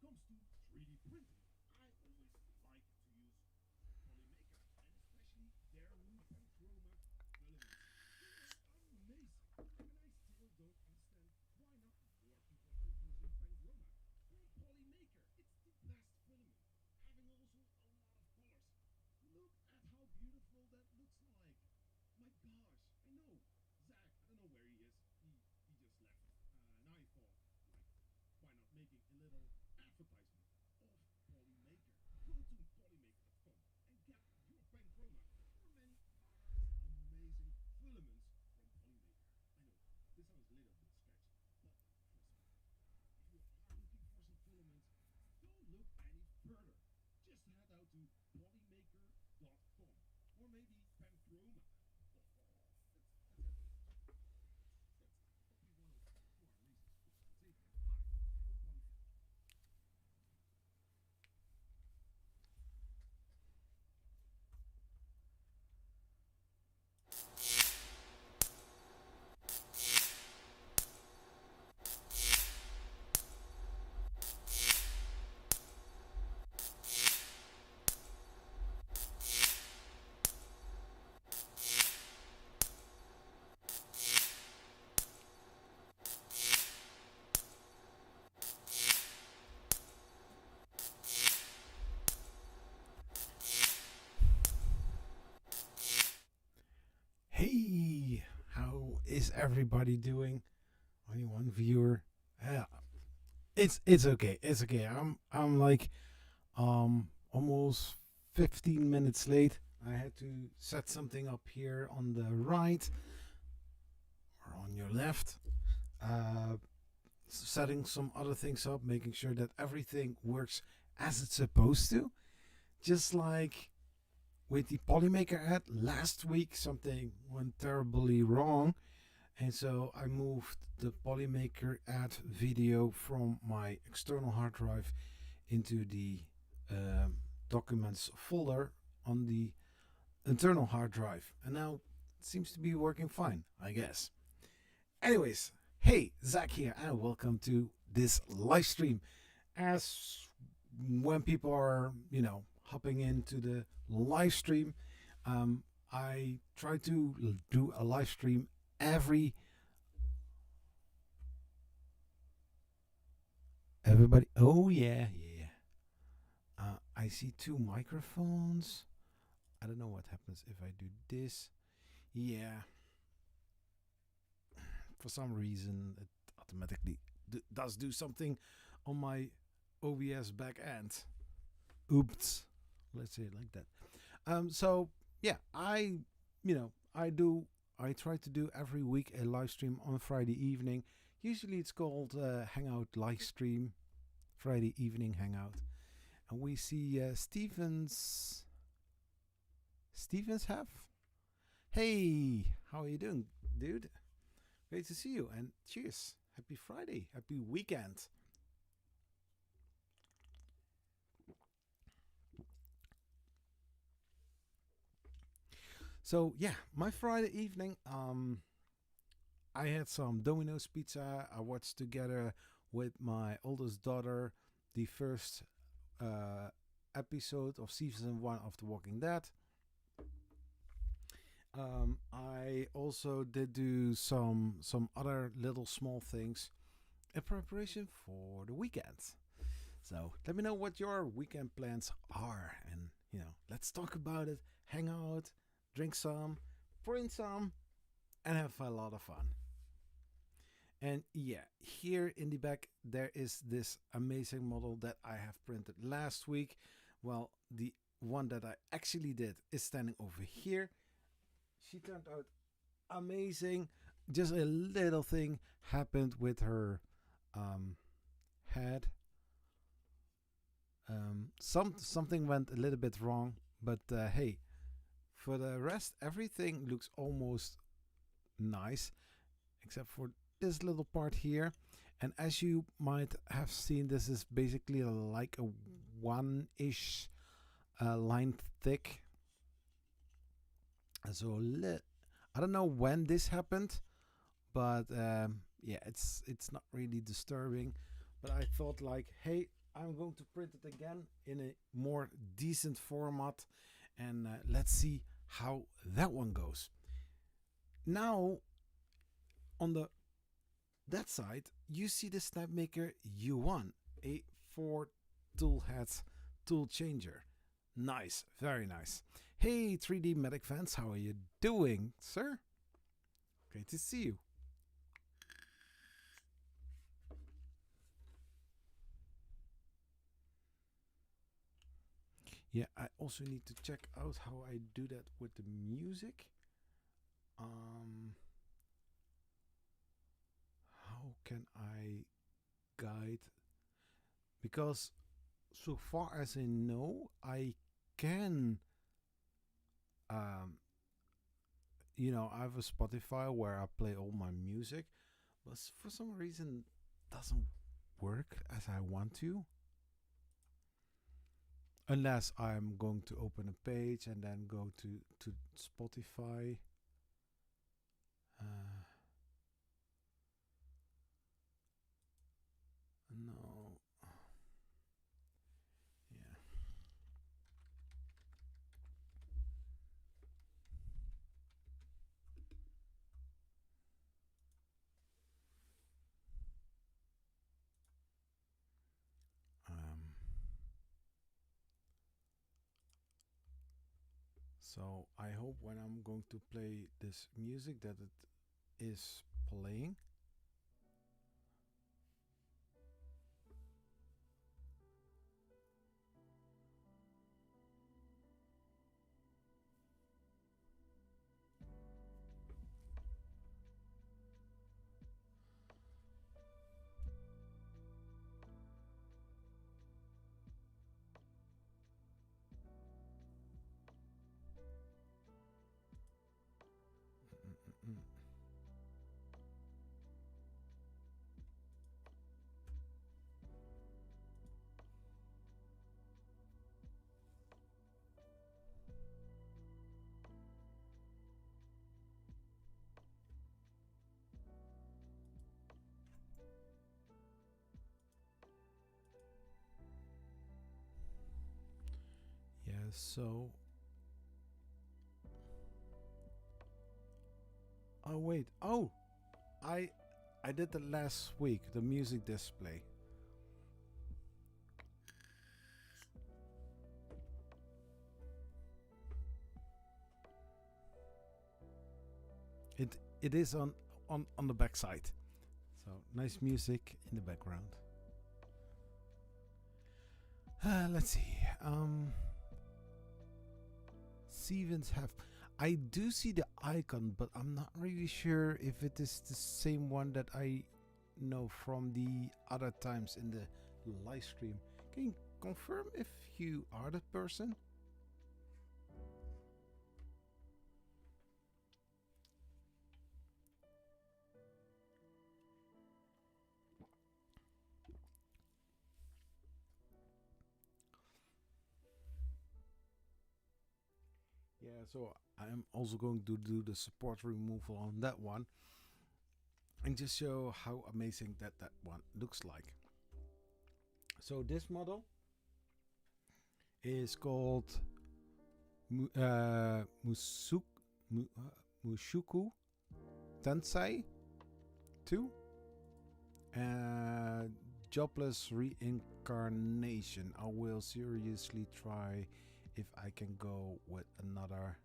comes to 3D printing, I always like to use Polymaker, and especially their new Panchroma filaments. They are amazing, and I still don't understand why not more people are using Panchroma. From Polymaker, it's the best filament, having also a lot of colors. Look at how beautiful that looks like. My gosh, I know. Zach, I don't know where he is. He just left. And I thought, like, why not making a little advertisement of Polymaker? Go to polymaker.com and get your Panchroma or many other amazing filaments from Polymaker. I know, this sounds a little bit sketchy, but trust me, if you are looking for some filaments, don't look any further. Just head out to polymaker.com or maybe Panchroma. Oh, that's everything. That's probably one of our reasons for saying hi from Polymaker. Hey, how is everybody doing? Only one viewer. Yeah, it's okay. It's okay. I'm like almost 15 minutes late. I had to set something up here on the right or on your left. Uh, Setting some other things up, making sure that everything works as it's supposed to. Just like with the Polymaker ad last week, something went terribly wrong. And so I moved the Polymaker ad video from my external hard drive into the documents folder on the internal hard drive. And now it seems to be working fine, I guess. Anyways, hey, Zach here, and welcome to this live stream. As when people are, hopping into the live stream, I try to do a live stream every everybody. Oh yeah, yeah. I see two microphones. I don't know what happens if I do this. Yeah, for some reason it automatically does do something on my OBS back end. Oops, let's say it like that. So yeah, I try to do every week a live stream on Friday evening. Usually it's called Hangout live stream, Friday evening Hangout, and we see Stevens have. Hey, how are you doing, dude? Great to see you, and cheers. Happy Friday, happy weekend. So yeah, my Friday evening, I had some Domino's pizza. I watched together with my oldest daughter the first uh, episode of season 1 of The Walking Dead. I also did do some other little small things in preparation for the weekend. So let me know what your weekend plans are, and let's talk about it. Hang out, drink some, print some, and have a lot of fun. And yeah, here in the back there is this amazing model that I have printed last week. Well, the one that I actually did is standing over here. She turned out amazing. Just a little thing happened with her head. Something went a little bit wrong, but hey, for the rest, everything looks almost nice, except for this little part here. And as you might have seen, this is basically like a one-ish line thick. So I don't know when this happened, but yeah, it's not really disturbing. But I thought like, hey, I'm going to print it again in a more decent format, and let's see how that one goes. Now, on that side, you see the Snapmaker U1, a 4 tool head tool changer. Nice, very nice. Hey 3D Medic fans, how are you doing, sir? Great to see you. Yeah, I also need to check out how I do that with the music. How can I guide? Because so far as I know, I can, you know, I have a Spotify where I play all my music, but for some reason doesn't work as I want to. Unless I'm going to open a page and then go to Spotify. No. Yeah. So I hope when I'm going to play this music that it is playing. Yeah, so oh wait. Oh, I did that last week, the music display. It is on the back side. So nice music in the background. Let's see. Stevens have. I do see the icon, but I'm not really sure if it is the same one that I know from the other times in the live stream. Can you confirm if you are the person? Yeah, so I'm also going to do the support removal on that one and just show how amazing that one looks like. So this model is called Mushoku Tensei 2 Jobless Reincarnation. I will seriously try if I can go with another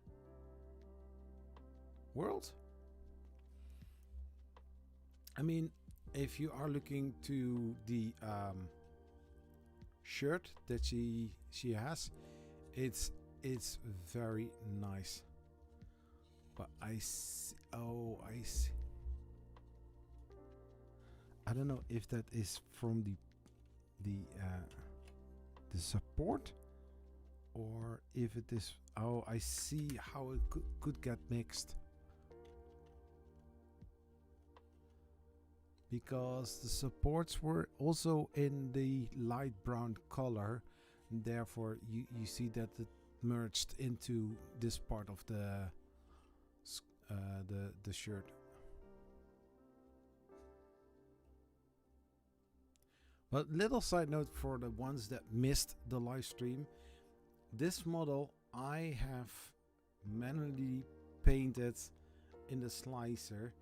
world. I mean, if you are looking to the shirt that she has, it's very nice. But I see, I don't know if that is from the support, or if it is. Oh, I see how it could get mixed, because the supports were also in the light brown color, and therefore you see that it merged into this part of the shirt. But little side note for the ones that missed the live stream, this model I have manually painted in the slicer,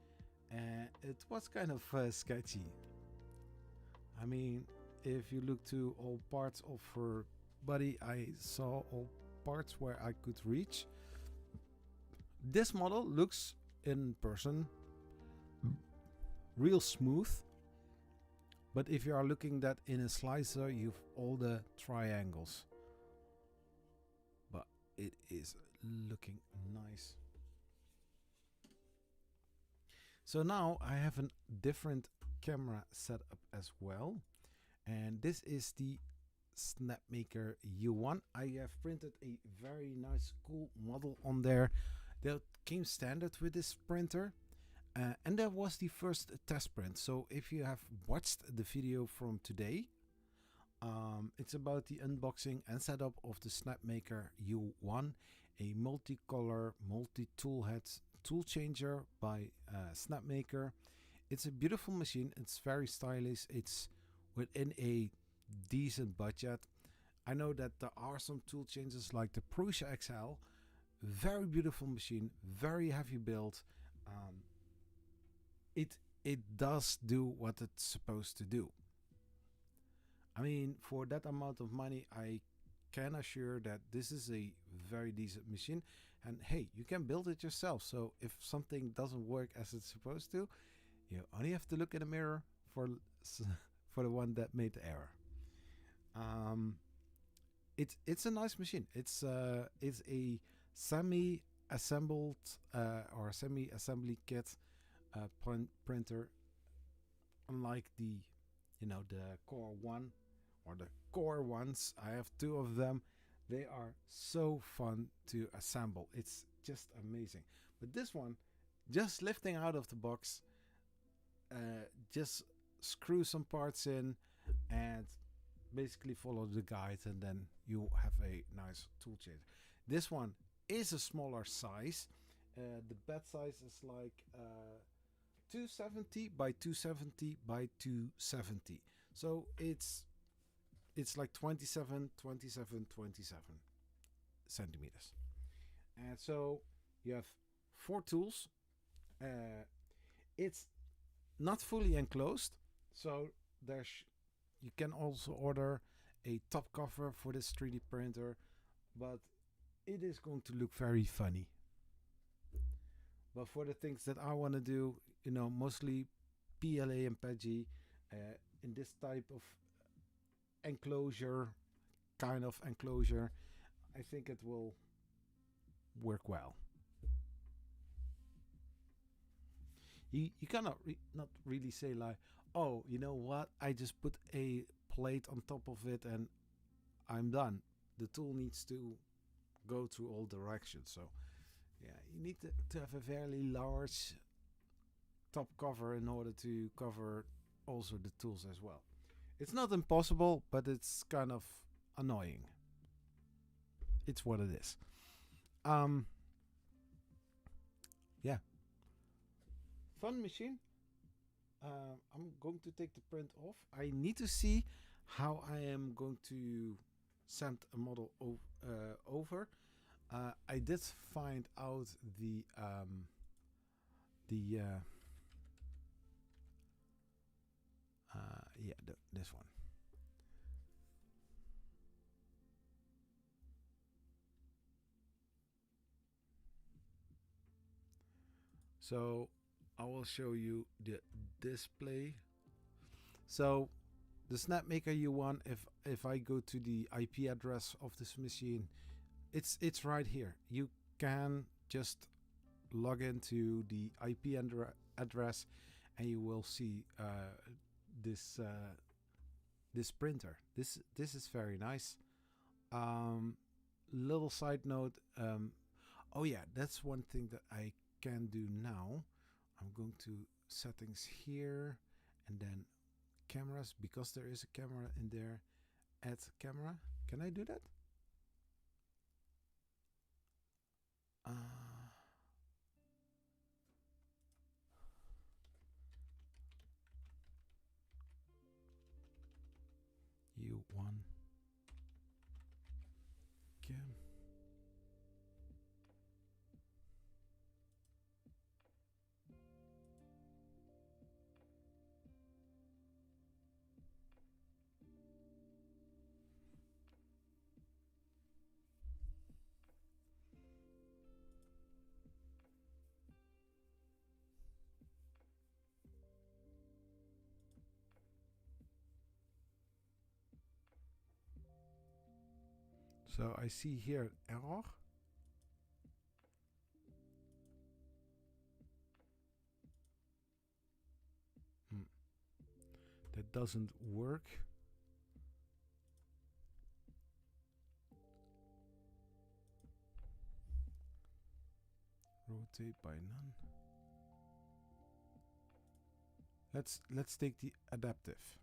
and it was kind of sketchy. I mean, if you look to all parts of her body, I saw all parts where I could reach. This model looks in person real smooth, but if you are looking that in a slicer, you've all the triangles, but it is looking nice. So now I have a different camera setup as well, and this is the Snapmaker U1. I have printed a very nice cool model on there that came standard with this printer, and that was the first test print. So if you have watched the video from today, it's about the unboxing and setup of the Snapmaker U1, a multicolor multi-tool head tool changer by Snapmaker. It's a beautiful machine. It's very stylish. It's within a decent budget. I know that there are some tool changers like the Prusa XL. Very beautiful machine, very heavy build. It does do what it's supposed to do. I mean, for that amount of money, I can assure that this is a very decent machine. And hey, you can build it yourself. So if something doesn't work as it's supposed to, you only have to look in the mirror for the one that made the error. It's a nice machine. It's a semi-assembled or semi-assembly kit printer, unlike the Core 1 or the Core ones. I have two of them. They are so fun to assemble. It's just amazing. But this one, just lifting out of the box, just screw some parts in and basically follow the guide, and then you have a nice tool changer. This one is a smaller size. The bed size is like 270 by 270 by 270. So it's like 27 centimeters. And so you have 4 tools. It's not fully enclosed, so you can also order a top cover for this 3D printer, but it is going to look very funny. But for the things that I want to do, mostly PLA and PETG, in this type of enclosure, I think it will work well. You cannot not really say like, oh, you know what, I just put a plate on top of it and I'm done. The tool needs to go through all directions. So yeah, you need to have a fairly large top cover in order to cover also the tools as well. It's not impossible, but it's kind of annoying. It's what it is. Yeah, fun machine. I'm going to take the print off. I need to see how I am going to send a model over. I did find out this one. So I will show you the display. So the Snapmaker U1, if I go to the IP address of this machine, it's right here. You can just log into the IP address and you will see this printer. This is very nice. Little side note, oh yeah, that's one thing that I can do now. I'm going to settings here and then cameras, because there is a camera in there. Add camera. Can I do that? one cam. So I see here error. That doesn't work. Rotate by none. Let's take the adaptive.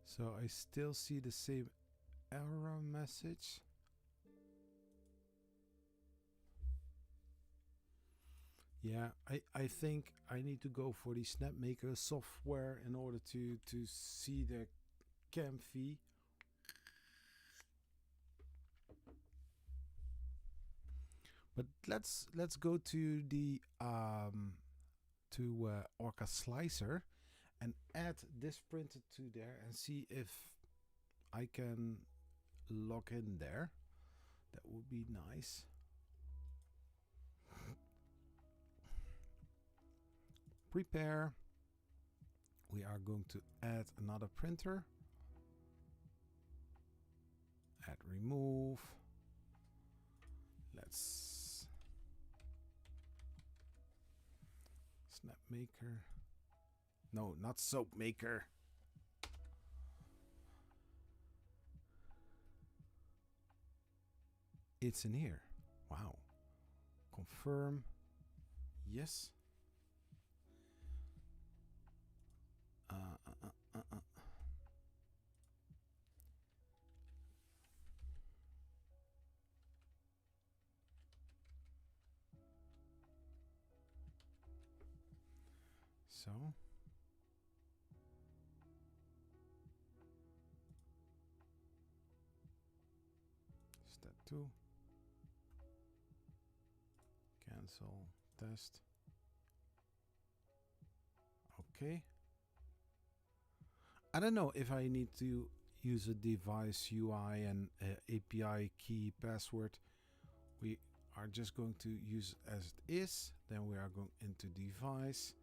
So I still see the same error message. Yeah, I think I need to go for the SnapMaker software in order to see the cam fee. But let's go to the Orca Slicer and add this printer to there and see if I can log in there. That would be nice. Prepare. We are going to add another printer. Add remove. Let's SnapMaker. No, not Soap Maker. It's in here. Wow. Confirm. Yes. So. Step 2. Cancel. Test. Okay. I don't know if I need to use a device UI and API key password. We are just going to use it as it is. Then we are going into device.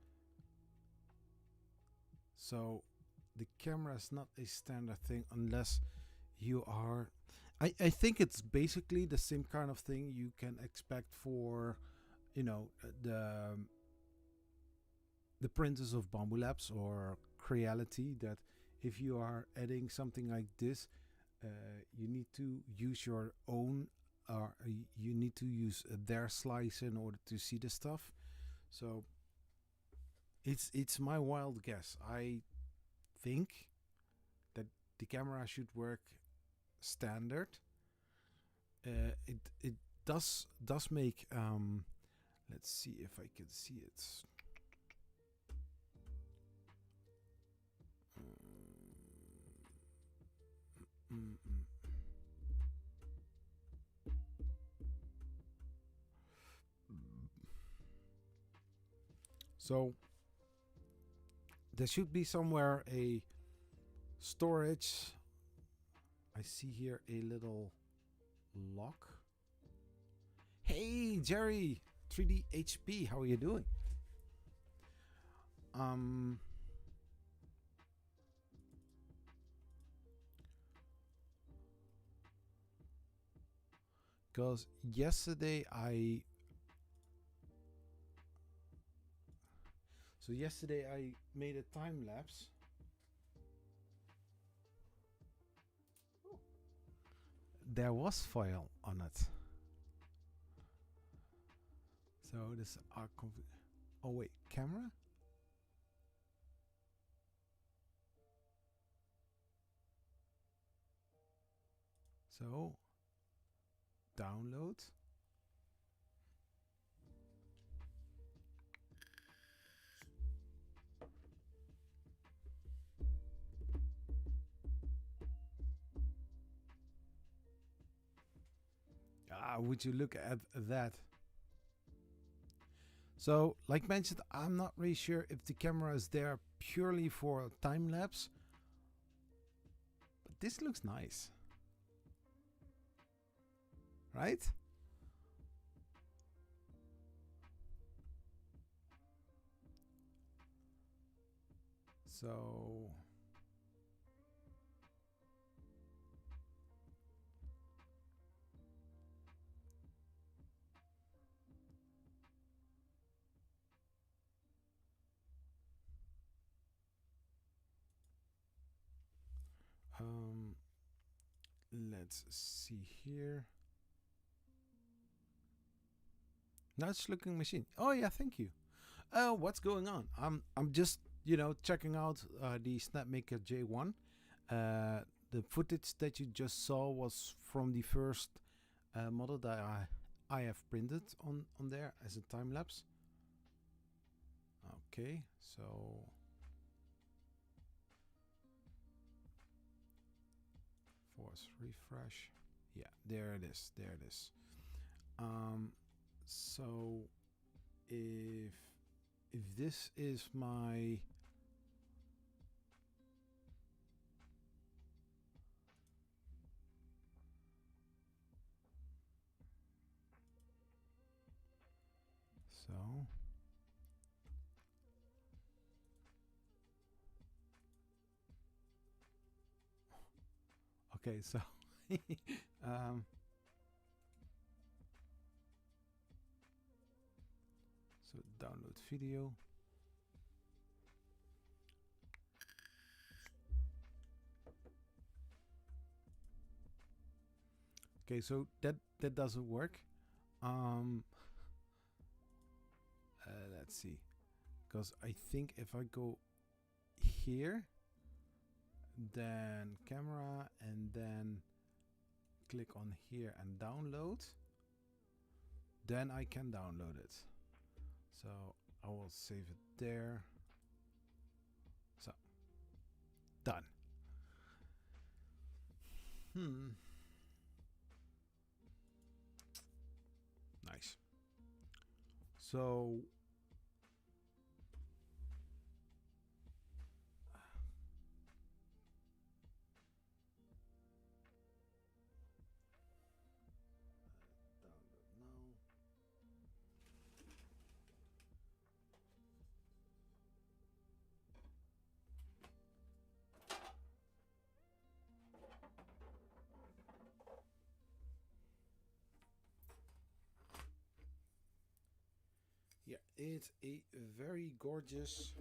So the camera is not a standard thing unless you are... I think it's basically the same kind of thing you can expect for, you know, the printers of Bamboo Labs or Creality, that if you are adding something like this, you need to use your own, or you need to use their slicer in order to see the stuff. So it's my wild guess. I think that the camera should work standard. It does make let's see if I can see it. So there should be somewhere a storage. I see here a little lock. Hey Jerry, 3DHP, how are you doing? Because yesterday I made a time lapse. There was foil on it. So this oh wait, camera? So download. would you look at that? So, like mentioned, I'm not really sure if the camera is there purely for time lapse, but this looks nice, right? So let's see here. Nice looking machine. Oh yeah, thank you. What's going on? I'm just, you know, checking out the Snapmaker J1. The footage that you just saw was from the first model that I have printed on there as a time lapse. Okay, so force refresh. Yeah, there it is. There it is. So if this is my okay, so so download video. Okay, so that doesn't work. Let's see, because I think if I go here, then camera, and then click on here and download, then I can download it. So I will save it there. So done. Nice. So yeah, it's a very gorgeous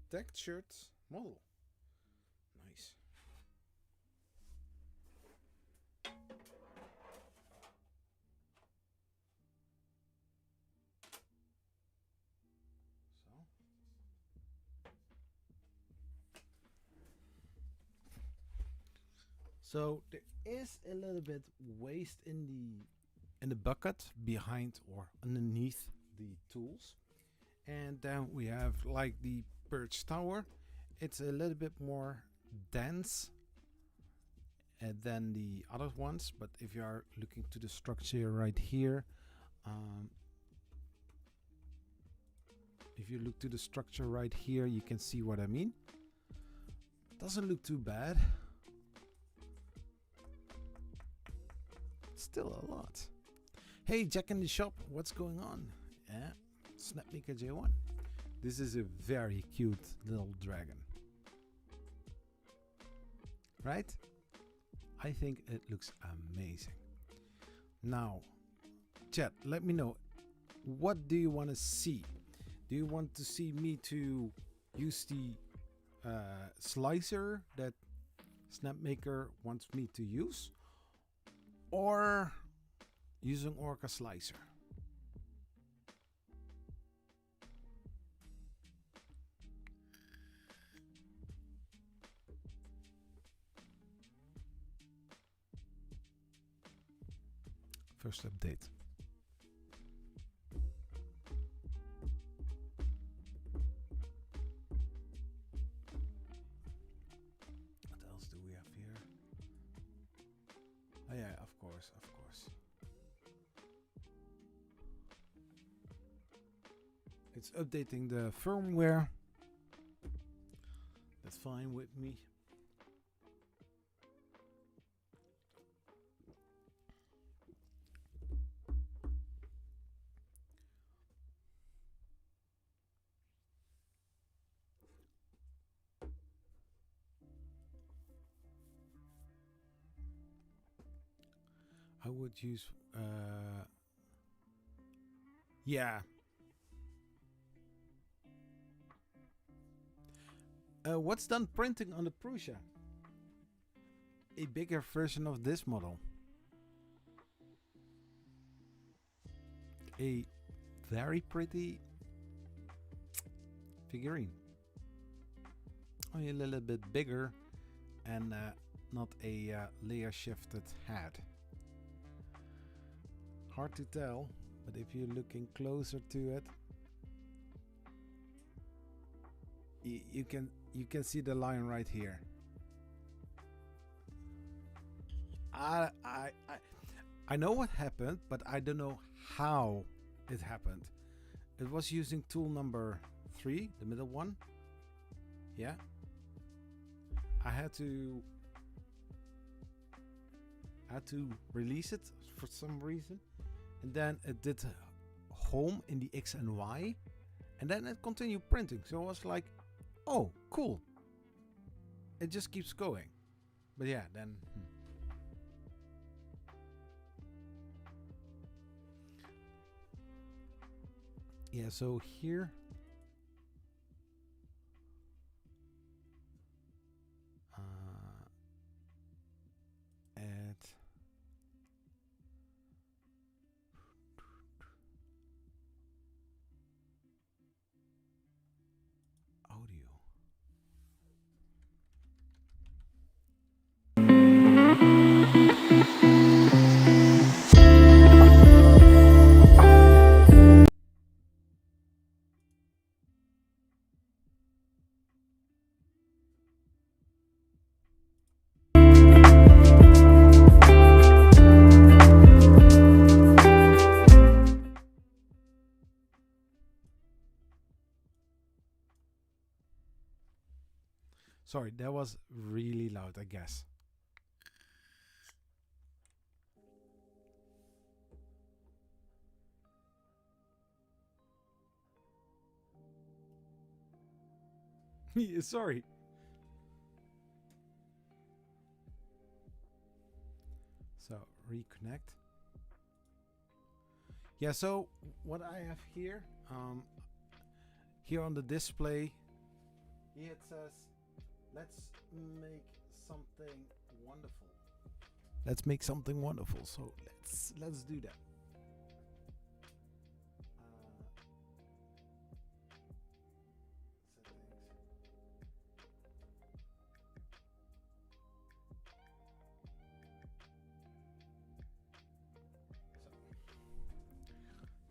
textured model. Nice. So there is a little bit waste in the bucket behind or underneath the tools. And then we have like the perch tower. It's a little bit more dense than the other ones, but if you are looking to the structure right here, if you look to the structure right here, you can see what I mean. Doesn't look too bad. Still a lot. Hey, Jack in the shop, what's going on? Yeah, Snapmaker J1. This is a very cute little dragon, right? I think it looks amazing. Now, chat, let me know, what do you want to see? Do you want to see me to use the slicer that Snapmaker wants me to use, or using Orca slicer? First update. What else do we have here? Oh yeah, of course, of course. It's updating the firmware. That's fine with me. I would use yeah. What's done printing on the Prusa? A bigger version of this model. A very pretty figurine. Only a little bit bigger and not a layer shifted head. Hard to tell, but if you're looking closer to it, you can see the line right here. I know what happened, but I don't know how it happened. It was using tool number 3, the middle one. Yeah. I had to release it for some reason, and then it did home in the X and Y, and then it continued printing. So I was like, oh, cool. It just keeps going. But yeah, then yeah, so here add audio. Sorry, that was really loud, I guess. Yeah, sorry. So, reconnect. Yeah, so what I have here, here on the display, here it says, let's make something wonderful. Let's make something wonderful. So let's do that.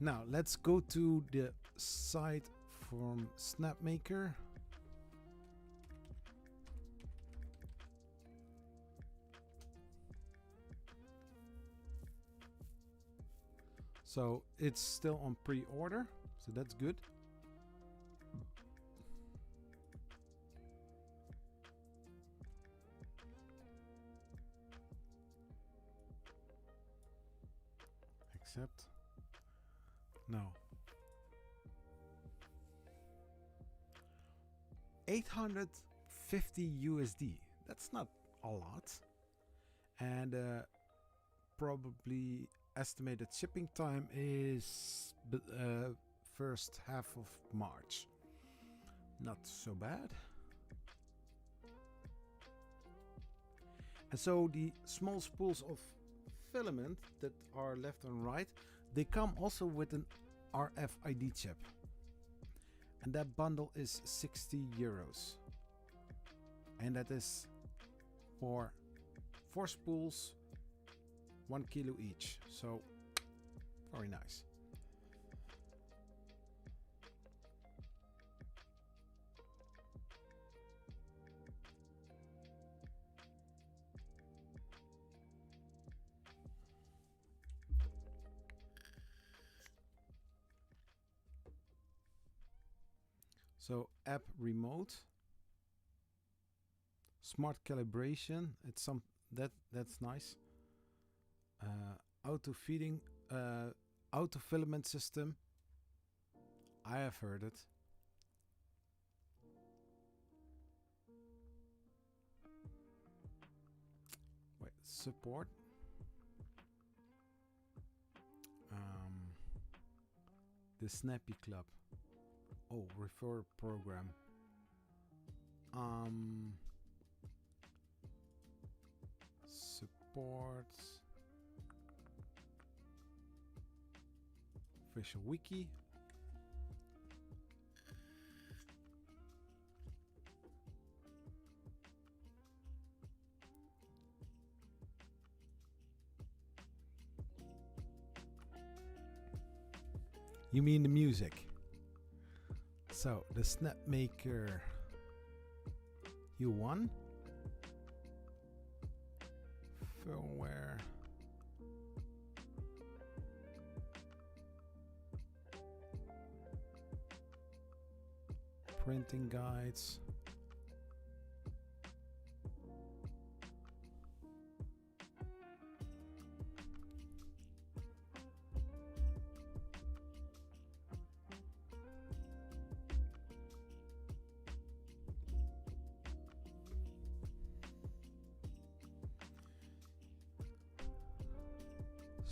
Now let's go to the site from Snapmaker. So it's still on pre-order, so that's good. Accept. No. 850 USD. That's not a lot. And probably estimated shipping time is first half of March. Not so bad. And so the small spools of filament that are left and right, they come also with an RFID chip. And that bundle is 60 euros. And that is for 4 spools, 1 kilo each. So very nice. So app remote, smart calibration. It's some that's nice. Auto feeding, auto filament system. I have heard it. Wait, support. The Snappy Club. Oh, refer program. Support. Official wiki. You mean the music? So the Snapmaker U1 firmware. Printing guides.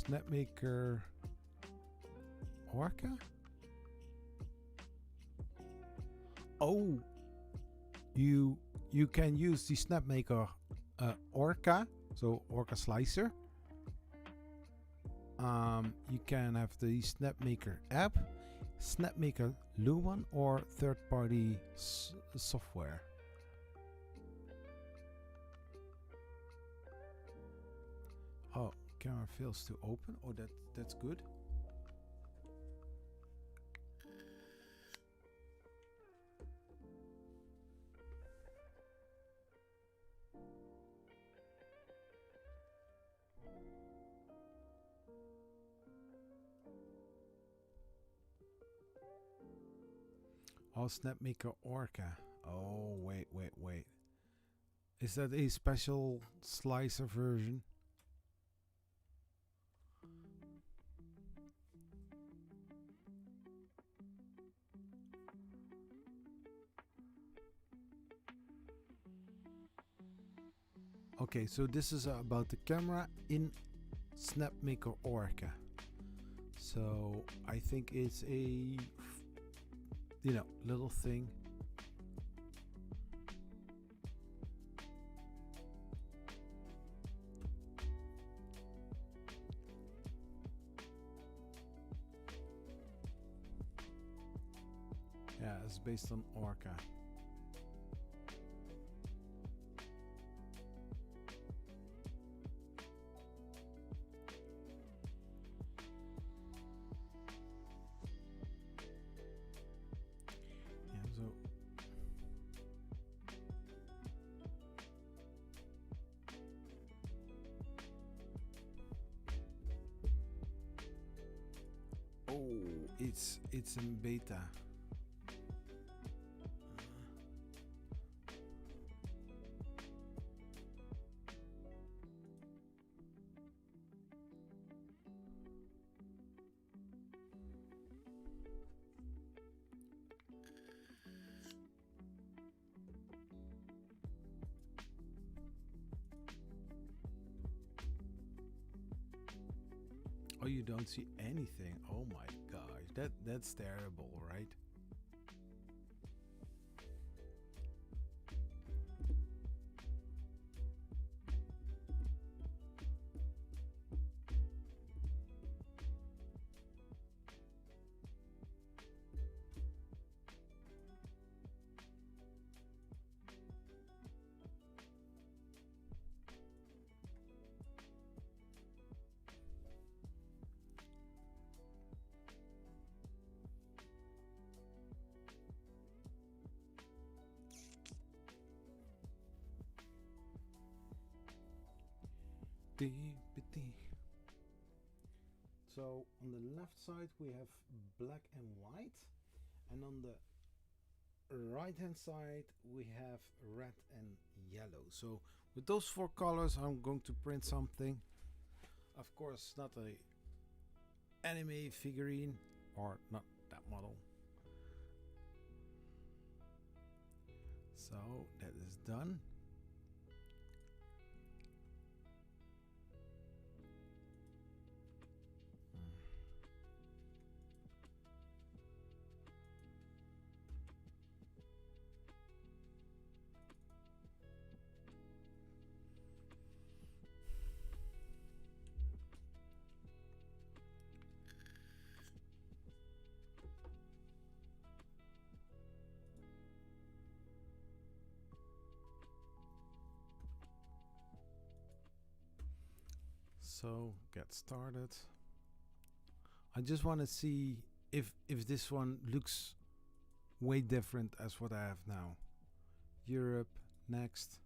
Snapmaker Orca? Oh, you can use the Snapmaker Orca, so Orca Slicer. You can have the Snapmaker app, Snapmaker Lumen, or third-party software. Oh, camera fails to open. Oh, that's good. Oh, Snapmaker Orca. Oh, wait. Is that a special slicer version? Okay, so this is about the camera in Snapmaker Orca. So I think it's a, little thing. Yeah, it's based on Orca. It's in beta. Oh, you don't see anything. Oh my gosh, that's terrible, right? So on the left side we have black and white, and on the right hand side we have red and yellow. So with those 4 colors I'm going to print something. Of course not a anime figurine, or not that model. So that is done. So get started. I just want to see if this one looks way different as what I have now. Europe, next.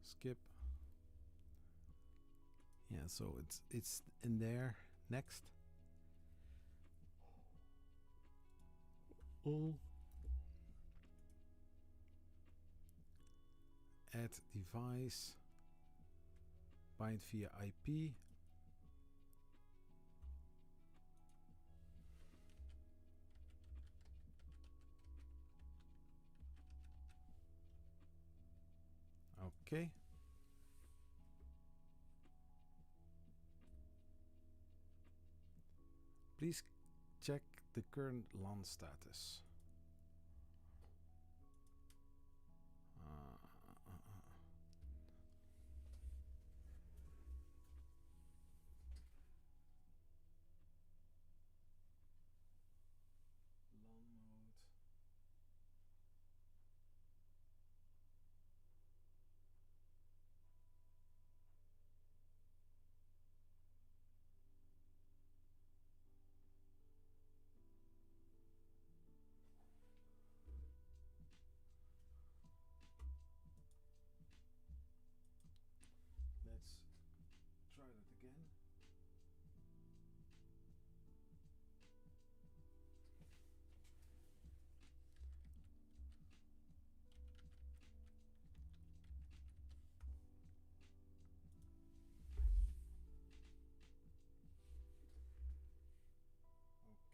Skip. Yeah, so it's in there. Next. All. Add device. Bind via IP. Okay. Please check the current LAN status. LAN mode. Let's try that again.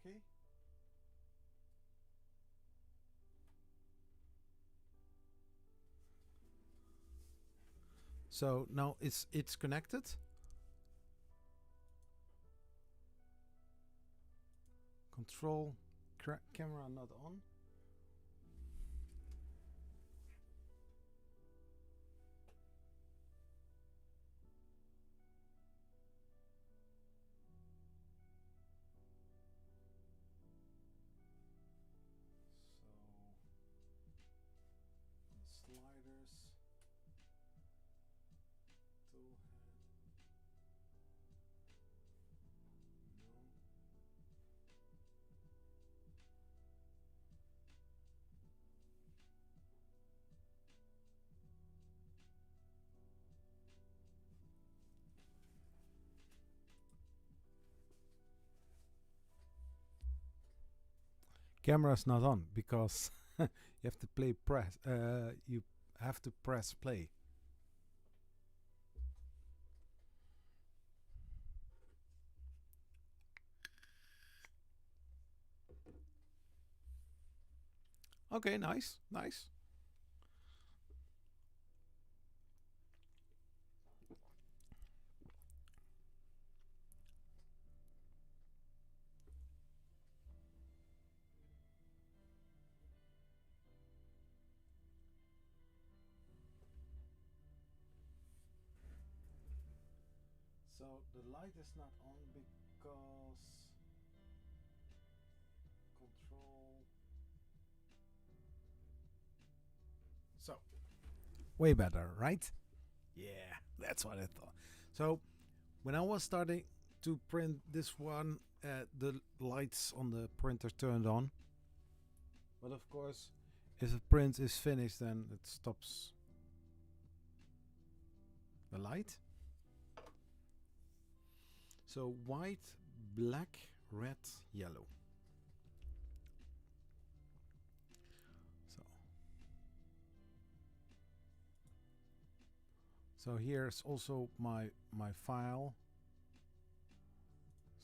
Okay. So now it's connected. Control camera not on. So the sliders, tool head, no. Camera's not on because you have to press. You have to press play. Okay, nice, nice. So the light is not on because control. So way better, right? Yeah, that's what I thought. So when I was starting to print this one, the lights on the printer turned on. But of course, if the print is finished, then it stops the light. So white, black, red, yellow. So here's also my file.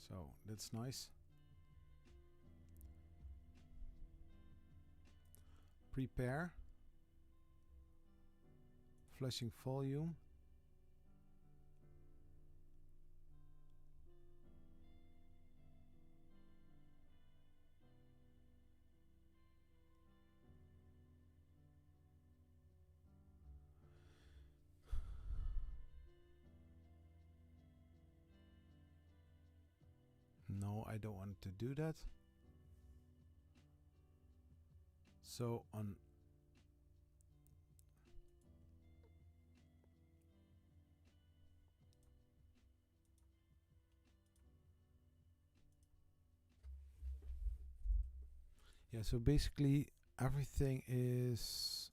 So that's nice. Prepare. Flashing volume. No, I don't want to do that. So on yeah, so basically everything is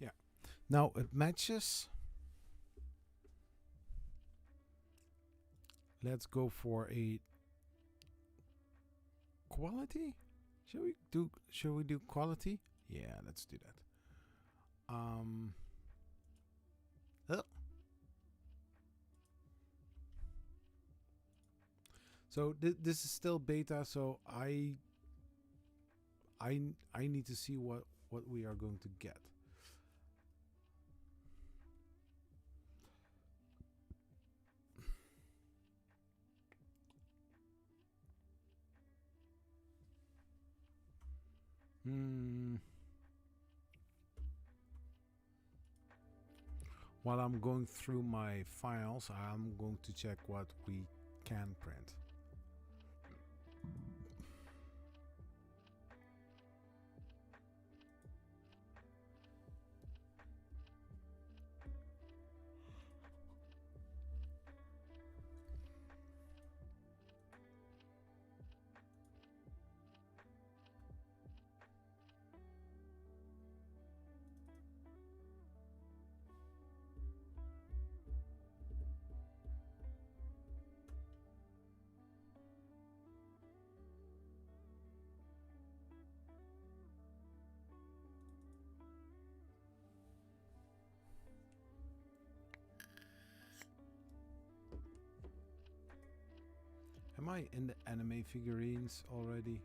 yeah. Now it matches. Let's go for a quality. Shall we do quality? Yeah, let's do that. Oh. So this is still beta, so I need to see what we are going to get. While I'm going through my files, I'm going to check what we can print. Am I in the anime figurines already?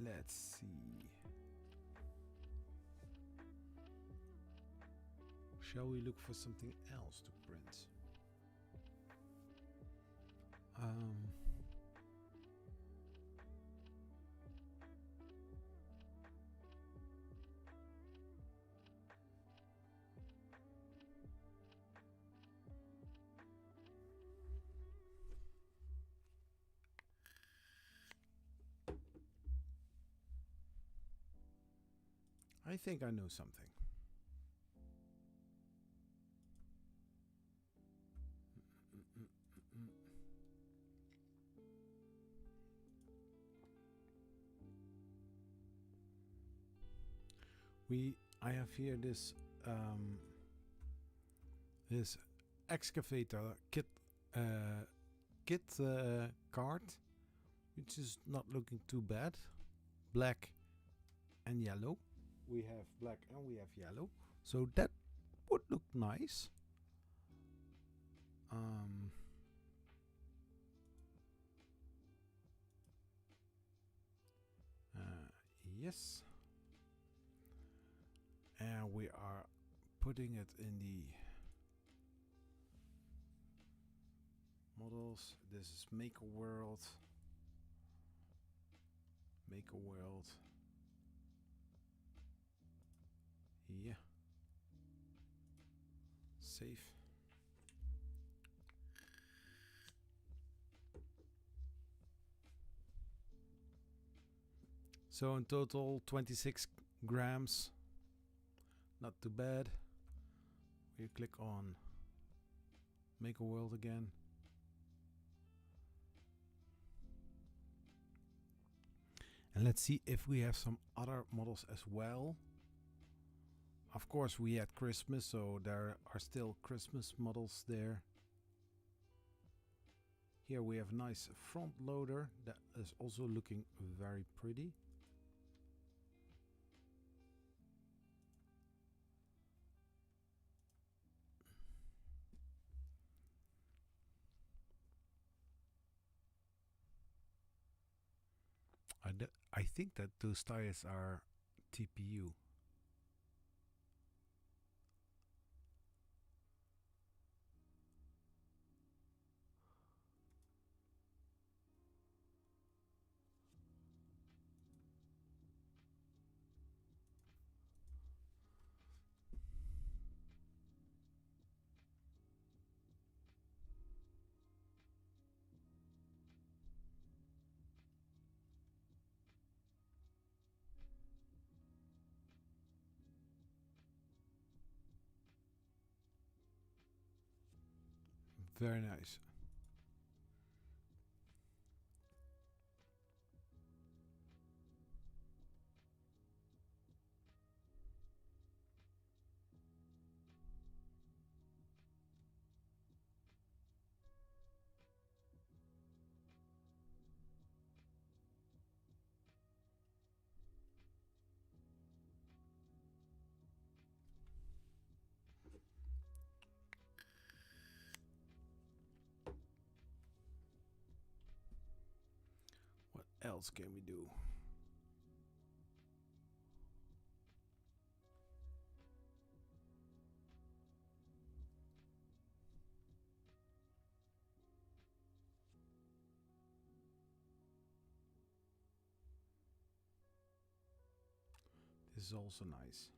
Let's see. Shall we look for something else to print? I think I know something. I have here this this excavator kit card, which is not looking too bad. Black and yellow. We have black and we have yellow, so that would look nice. Yes, and we are putting it in the models. This is make a world. Make a world. Yeah. Save. So in total 26 grams. Not too bad. We click on make a world again. And let's see if we have some other models as well. Of course we had Christmas, so there are still Christmas models there. Here we have a nice front loader that is also looking very pretty. I think that those tires are TPU. Very nice. What else can we do? This is also nice.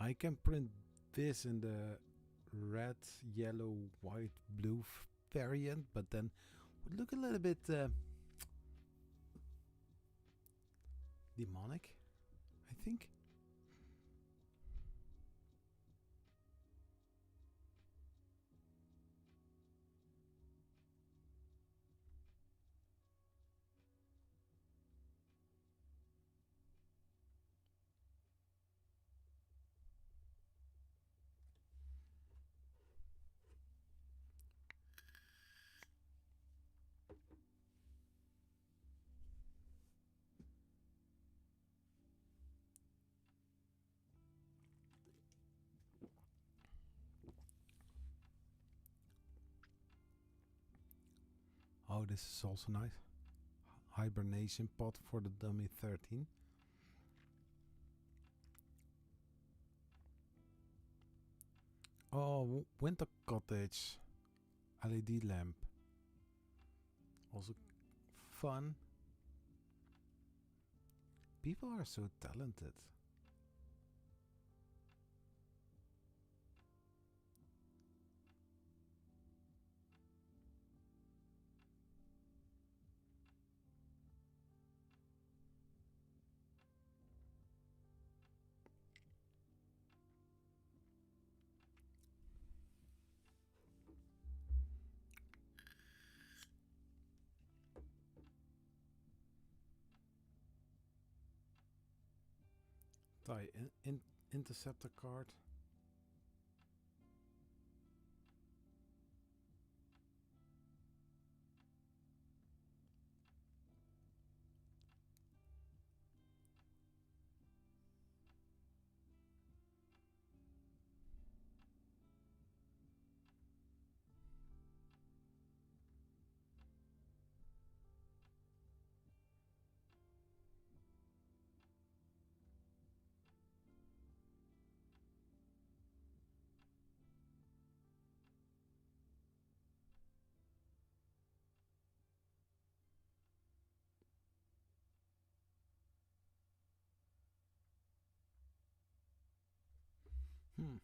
I can print this in the red, yellow, white, blue variant, but then would look a little bit demonic, I think. Oh, this is also nice. Hibernation pod for the dummy 13. Oh, winter cottage LED lamp. Also fun. People are so talented. Tie interceptor card. Hmm.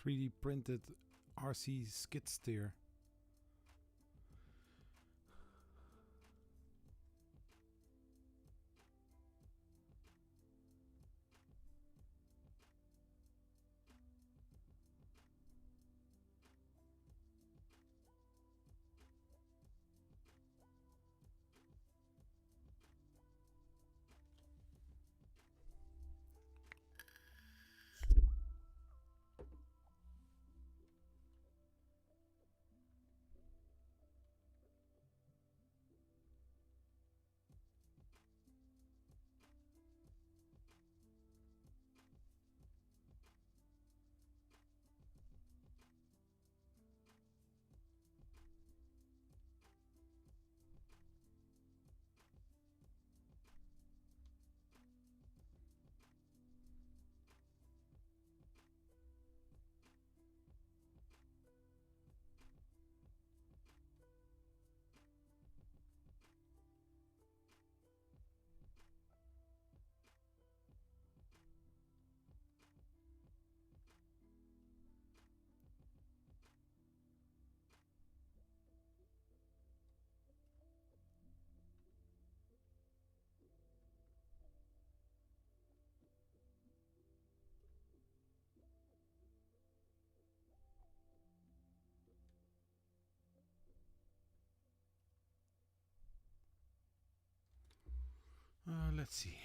3D printed RC skid steer. Let's see.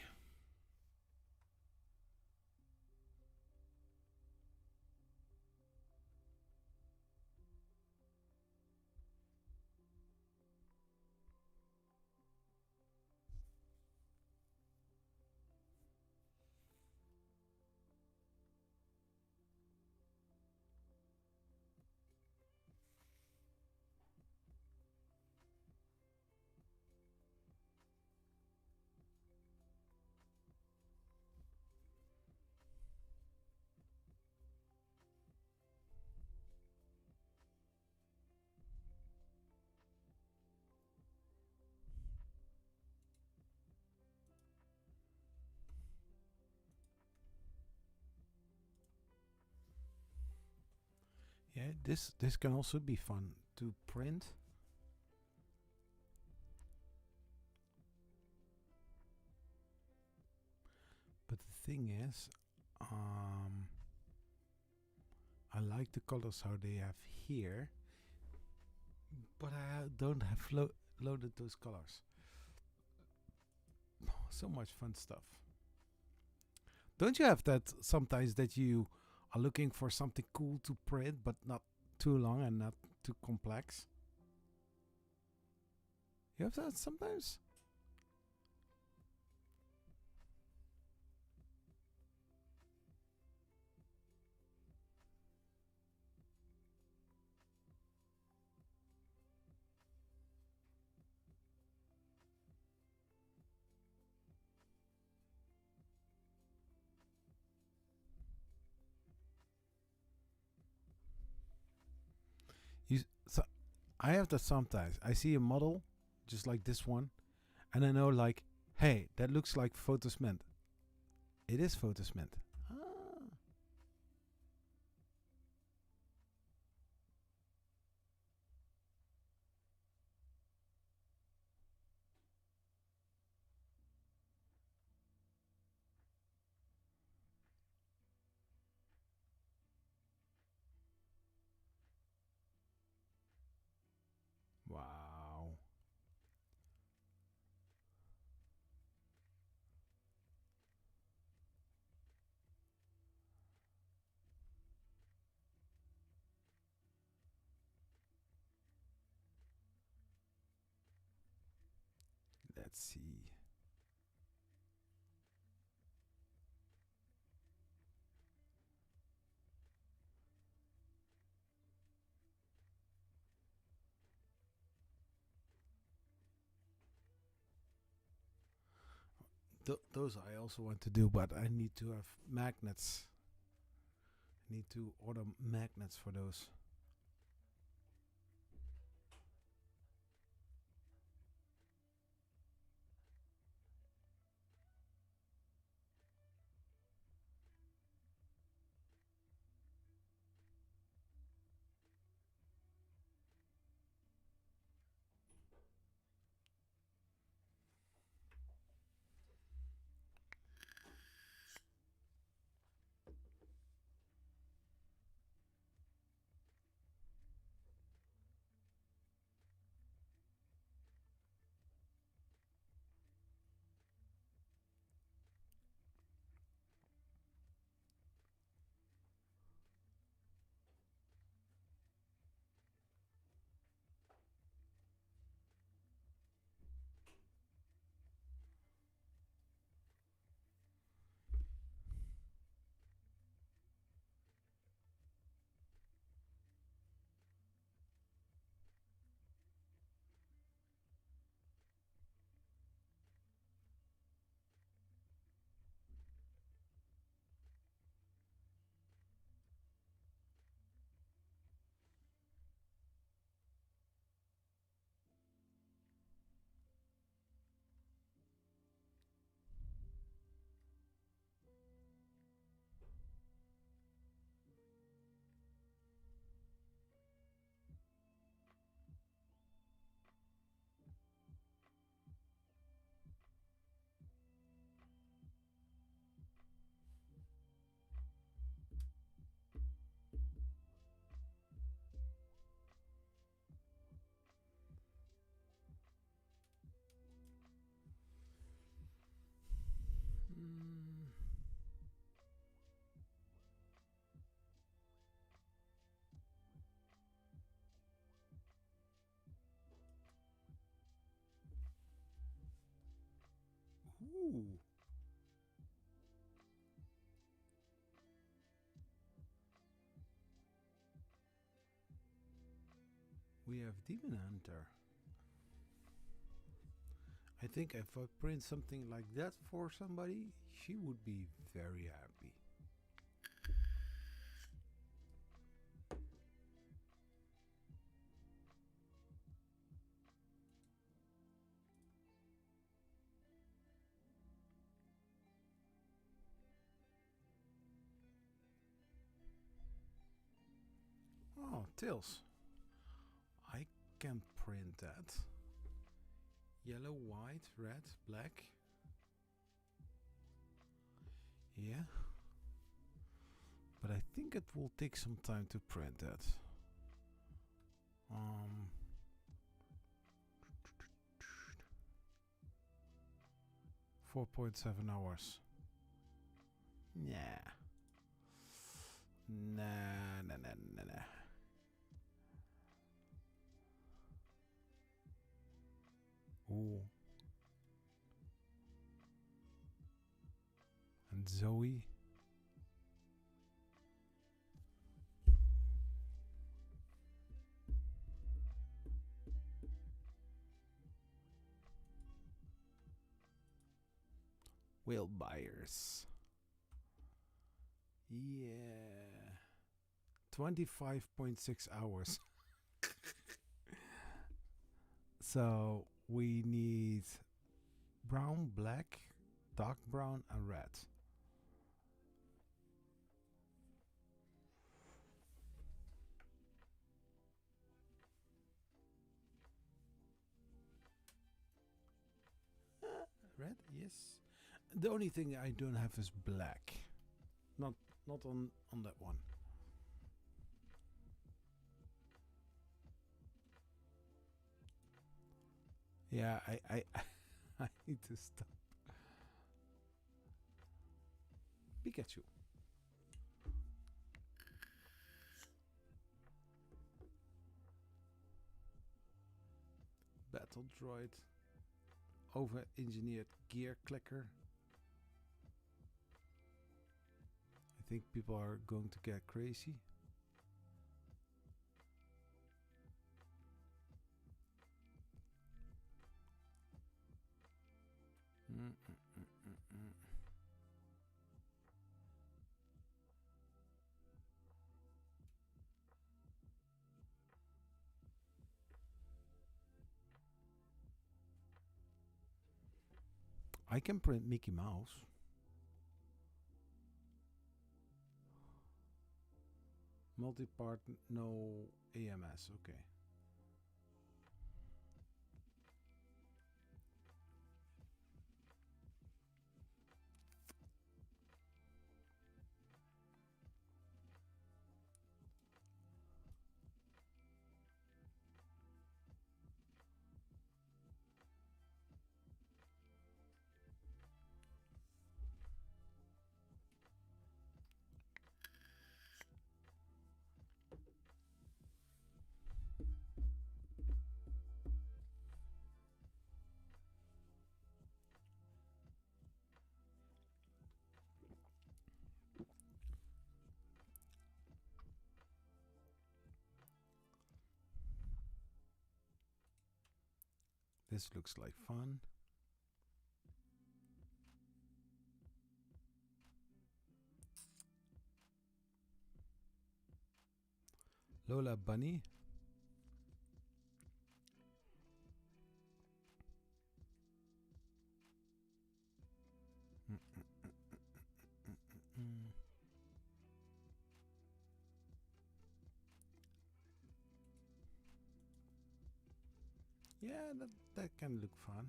Yeah, this can also be fun to print. But the thing is, I like the colors how they have here, but I don't have loaded those colors. So much fun stuff. Don't you have that sometimes that you are looking for something cool to print, but not too long and not too complex? You have that sometimes? So I have that sometimes. I see a model just like this one, and I know like, hey, that looks like Photosmint. It is Photosmint. Ah. Wow. Let's see. Those I also want to do, but I need to have magnets. I need to order magnets for those. Ooh. We have Demon Hunter. I think if I print something like that for somebody, she would be very happy. Oh, tails. I can print that. Yellow, white, red, black. Yeah. But I think it will take some time to print that. 4.7 hours. Nah. Nah. Ooh. And Zoe. Whale buyers. Yeah. 25.6 hours. So we need brown, black, dark brown, and red. Red, yes. The only thing I don't have is black. Not on that one. Yeah, I I need to stop. Pikachu. Battle droid. Over-engineered gear clicker. I think people are going to get crazy. I can print Mickey Mouse. Multi-part, no AMS, okay. This looks like fun. Lola Bunny. Yeah, that can look fun.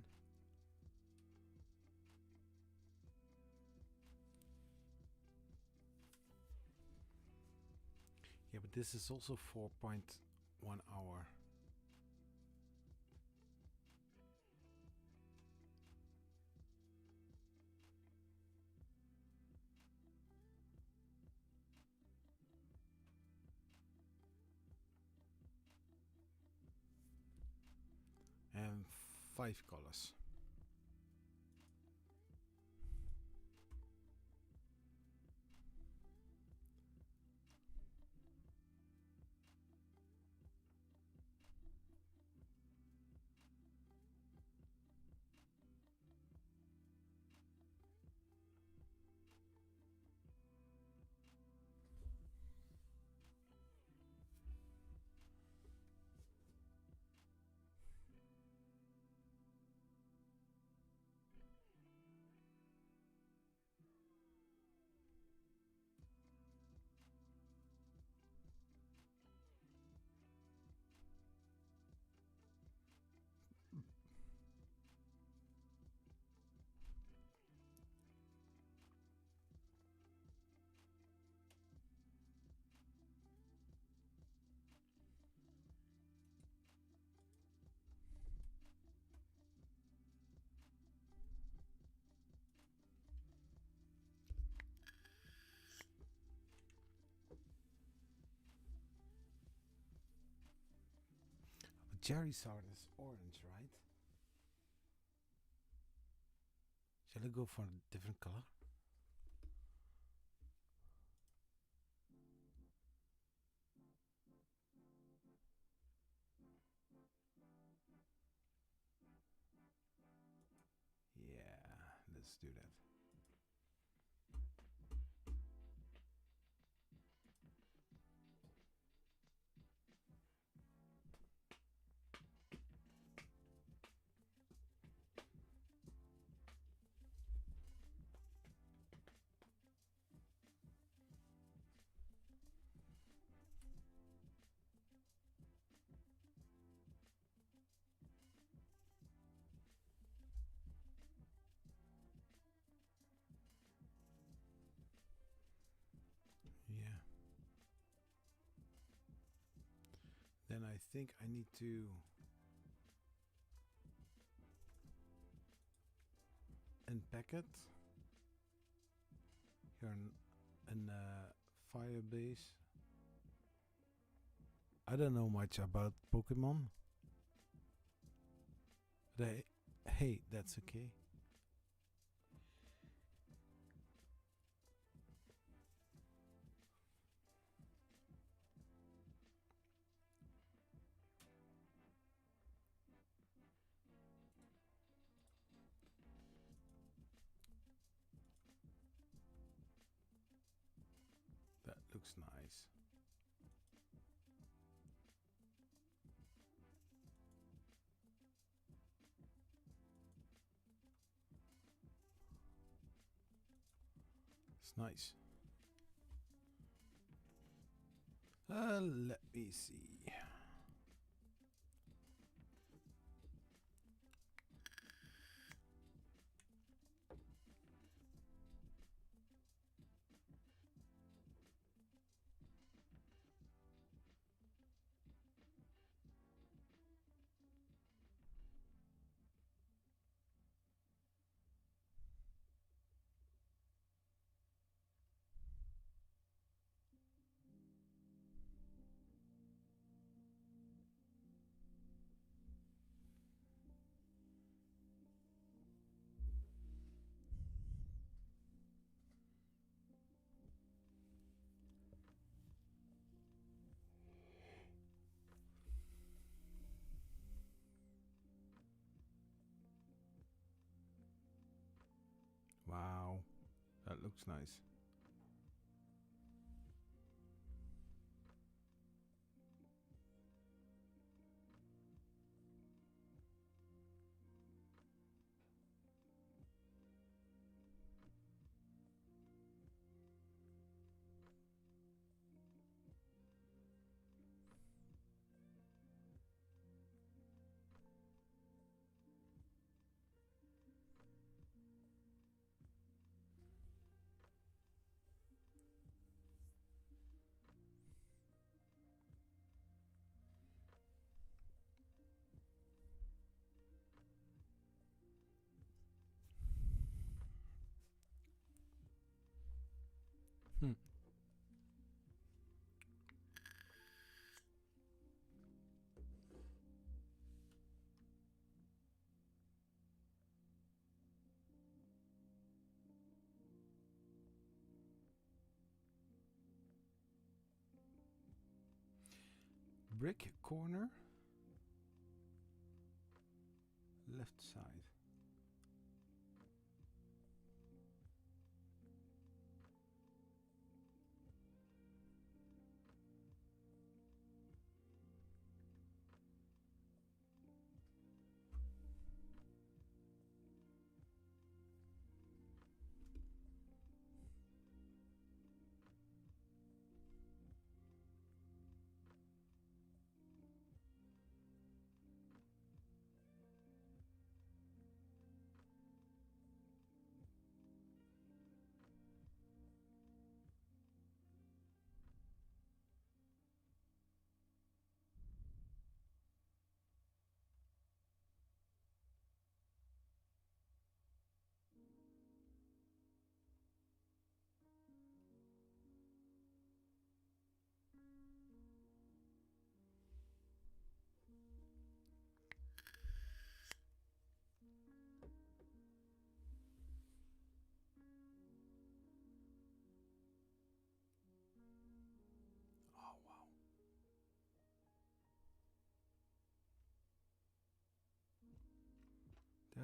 Yeah, but this is also 4.1 hour. And 5 colors. Charizard is orange, right? Shall I go for a different color? Yeah, let's do that. Yeah. Then I think I need to unpack it here in Firebase. I don't know much about Pokemon, but hey, that's okay. That looks nice. It's nice. Let me see. Wow, that looks nice. Hmm. Brick corner, left side.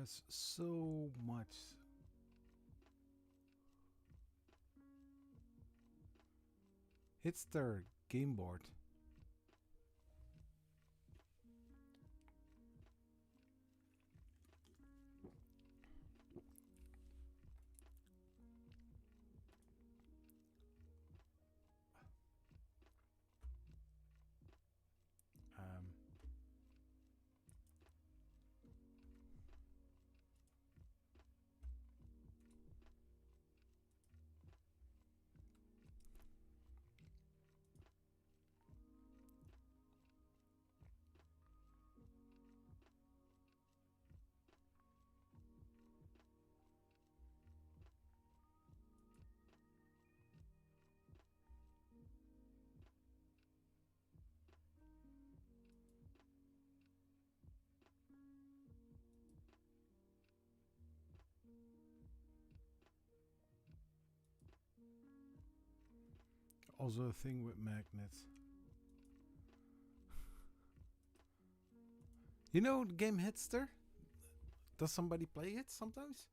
There's so much. It's their game board. Also a thing with magnets. You know the game Hitster? Does somebody play it sometimes?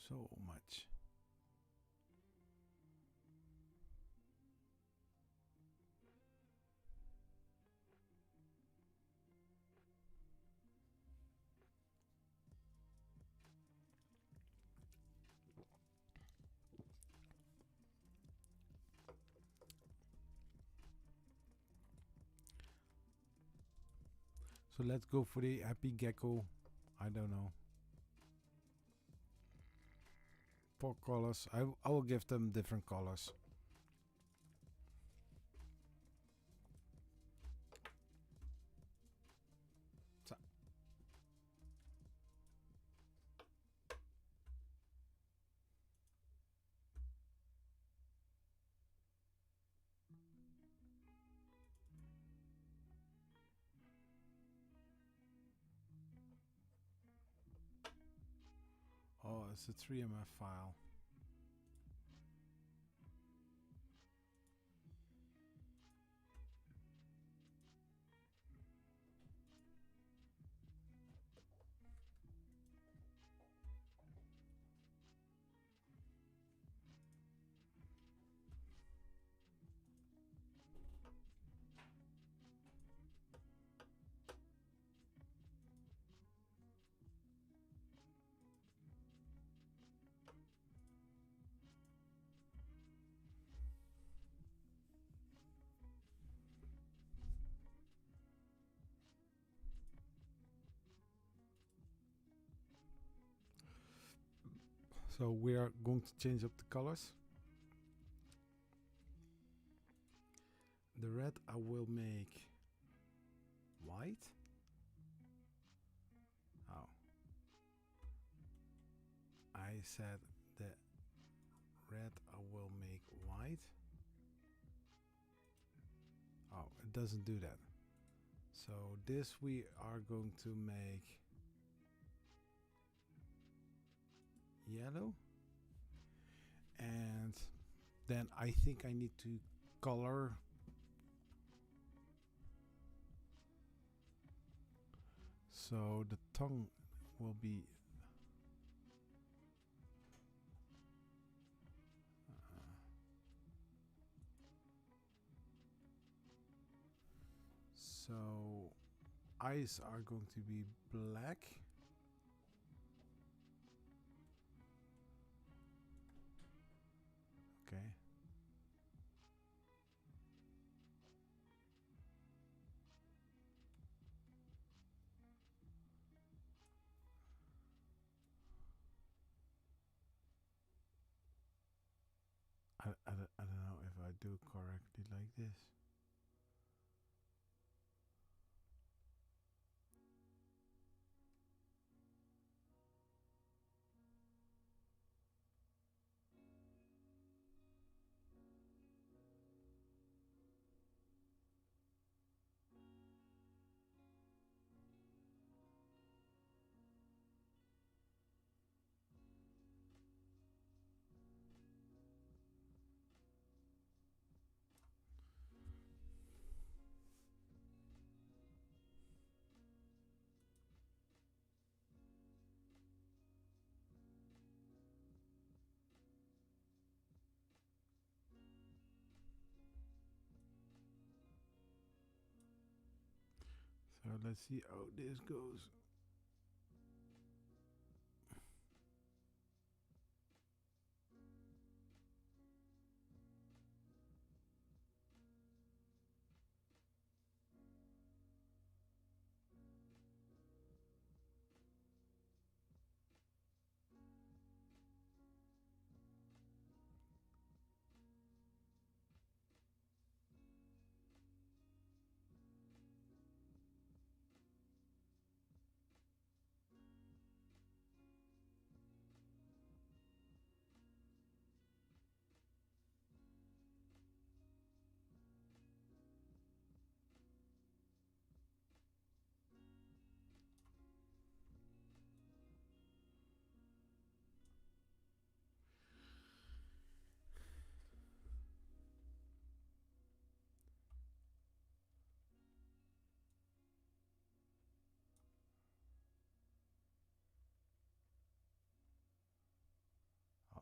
So much. So let's go for the happy gecko. I don't know. 4 colors. I will give them different colors. So. Oh, it's a 3MF file. So we are going to change up the colors. The red I will make white. Oh. said, the red I will make white. Oh, it doesn't do that. So this we are going to make yellow. And then I think I need to color. So the tongue will be so eyes are going to be black. Okay. I don't know if I do correctly like this. So let's see how this goes.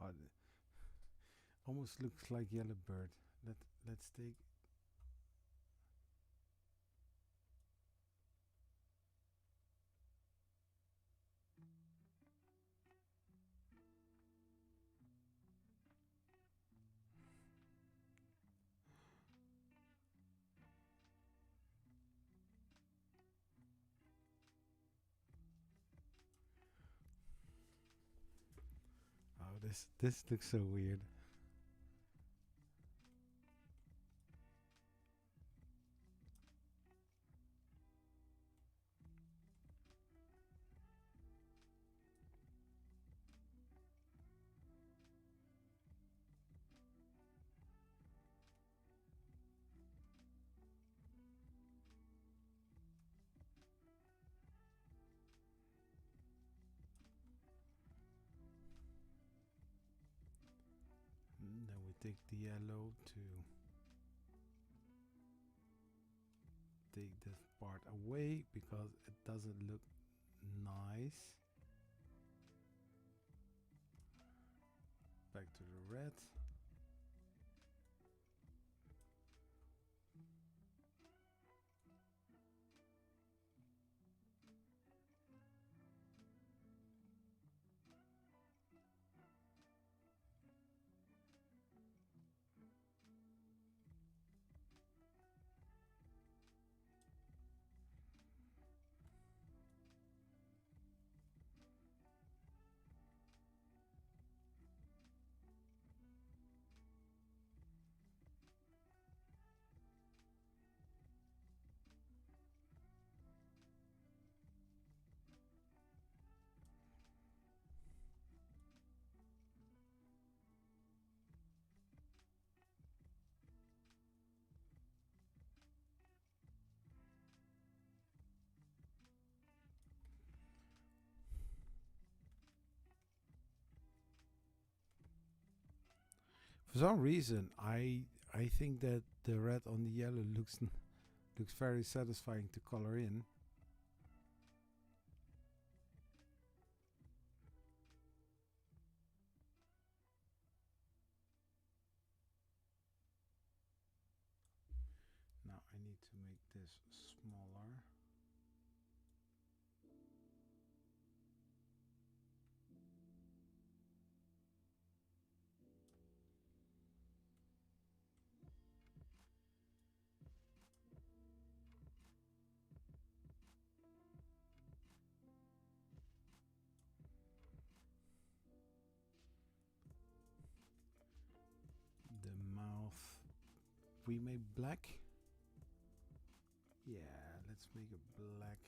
Oh, almost looks like yellow bird. Let's take. Oh, this looks so weird. Then we take the yellow to take this part away because it doesn't look nice. Back to the red. For some reason, I think that the red on the yellow looks looks very satisfying to color in. Now I need to make this smaller. The mouth, we made black. Yeah, let's make it black.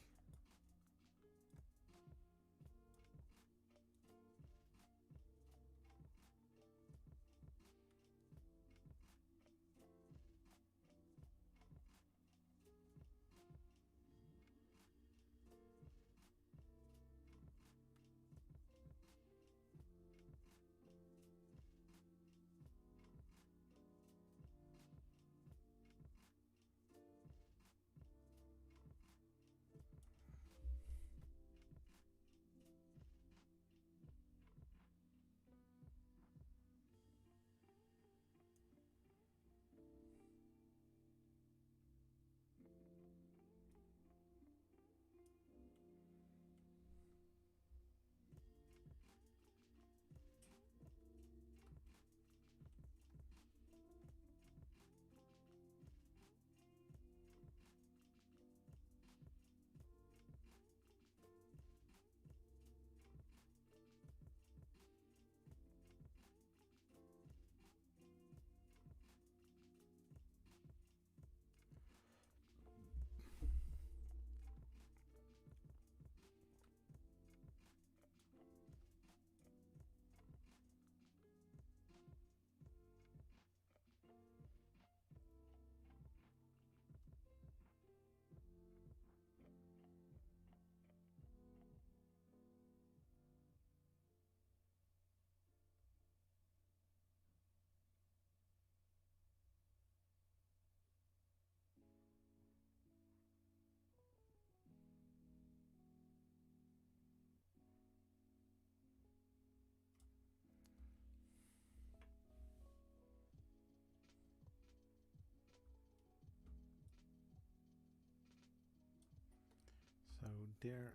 So there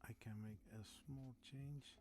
I can make a small change.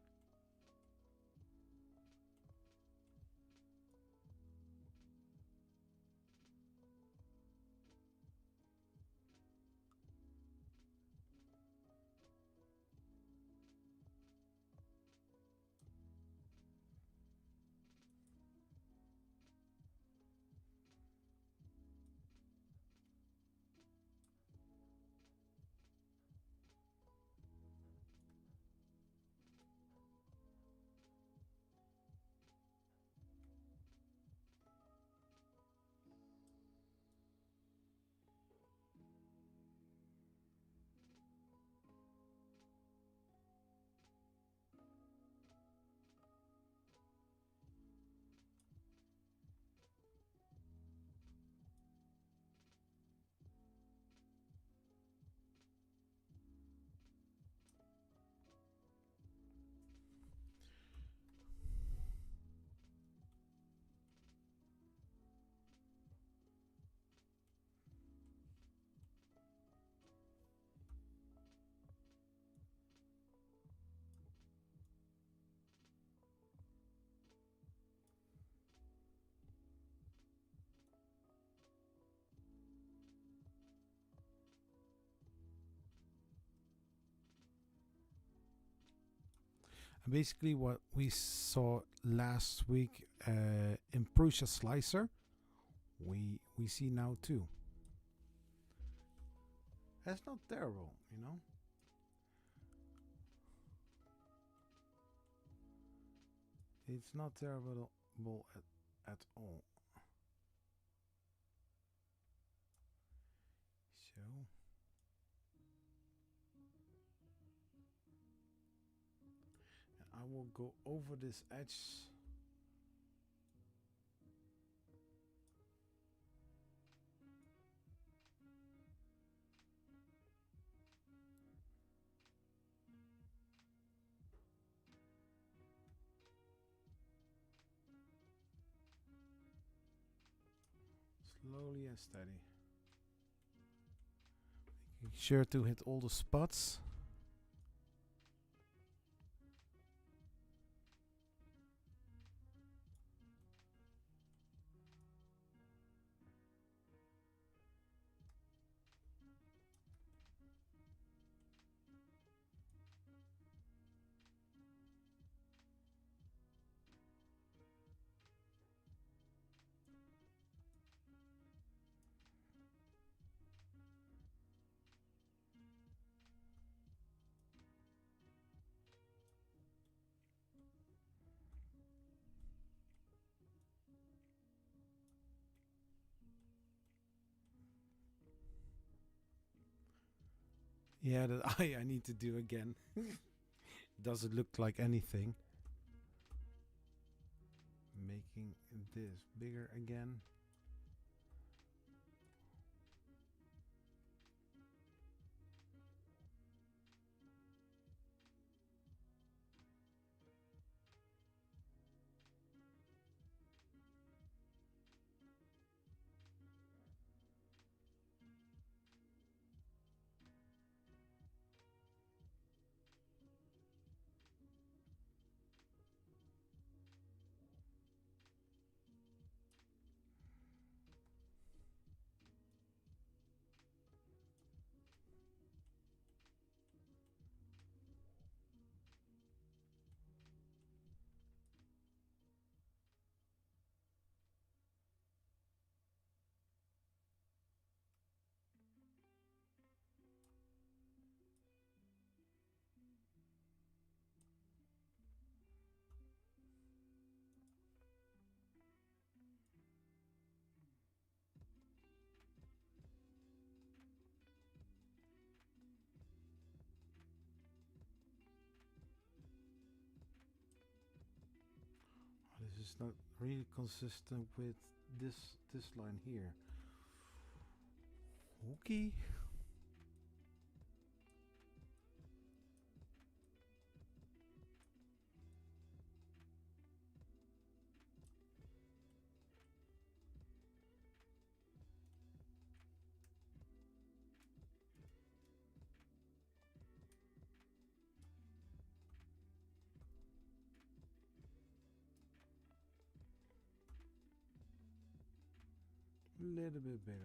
And basically what we saw last week in Prusa Slicer, we see now too. That's not terrible, you know. It's not terrible at all. So I will go over this edge Slowly and steady. Making sure to hit all the spots. Yeah, that I need to do again. Doesn't look like anything. Making this bigger again. This is not really consistent with this line here. Okay. A little bit bigger.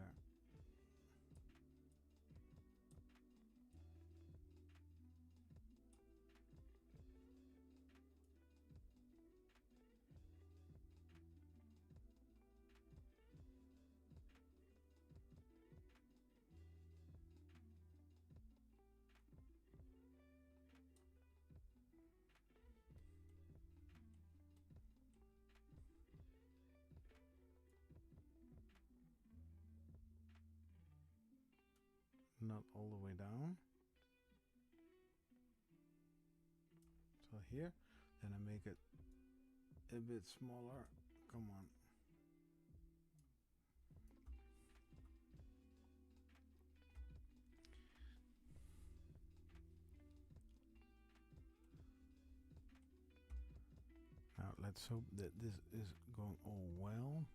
Not all the way down. So here, then I make it a bit smaller. Come on. Now let's hope that this is going all well.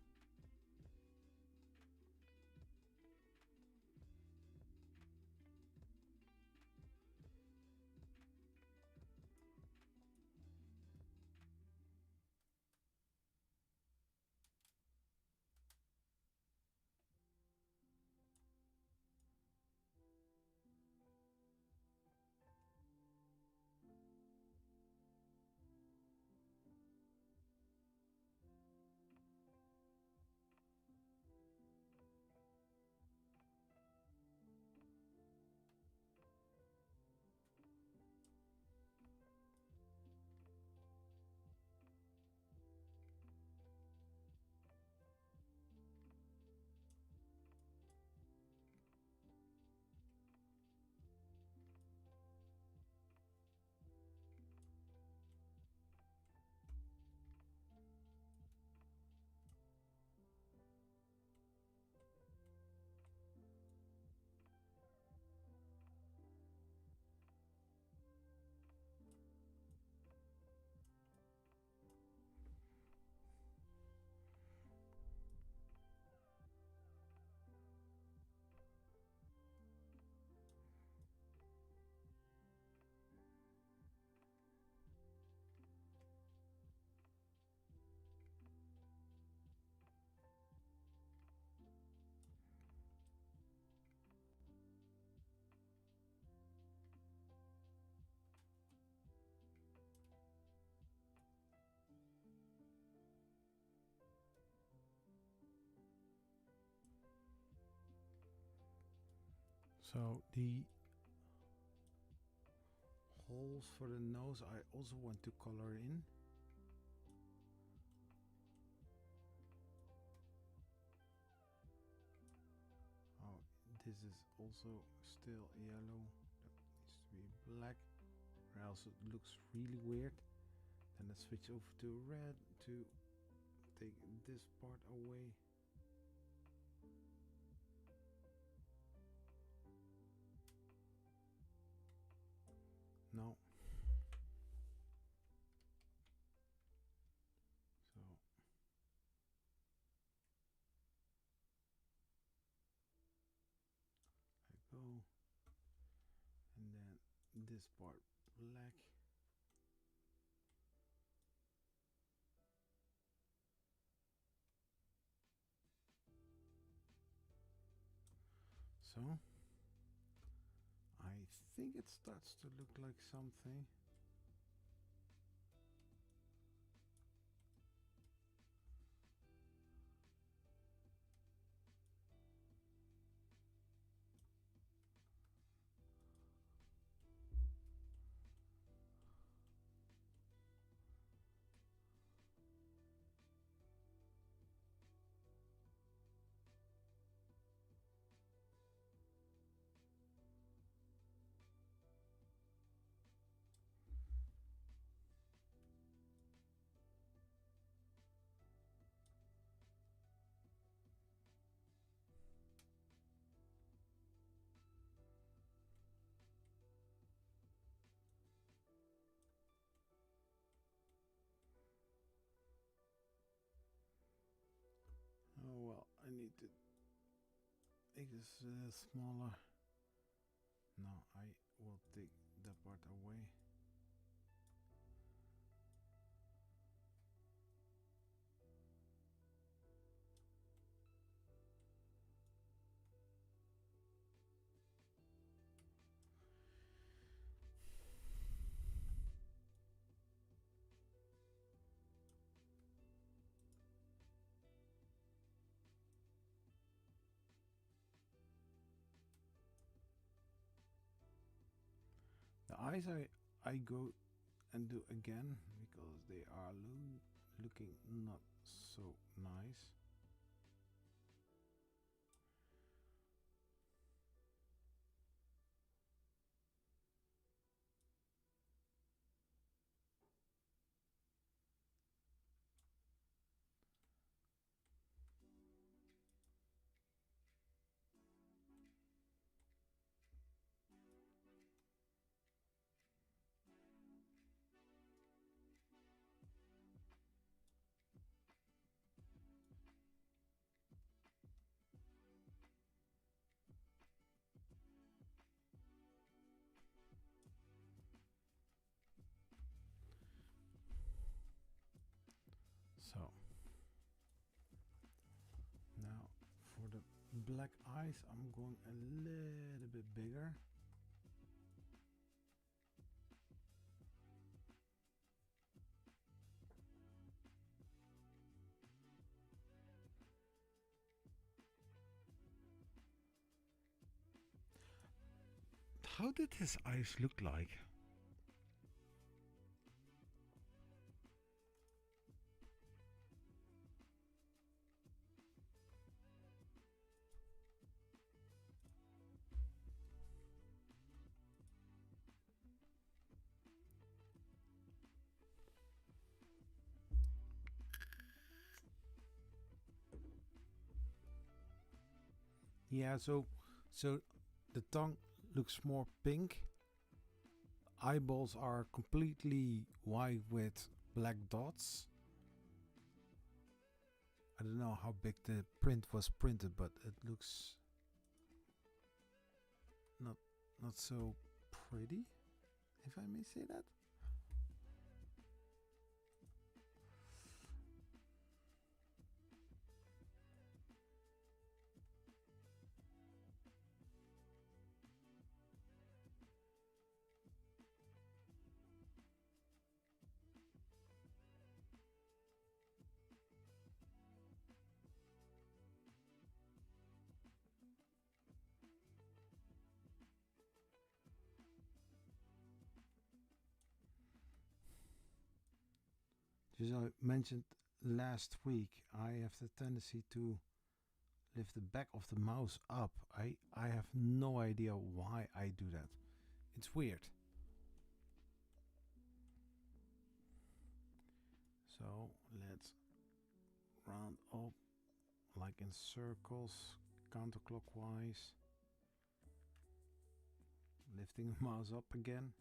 So the holes for the nose I also want to color in. Oh, this is also still yellow. That needs to be black, or else it looks really weird. Then I switch over to red to take this part away. No. So I go, and then this part black. So I think it starts to look like something. Oh well, I need to make this smaller. No, I will take that part away. The eyes I go and do again because they are looking not so nice. So now for the black eyes I'm going a little bit bigger. How did his eyes look like? Yeah, so the tongue looks more pink. Eyeballs are completely white with black dots. I don't know how big the print was printed, but it looks not so pretty, if I may say that. As I mentioned last week, I have the tendency to lift the back of the mouse up. I have no idea why I do that. It's weird. So let's round up like in circles, counterclockwise. Lifting the mouse up again.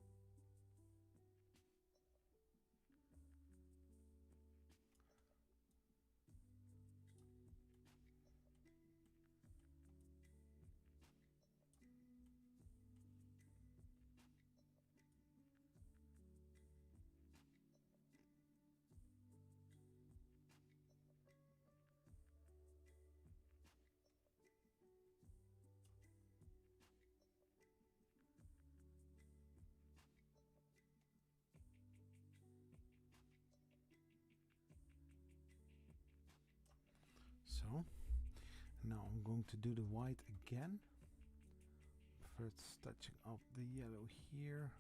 So, now I'm going to do the white again. First touching up the yellow here.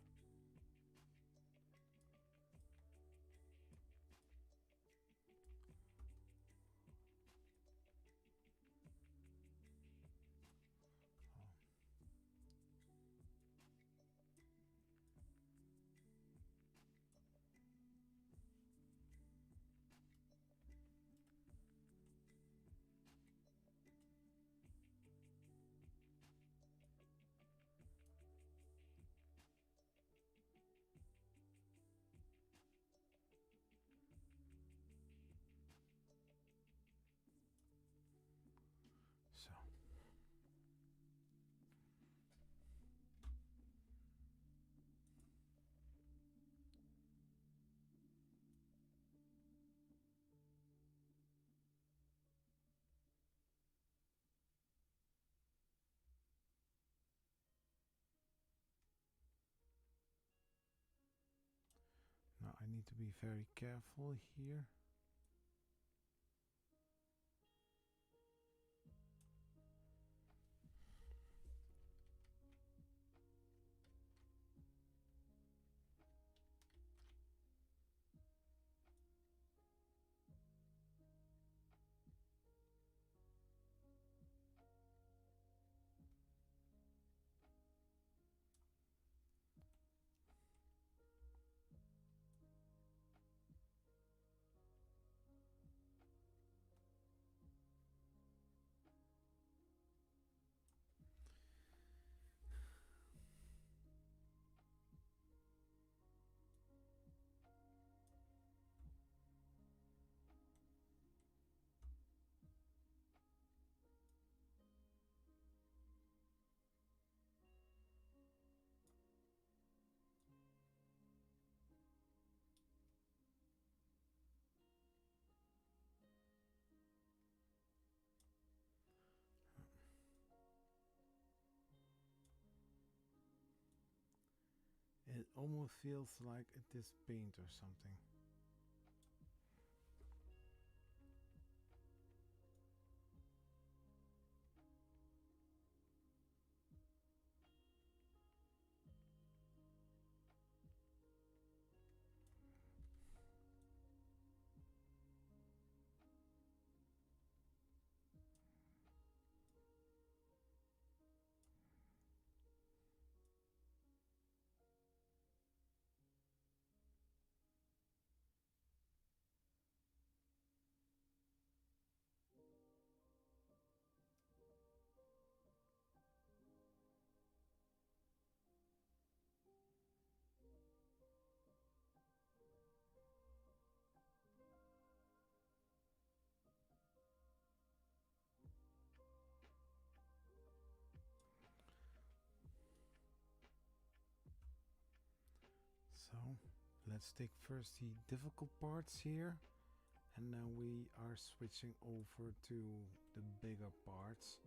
So. Now I need to be very careful here. It almost feels like it is paint or something. So let's take first the difficult parts here, and now we are switching over to the bigger parts.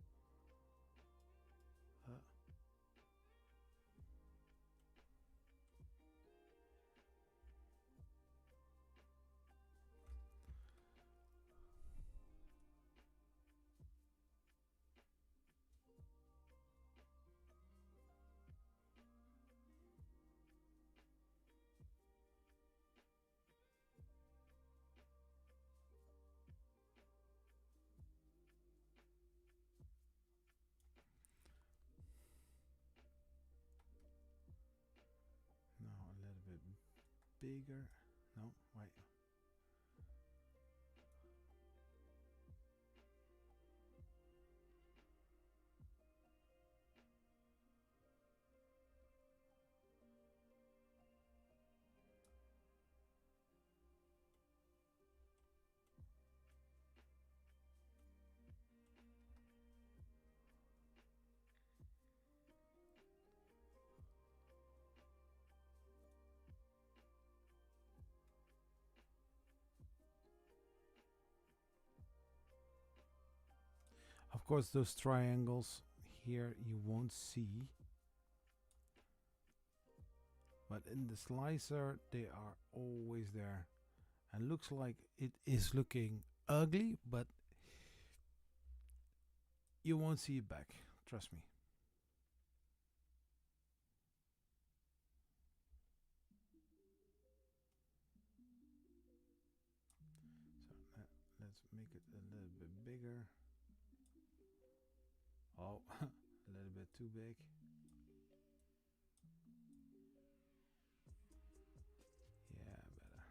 bigger. No, wait. Of course, those triangles here you won't see, but in the slicer they are always there, and looks like it is looking ugly, but you won't see it back, trust me. So let's make it a little bit bigger. Oh, a little bit too big. Yeah, better.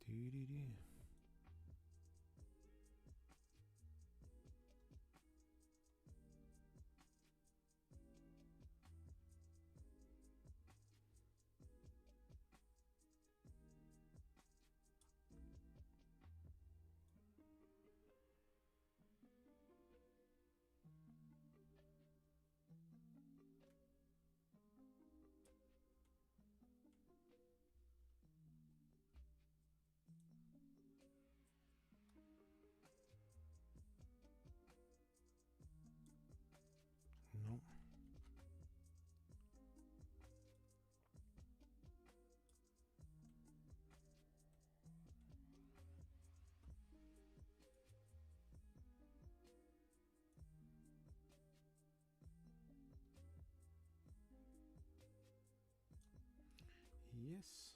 Doo-doo-doo. No. Yes.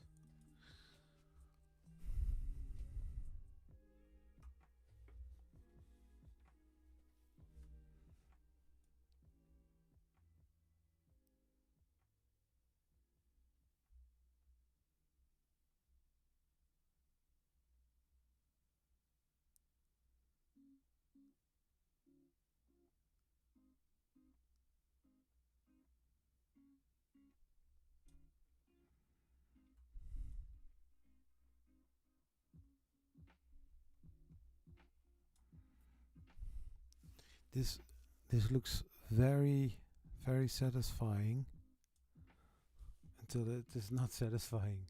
This looks very, very satisfying until it is not satisfying.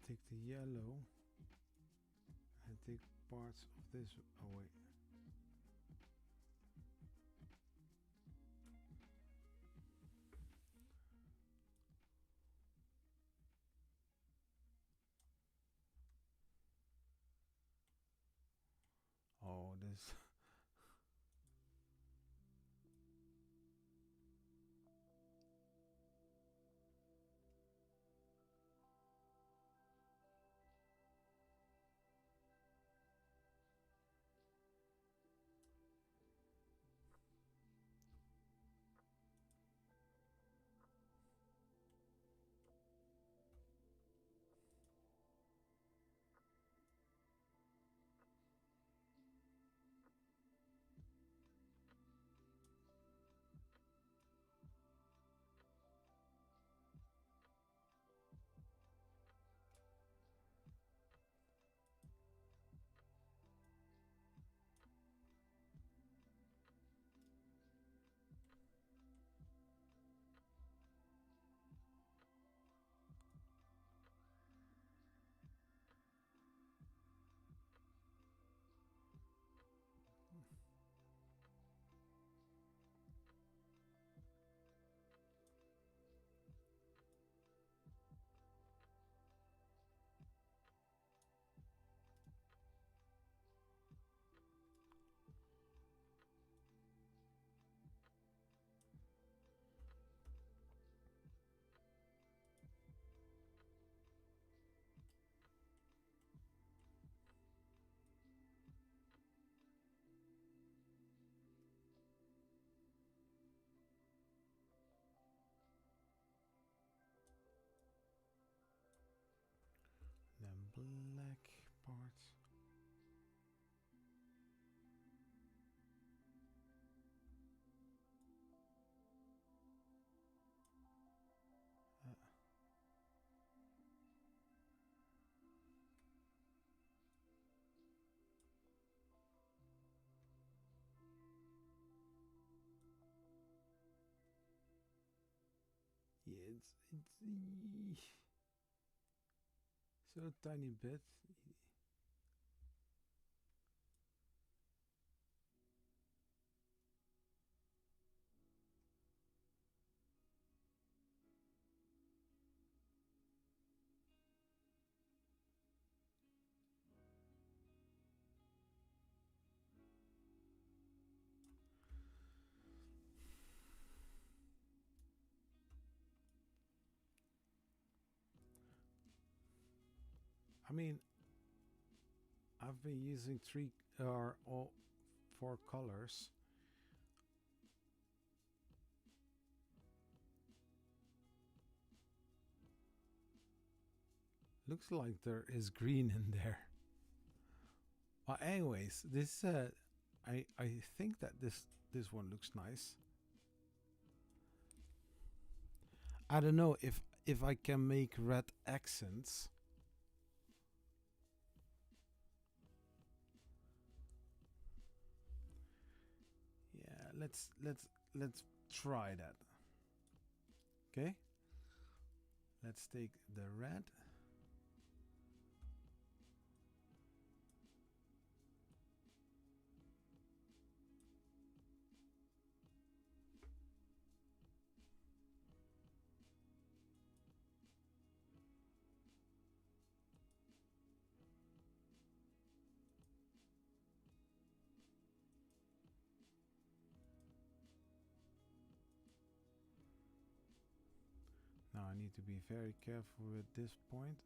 take the yellow and take parts of this away. Oh, this. Then black parts. Yeah, it's so tiny bit. I mean, I've been using three or all four colors. Looks like there is green in there. Anyways, this I think that this one looks nice. I don't know if I can make red accents. Yeah, let's try that. Okay? Let's take the red. Now I need to be very careful with this point.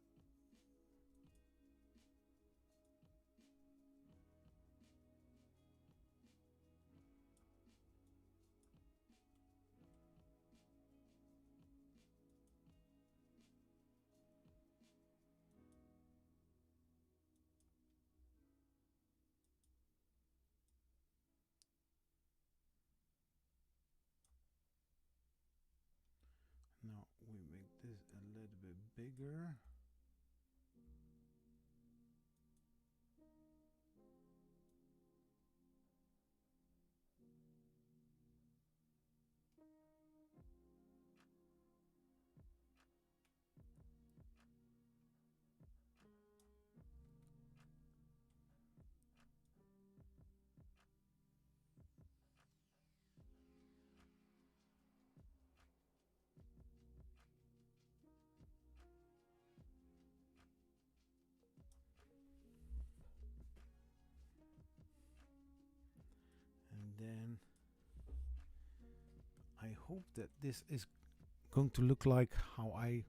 Now we make this a little bit bigger. hope that this is going to look like how I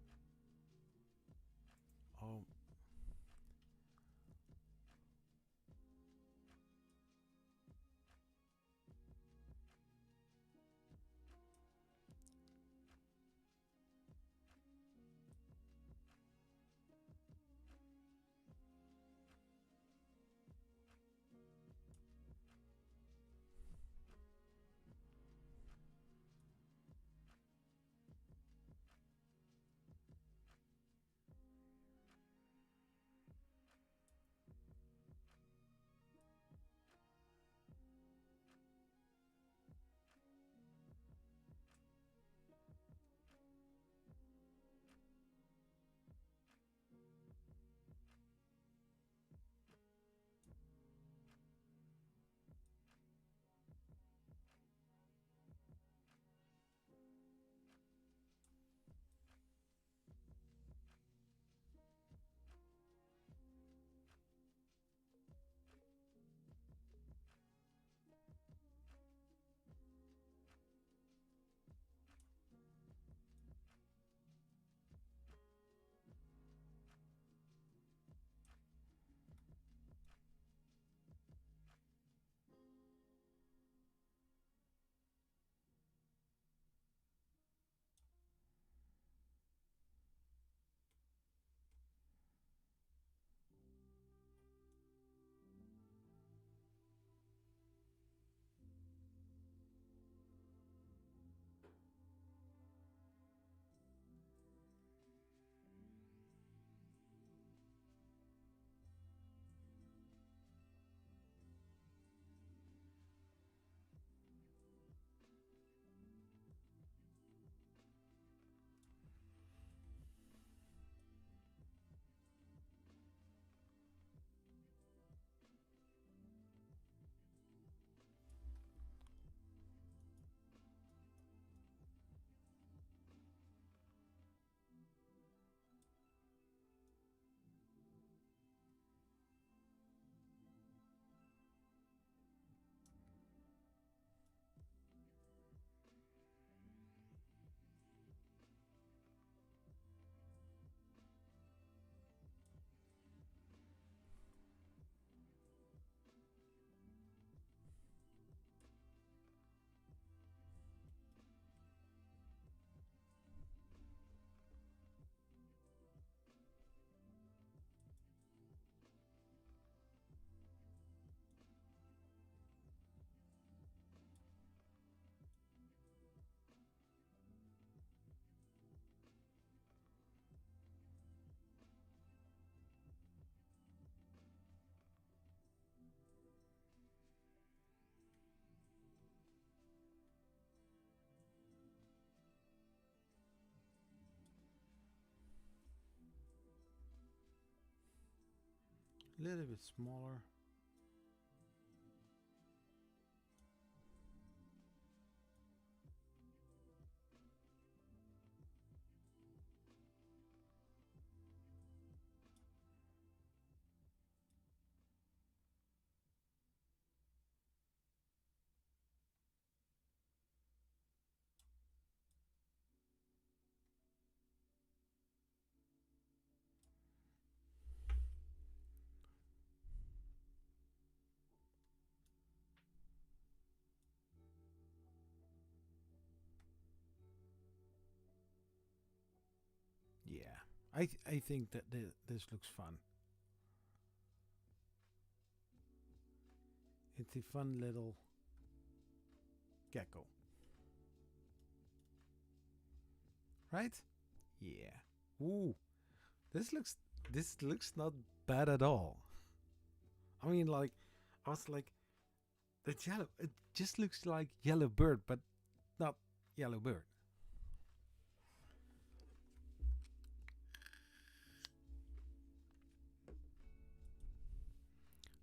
a little bit smaller. Yeah, I think that this looks fun. It's a fun little gecko, right? Yeah. Ooh, this looks not bad at all. I mean, like, I was like, that's yellow. It just looks like yellow bird, but not yellow bird.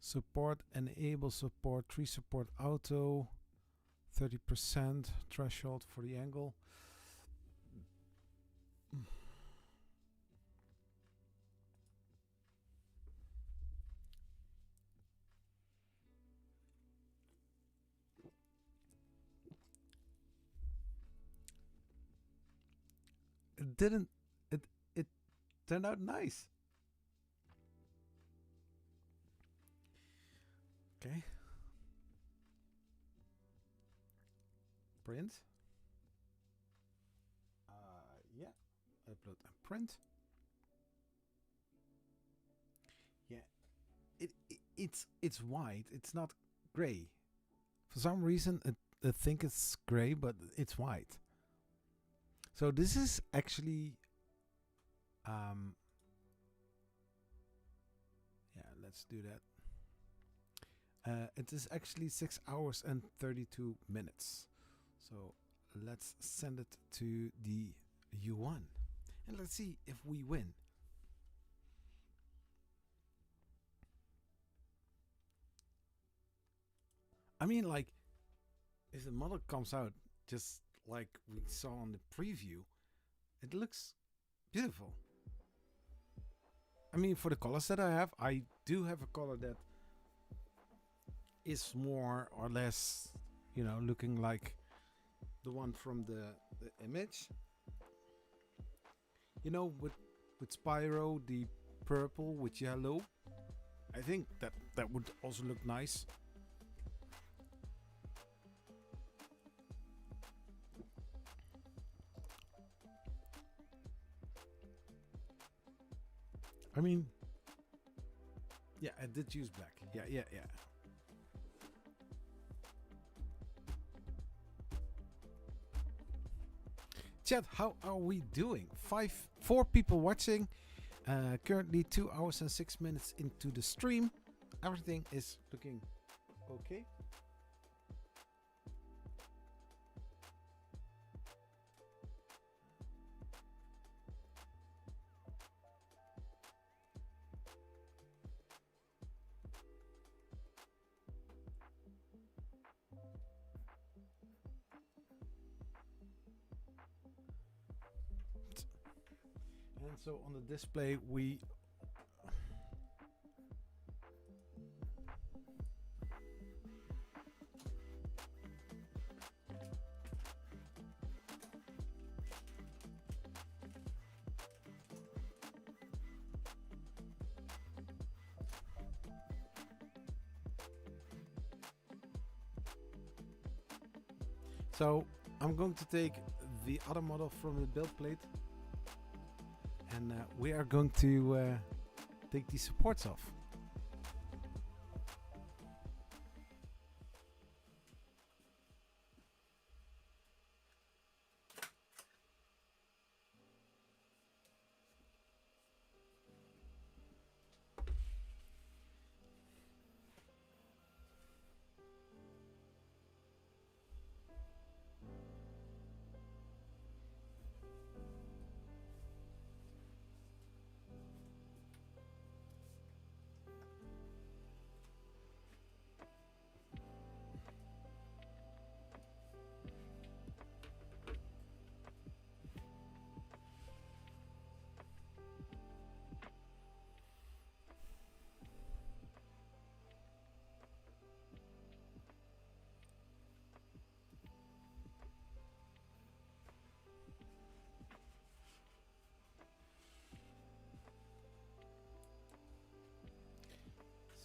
Support, enable support, tree support auto, 30% threshold for the angle. it didn't. It turned out nice. Okay. Print. Yeah. Upload and print. Yeah. It's white. It's not gray. For some reason, I think it's gray, but it's white. So this is actually. Yeah, let's do that. It is actually 6 hours and 32 minutes. So let's send it to the U1 and let's see if we win. I mean, like, if the model comes out just like we saw on the preview, it looks beautiful. I mean, for the colors that I have, I do have a color that is more or less, you know, looking like the one from the image. You know, with Spyro, the purple with yellow. I think that would also look nice. I mean, yeah, I did use black. Yeah. Chat, how are we doing? 4 people watching. Currently 2 hours and 6 minutes into the stream. Everything is looking okay. And so on the display we So I'm going to take the other model from the build plate and we are going to take the supports off.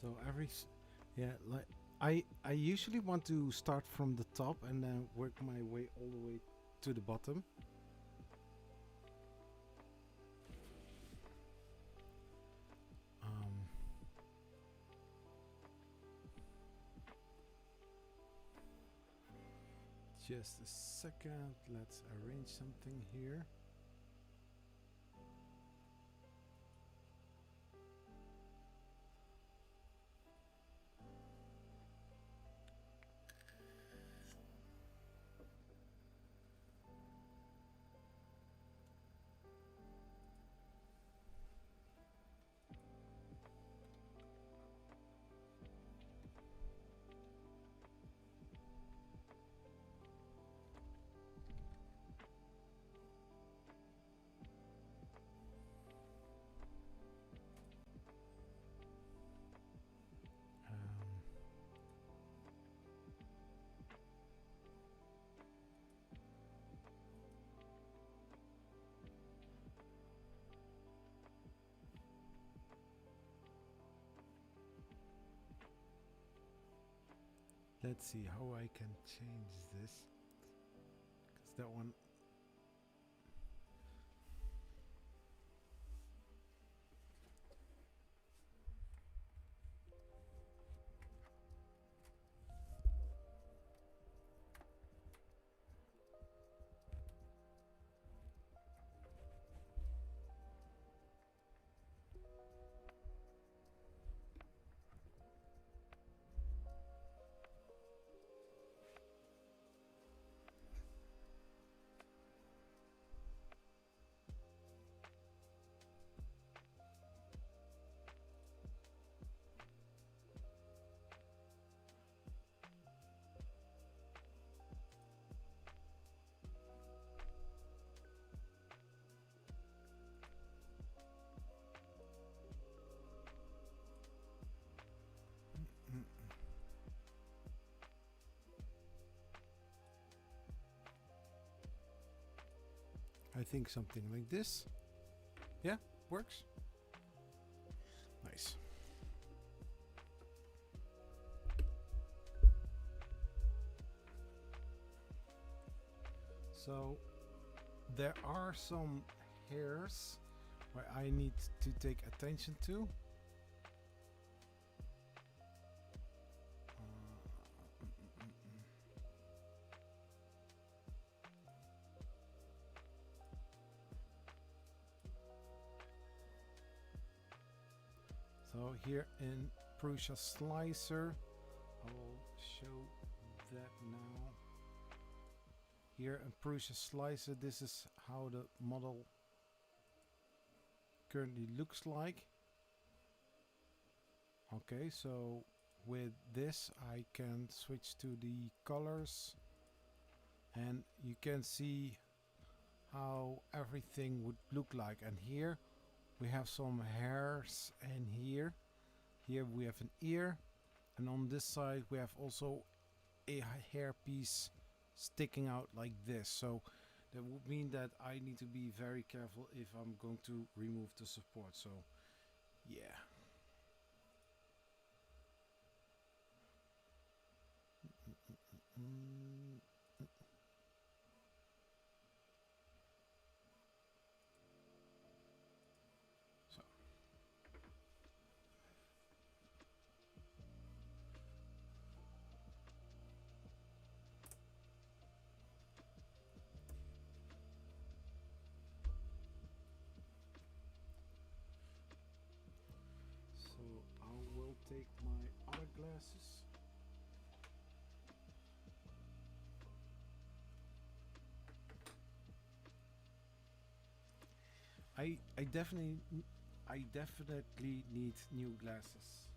So like I usually want to start from the top and then work my way all the way to the bottom. Just a second, let's arrange something here. Let's see how I can change this. Because that one. I think something like this. Yeah, works. Nice. So there are some hairs where I need to take attention to. So here in Prusa Slicer, I will show that now. Here in Prusa Slicer, this is how the model currently looks like. Okay, so with this I can switch to the colors and you can see how everything would look like. And here we have some hairs, and here we have an ear, and on this side we have also a hair piece sticking out like this. So that would mean that I need to be very careful if I'm going to remove the support. So yeah. So I will take my other glasses. I definitely need new glasses.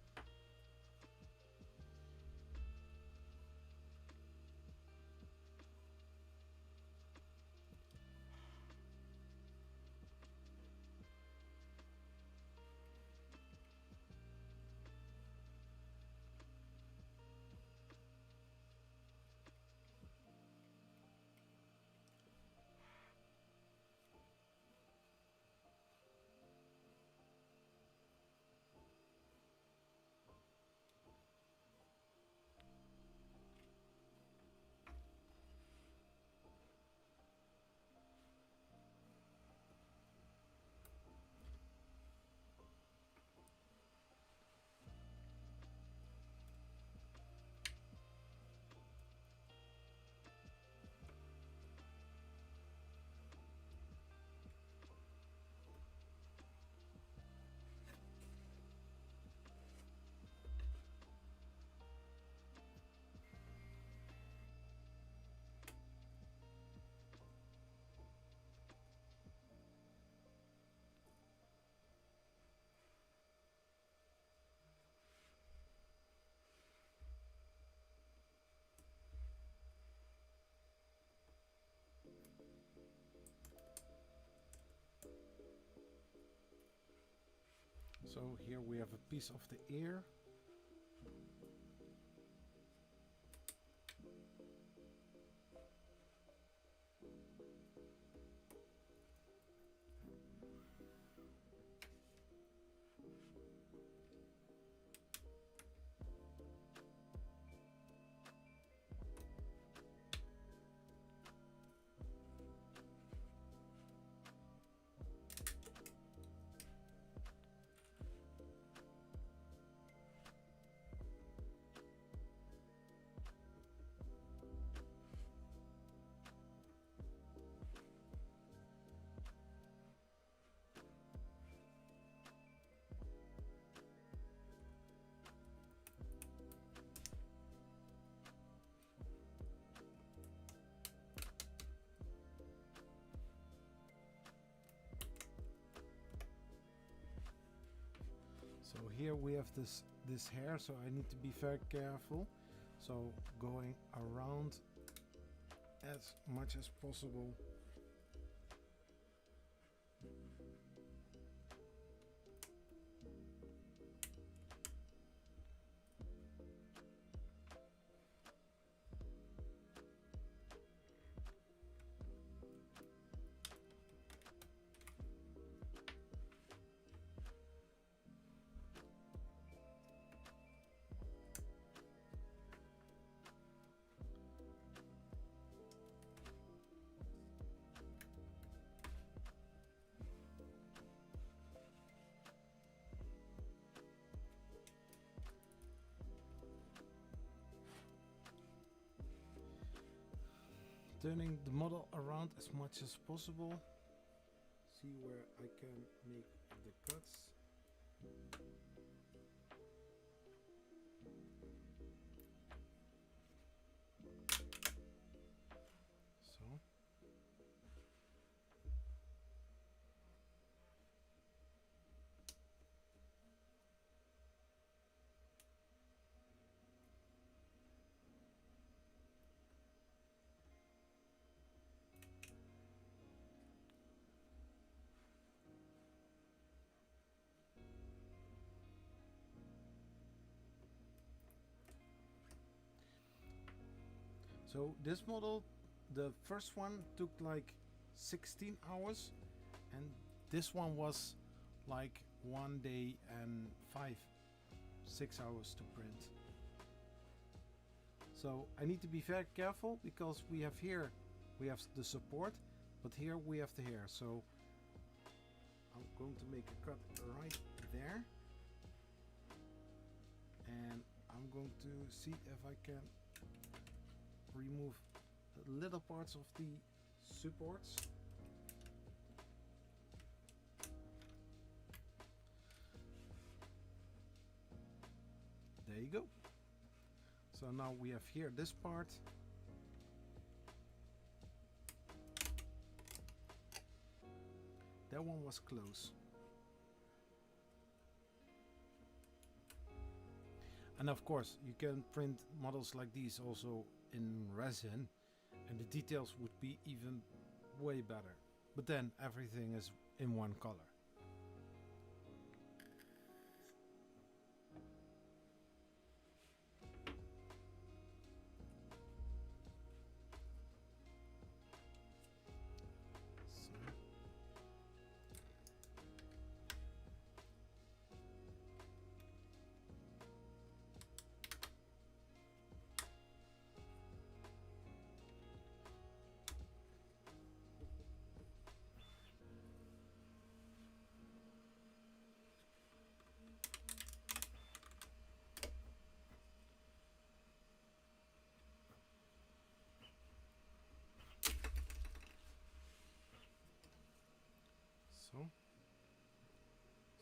So here we have a piece of the ear. So here we have this hair, so I need to be very careful. So going around as much as possible. Turning the model around as much as possible. See where I can make the cuts. So. So this model, the first one took like 16 hours and this one was like 1 day and 6 hours to print. So I need to be very careful because we have here, we have the support, but here we have the hair. So I'm going to make a cut right there. And I'm going to see if I can remove the little parts of the supports. There you go. So now we have here this part. That one was close. And of course you can print models like these also in resin and the details would be even way better, but then everything is in one color.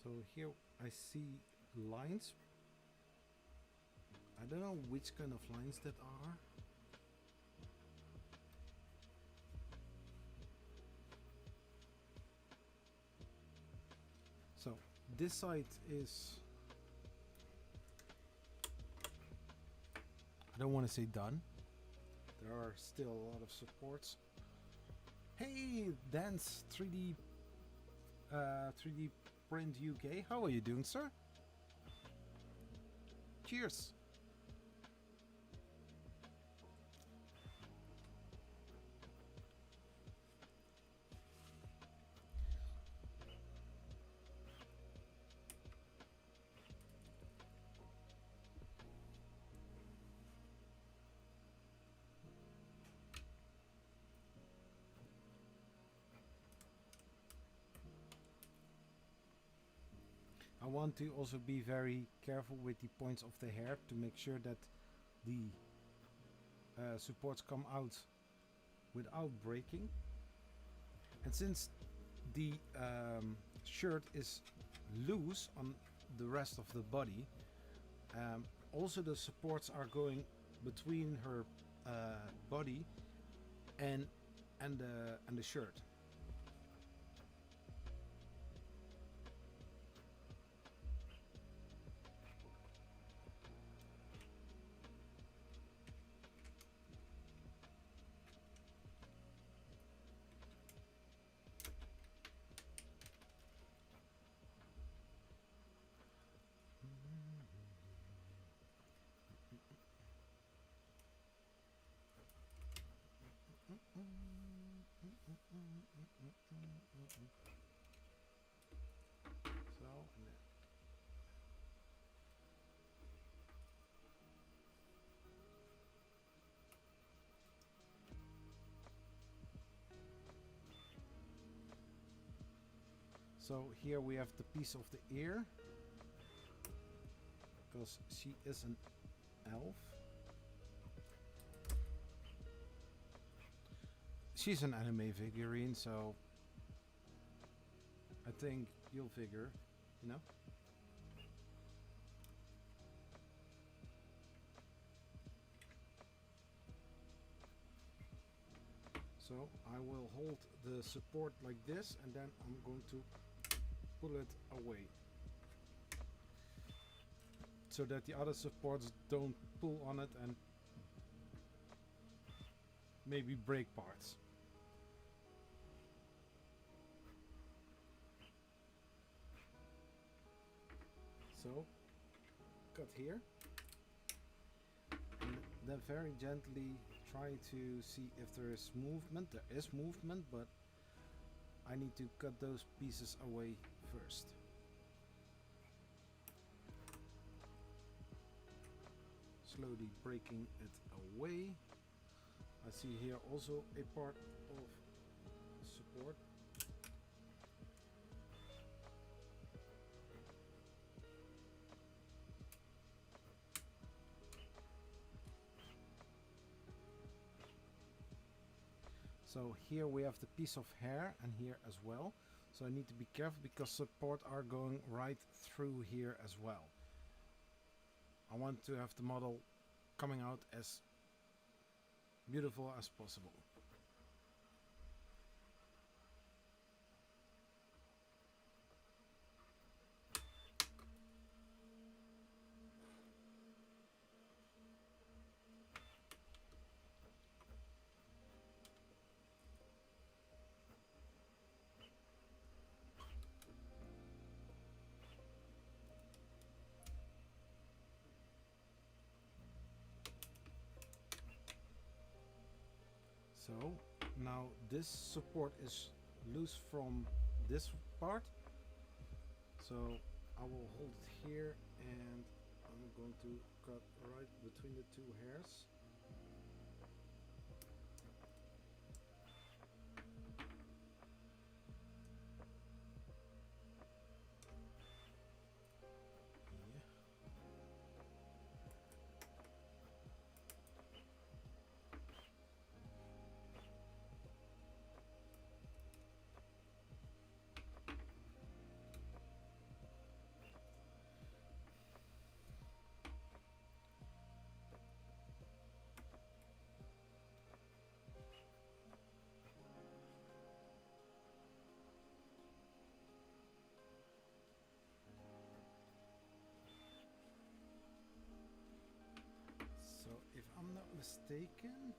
So here I see lines. I don't know which kind of lines that are. So this side is, I don't want to say done. There are still a lot of supports. Hey, Dance 3D 3D Print UK, how are you doing, sir? Cheers. I want to also be very careful with the points of the hair to make sure that the supports come out without breaking. And since the shirt is loose on the rest of the body, also the supports are going between her body and the shirt. So here we have the piece of the ear, because she is an elf. She's an anime figurine, so I think you'll figure, you know. So I will hold the support like this, and then I'm going to pull it away so that the other supports don't pull on it and maybe break parts. So cut here and then very gently try to see if there is movement. There is movement, but I need to cut those pieces away first. Slowly breaking it away. I see here also a part of support. So here we have the piece of hair, and here as well. So I need to be careful because support are going right through here as well. I want to have the model coming out as beautiful as possible. So now this support is loose from this part, so I will hold it here and I'm going to cut right between the two hairs. So if I'm not mistaken,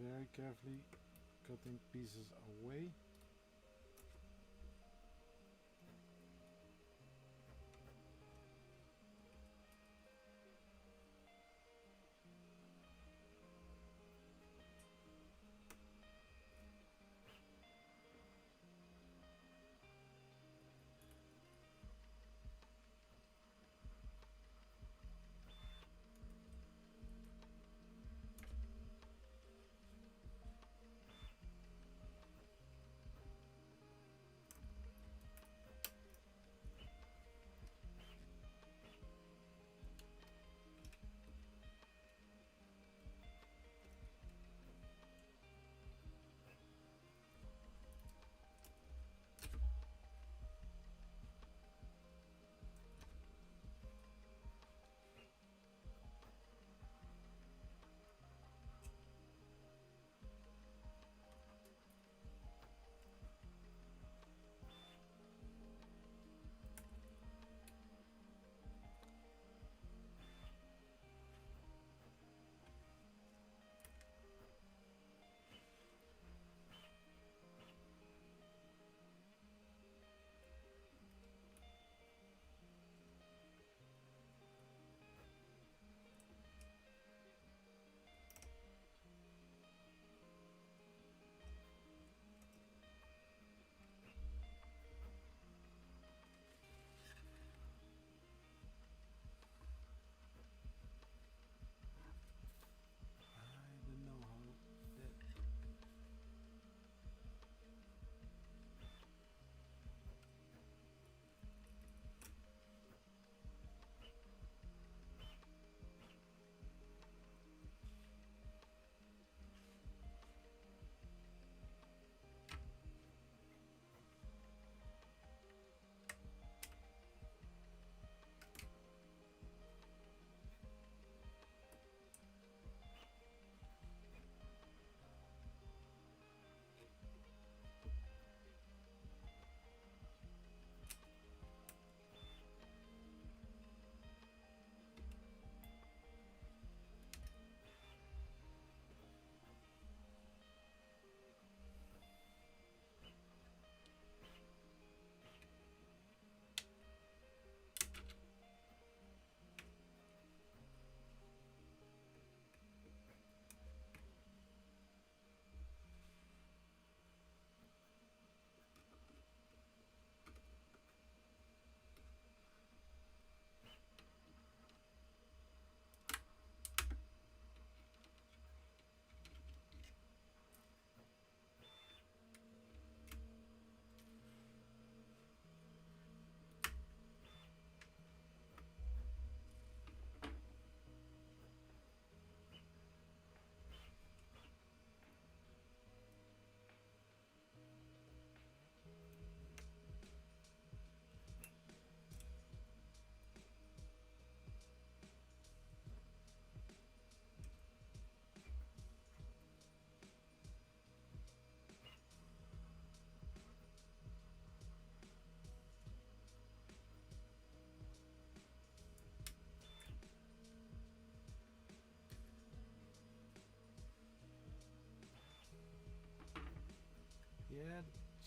very carefully cutting pieces away.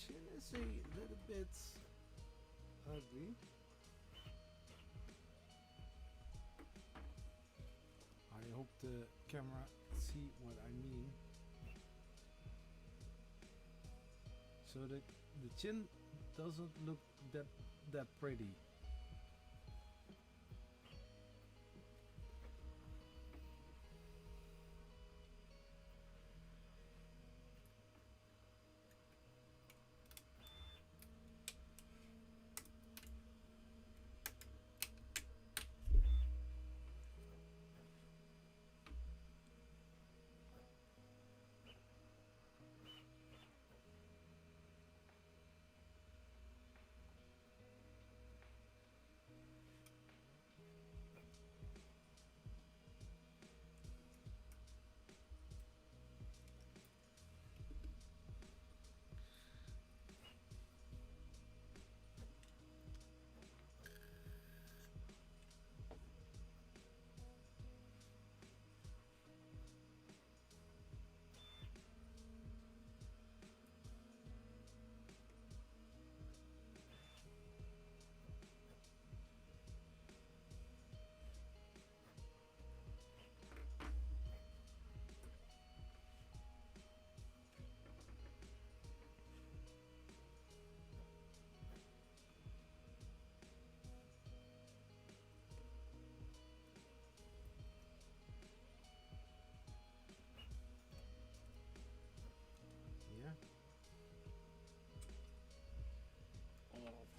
chin is a little bit ugly. I hope the camera see what I mean. So the chin doesn't look that pretty.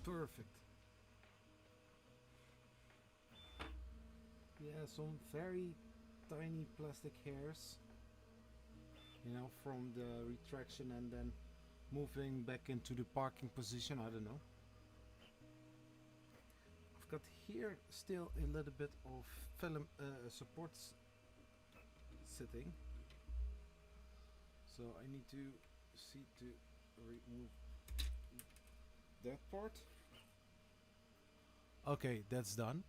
Perfect. Yeah, some very tiny plastic hairs, you know, from the retraction and then moving back into the parking position. I don't know. I've got here still a little bit of film supports sitting, so I need to see to remove that part. Okay, that's done.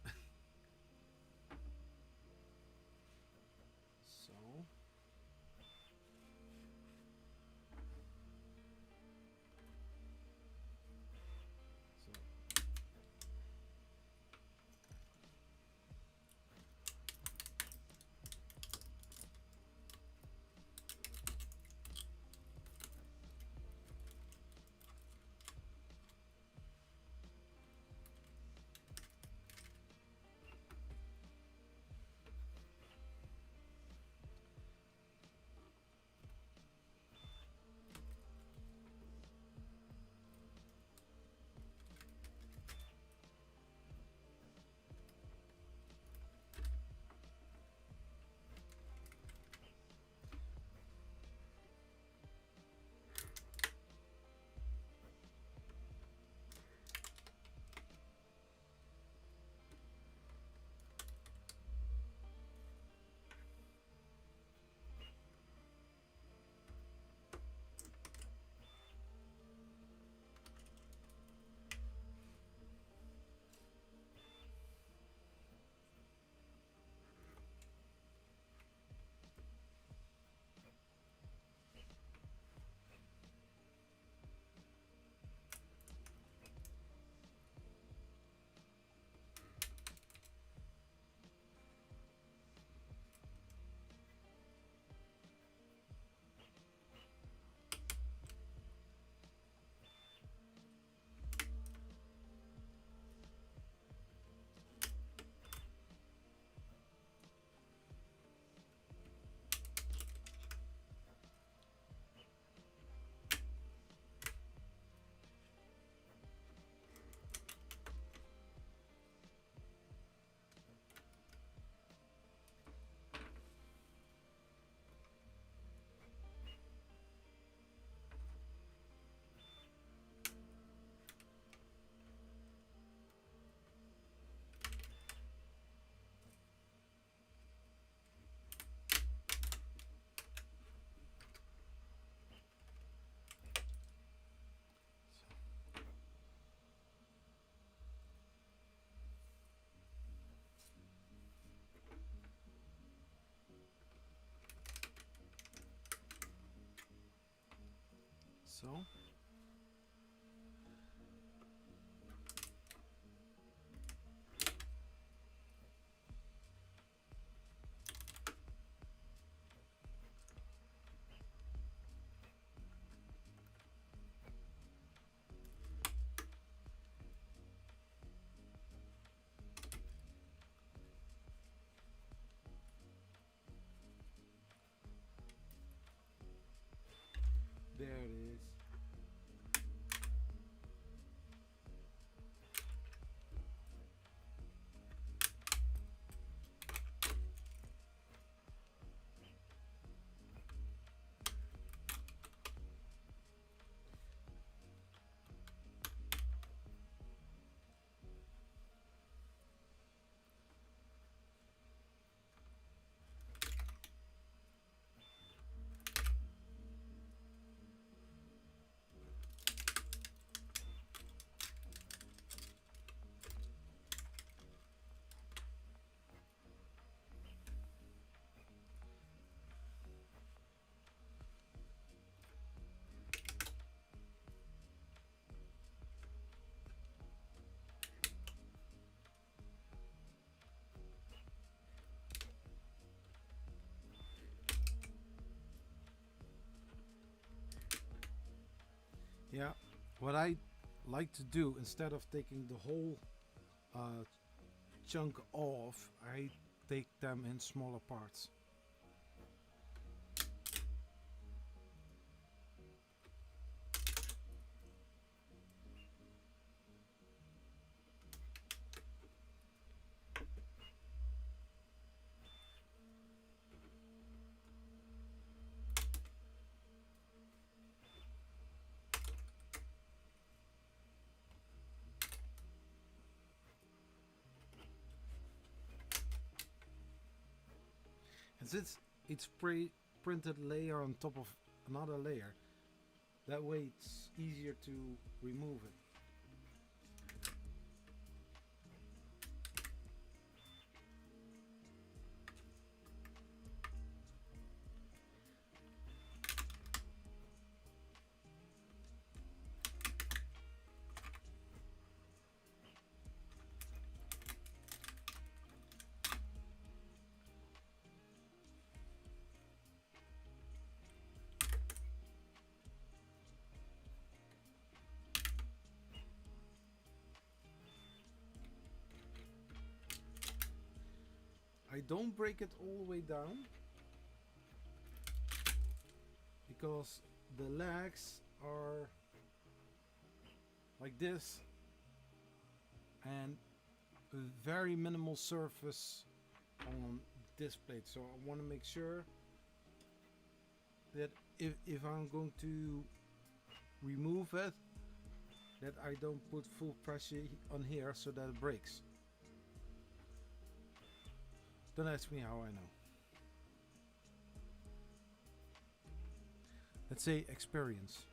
So what I like to do, instead of taking the whole chunk off, I take them in smaller parts. And since it's pre-printed layer on top of another layer, that way it's easier to remove it. I don't break it all the way down because the legs are like this and a very minimal surface on this plate, so I want to make sure that if I'm going to remove it, that I don't put full pressure on here so that it breaks. Don't ask me how I know. Let's say experience.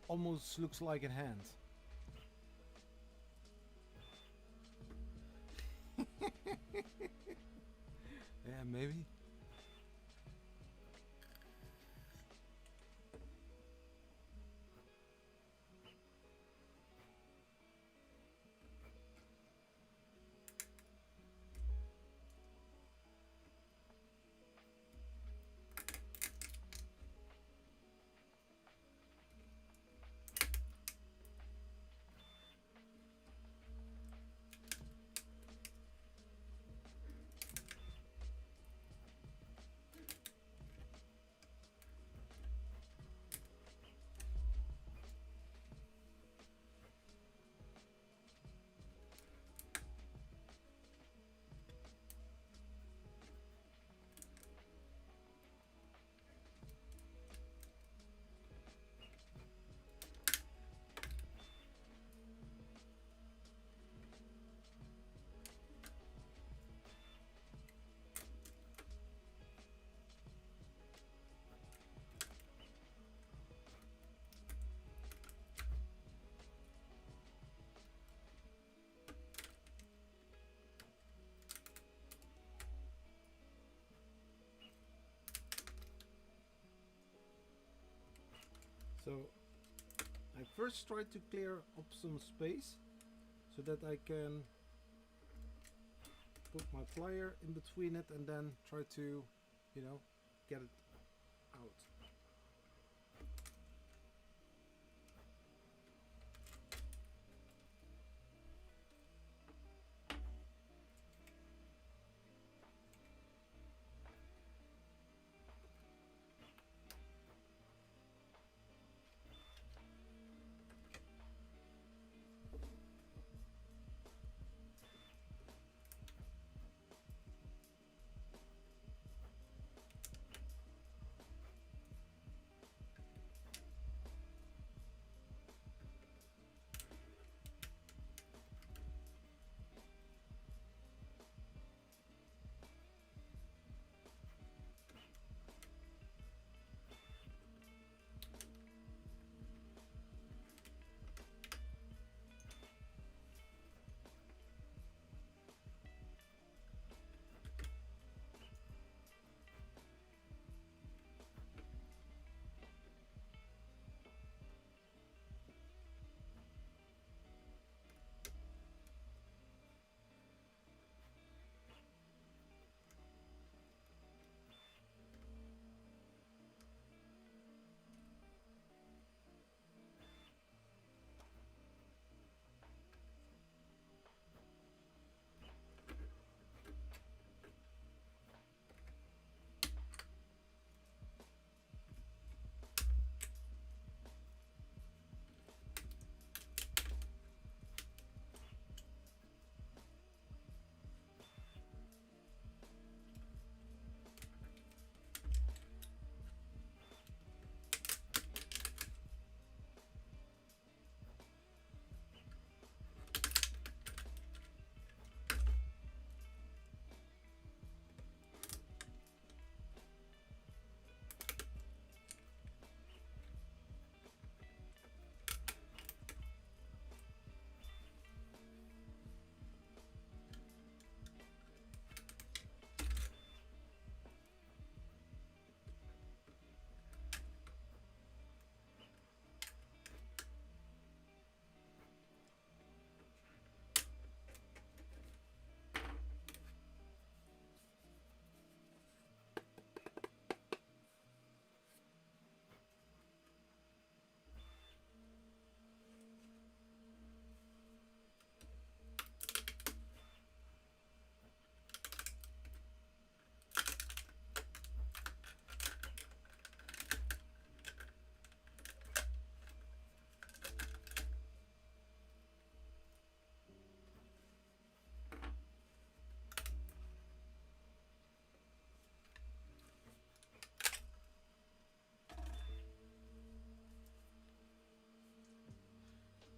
Almost looks like a hand. Yeah, maybe. So I first try to clear up some space so that I can put my plier in between it and then try to, you know, get it out.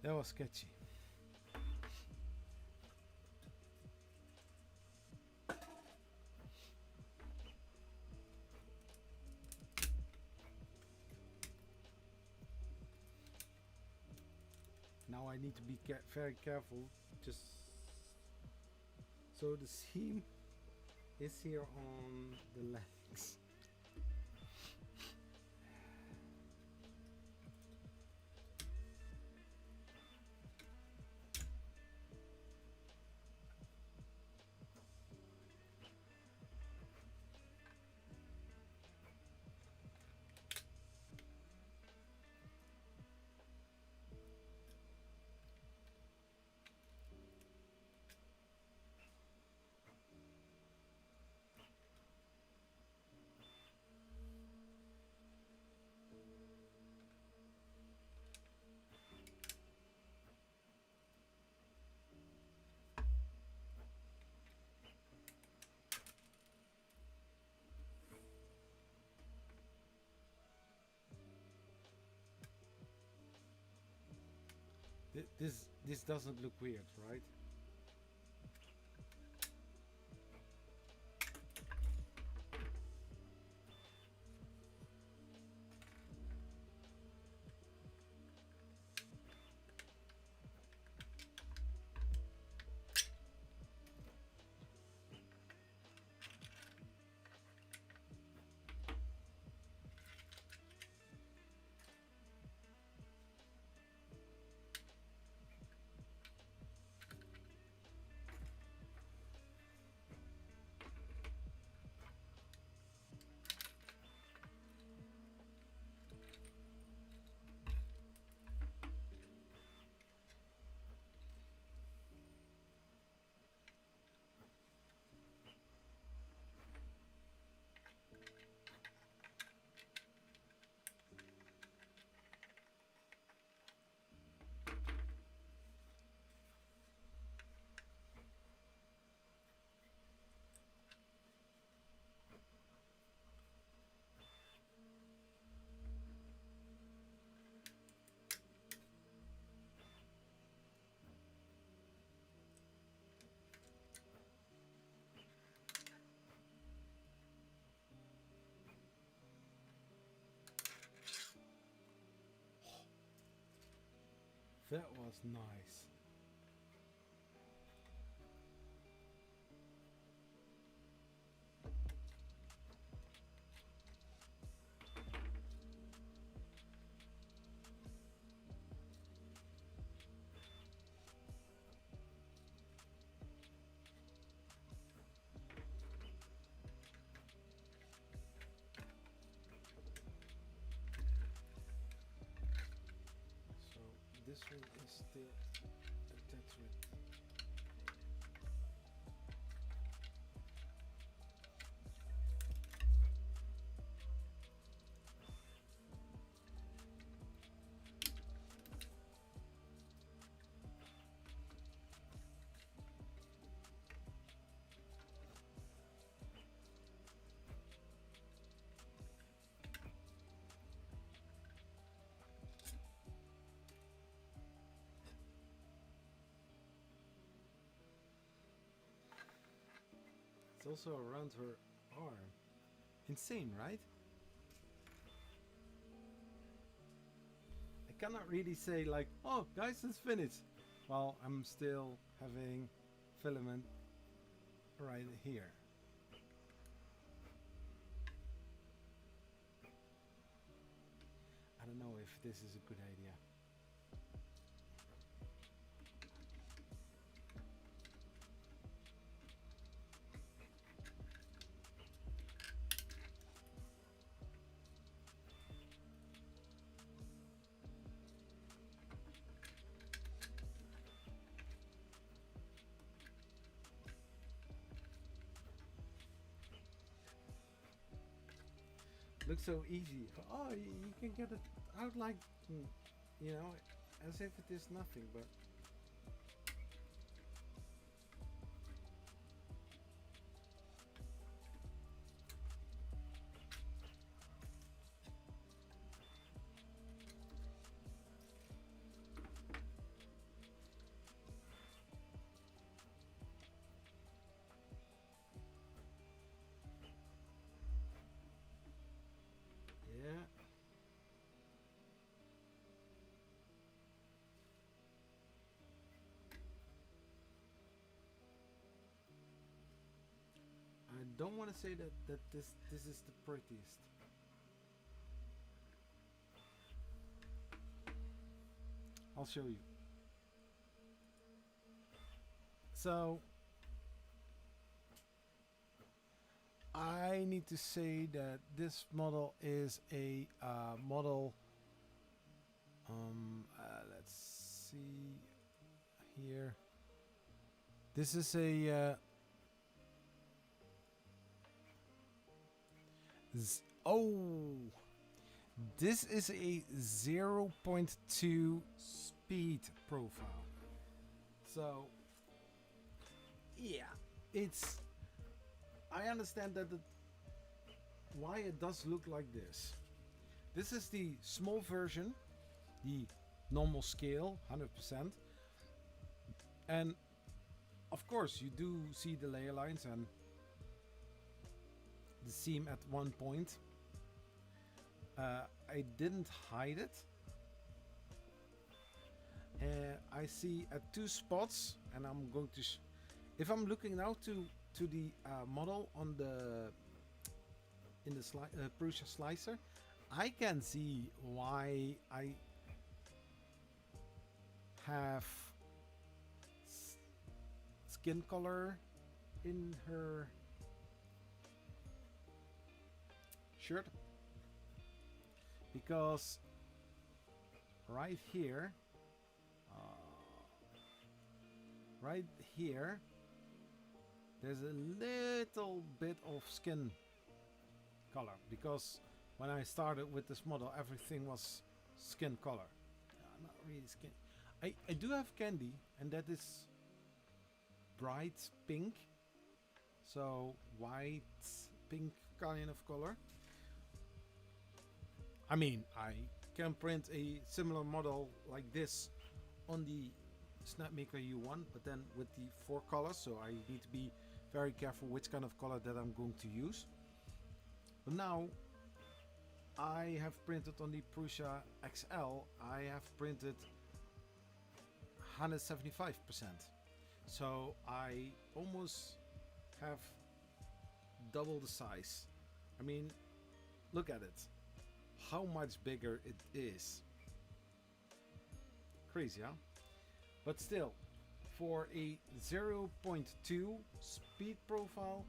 That was sketchy. Now I need to be very careful, just so the seam is here on the legs. This doesn't look weird, right? That was nice. So this one is still attached with. It's also around her arm. Insane, right? I cannot really say like, oh guys, it's finished. Well, I'm still having filament right here. I don't know if this is a good idea. Looks so easy. Oh, you can get it out like, you know, as if it is nothing, but yeah. I don't want to say that this is the prettiest. I'll show you. So I need to say that this model is a model. Let's see here. This is a this is a 0.2 speed profile. So yeah, it's. I understand that why it does look like this. This is the small version, the normal scale, 100%. And of course you do see the layer lines and the seam at one point. I didn't hide it. I see at two spots, and I'm going to if I'm looking now to the model on the in the Prusa slicer, I can see why I have skin color in her shirt, because right here there's a little bit of skin color, because when I started with this model everything was skin color. Not really skin. I do have candy, and that is bright pink, so white pink kind of color. I mean, I can print a similar model like this on the Snapmaker U1, but then with the 4 colors, so I need to be very careful which kind of color that I'm going to use. But now I have printed on the Prusa XL, I have printed 175%. So I almost have double the size. I mean, look at it. How much bigger it is. Crazy, huh? But still, for a 0.2 speed profile,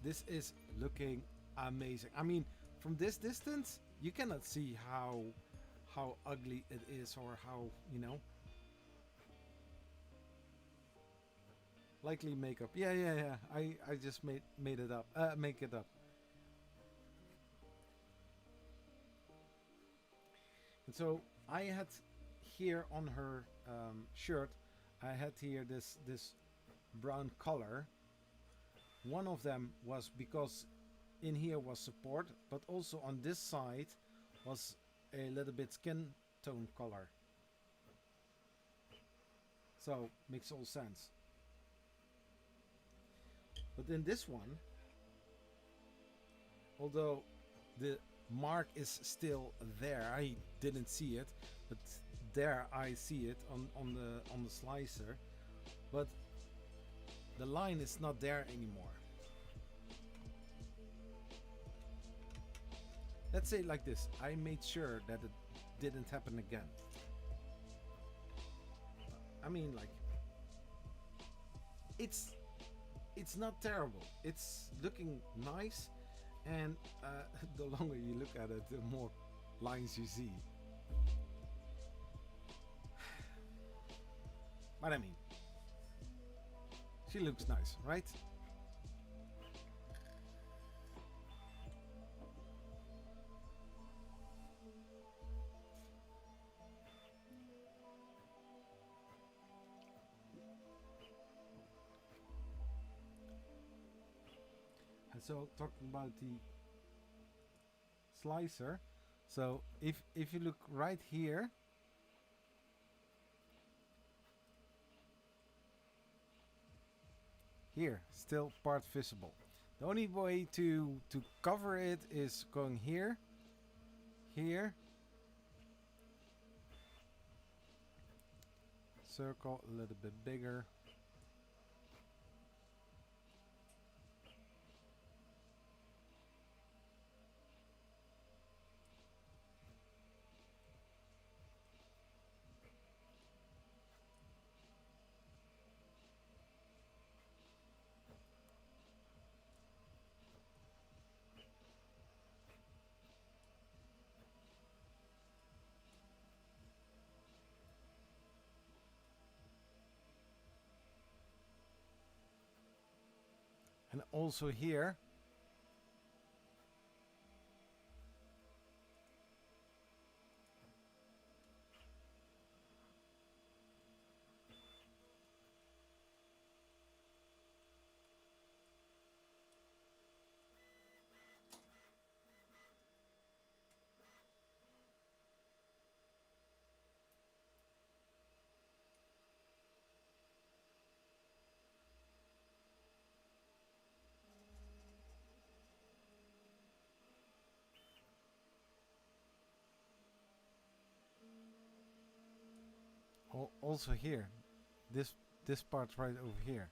this is looking amazing. I mean, from this distance, you cannot see how ugly it is, or how, you know. Likely makeup. Yeah. I just made it up. Make it up. And so I had here on her shirt, I had here this brown color. One of them was because in here was support, but also on this side was a little bit skin tone color. So makes all sense. But in this one, although the mark is still there, I didn't see it, but there I see it on the slicer, but the line is not there anymore. Let's say it like this: I made sure that it didn't happen again. I mean, like, it's not terrible. It's looking nice, and the longer you look at it, the more lines you see. But I mean, she looks nice, right? And so, talking about the slicer, so if you look right here, still part visible. The only way to cover it is going here, circle a little bit bigger. And also here, also here, this part right over here.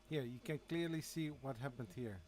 Here, you can clearly see what happened here.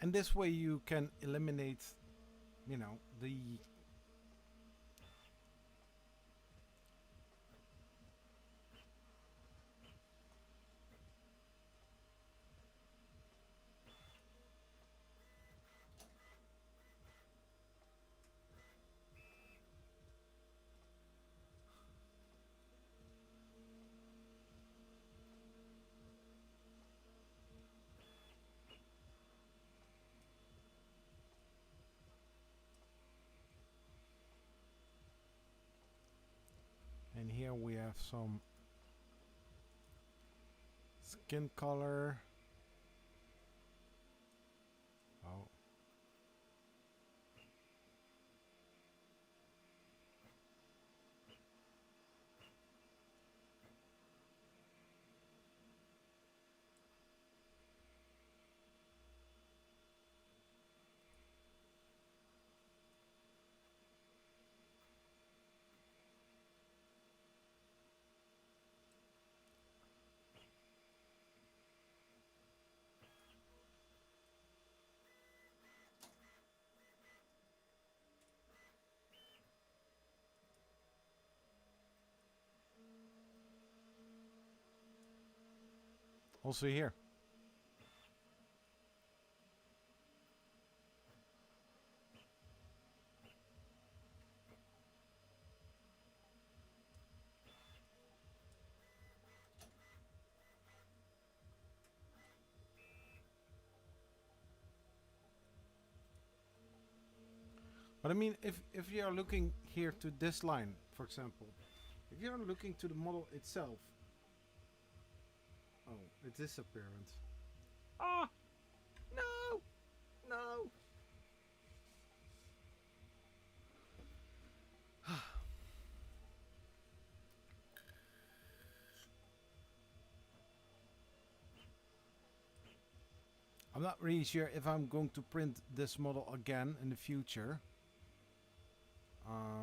And this way you can eliminate, you know, the and here we have some skin color. Oh. Also here. But I mean, if you are looking here to this line, for example, if you are looking to the model itself, oh, it disappearance. Ah, no, no. I'm not really sure if I'm going to print this model again in the future. Oh.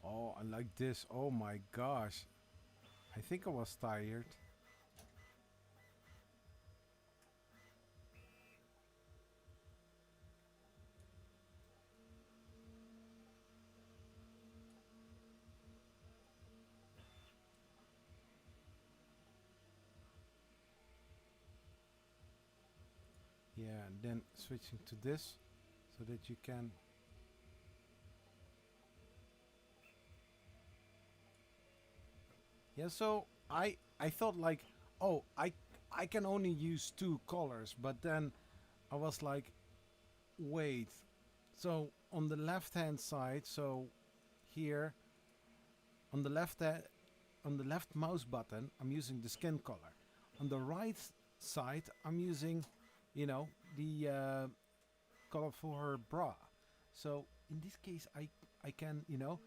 Oh, and like this. Oh my gosh. I think I was tired. Yeah, and then switching to this so that you can. Yeah, so I thought like, oh, I can only use 2 colors, but then I was like, wait. So on the left hand side, so here on the on the left mouse button, I'm using the skin color. On the right side, I'm using, you know, the color for her bra. So in this case, I can, you know,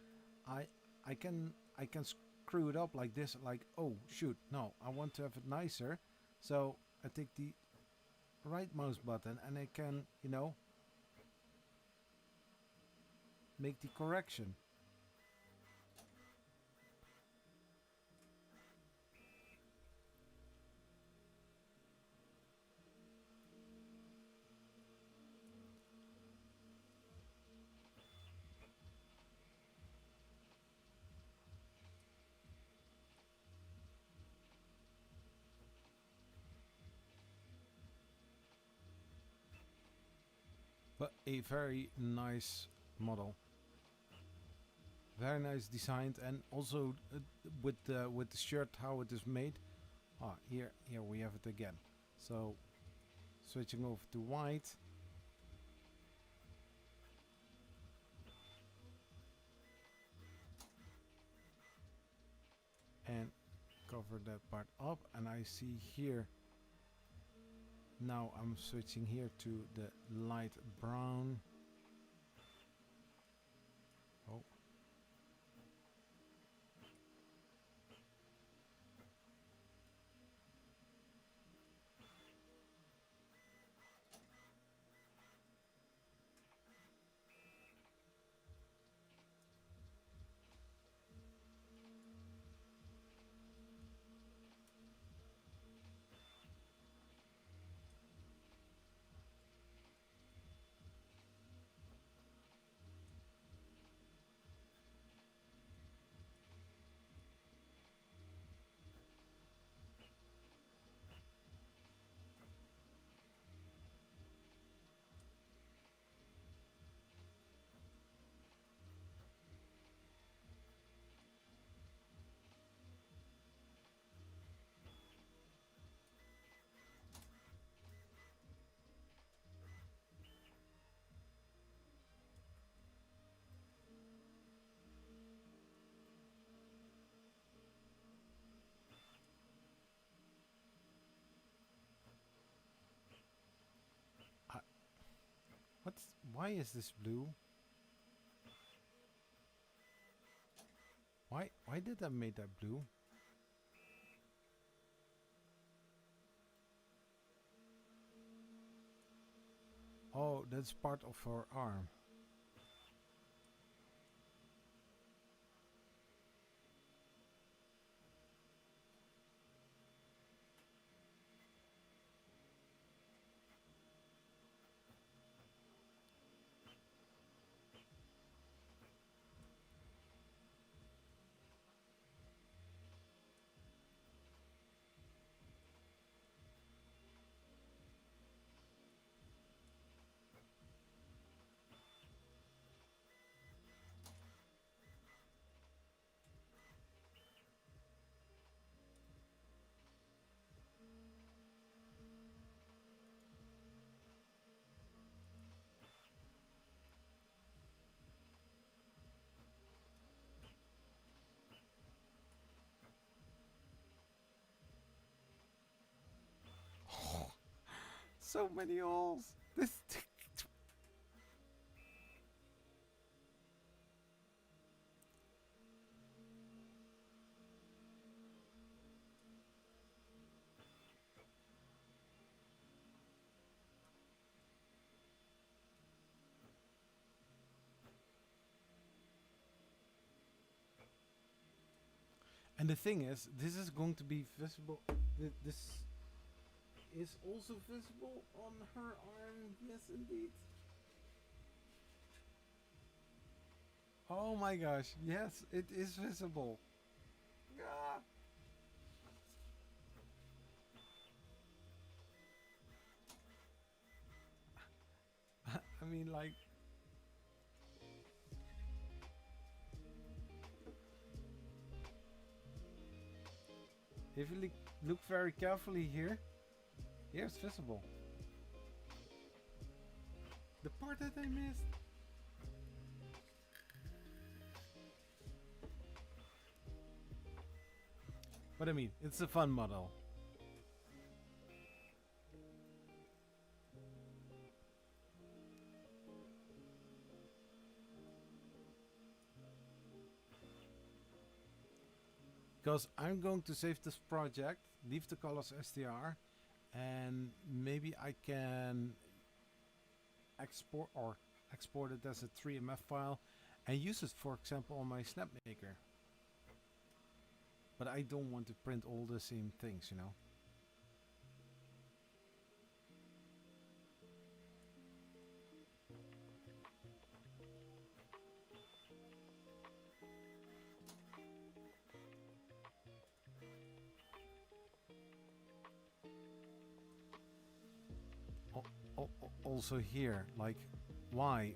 I I can screw it up like this. Like, oh shoot, no, I want to have it nicer. So I take the right mouse button and I can, you know, make the correction. But a very nice model, very nice designed, and also with the shirt how it is made. Ah, here we have it again. So switching over to white. And cover that part up, and I see here Now I'm switching here to the light brown. Oh. Why is this blue? Why did I make that blue? Oh, that's part of her arm. So many holes. This. And the thing is, this is going to be visible. This is also visible on her arm. Yes, indeed. Oh my gosh. Yes, it is visible. Yeah. I mean, like. If you look very carefully here, it's visible. The part that I missed. But I mean, it's a fun model. Because I'm going to save this project, leave the colors STR, and maybe I can export it as a 3MF file and use it, for example, on my Snapmaker. But I don't want to print all the same things, you know. Also here, like, why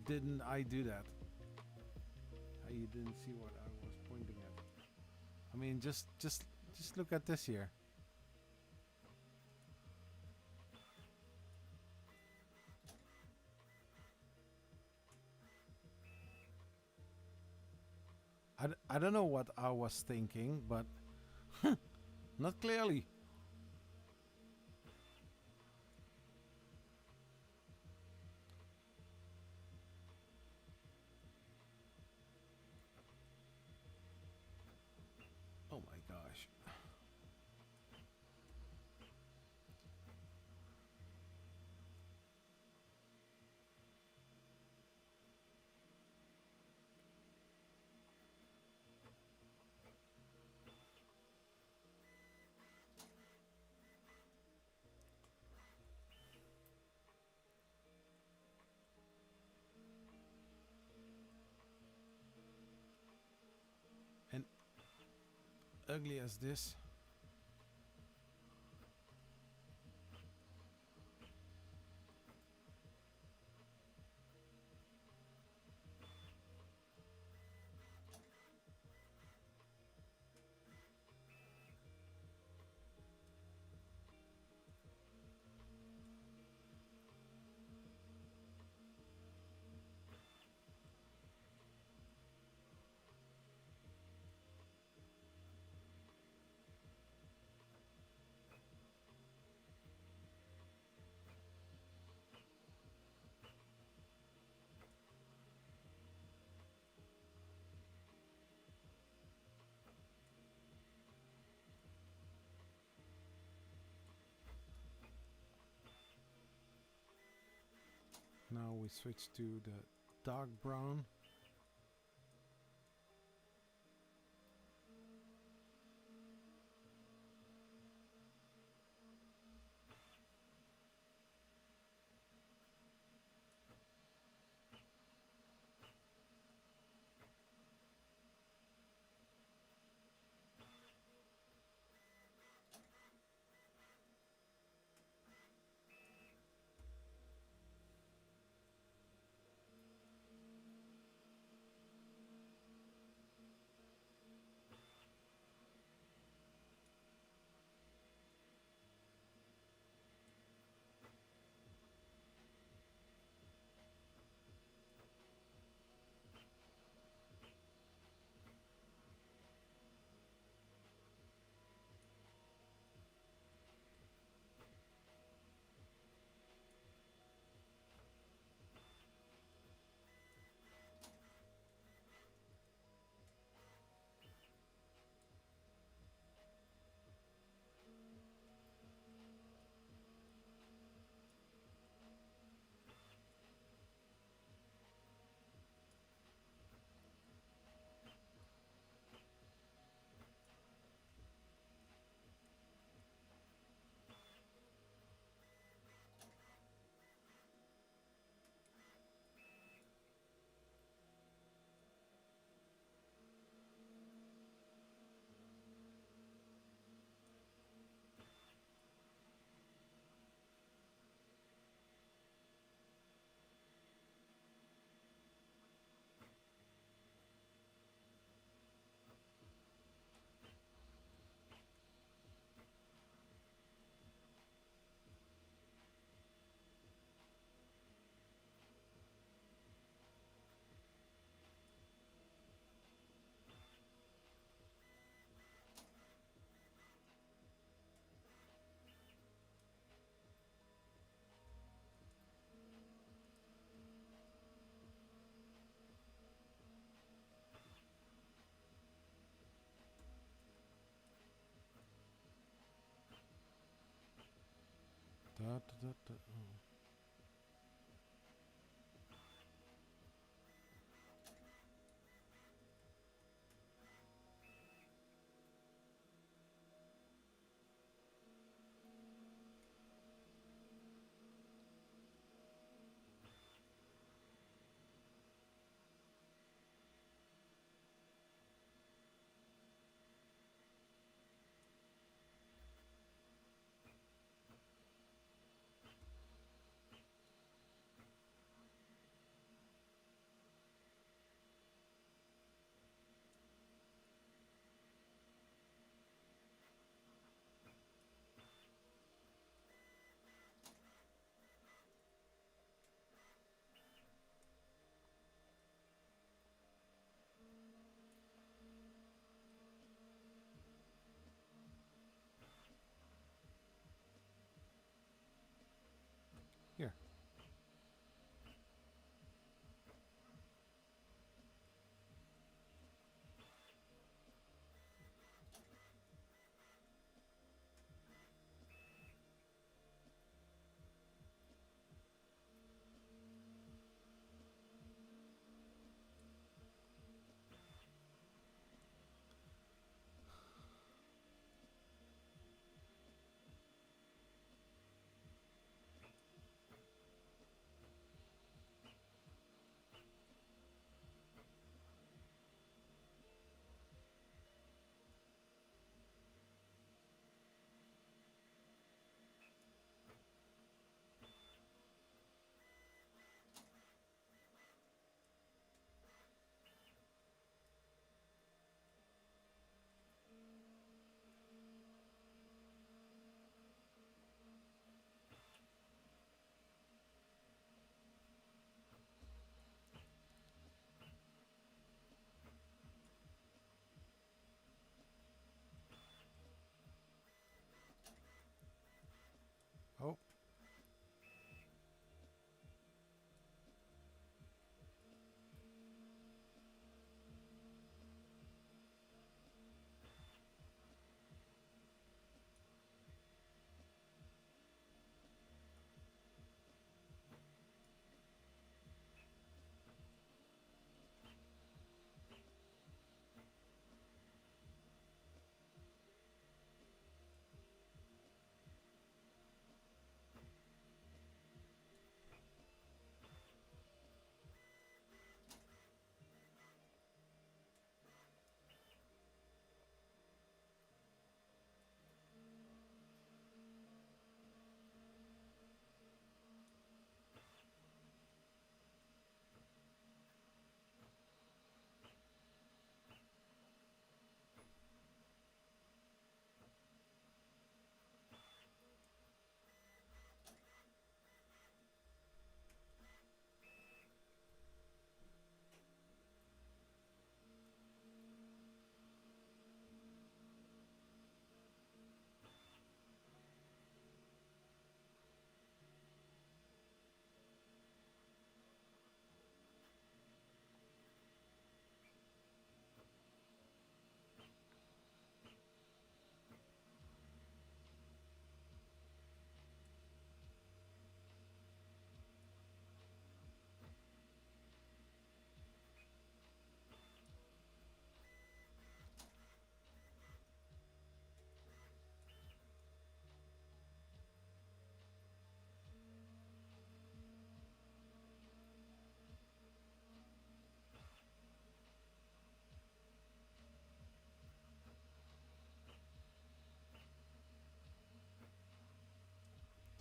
didn't I do that? You didn't see what I was pointing at. I mean, just look at this here. I don't know what I was thinking, but not clearly. ugly as this. Now we switch to the dark brown. Oh.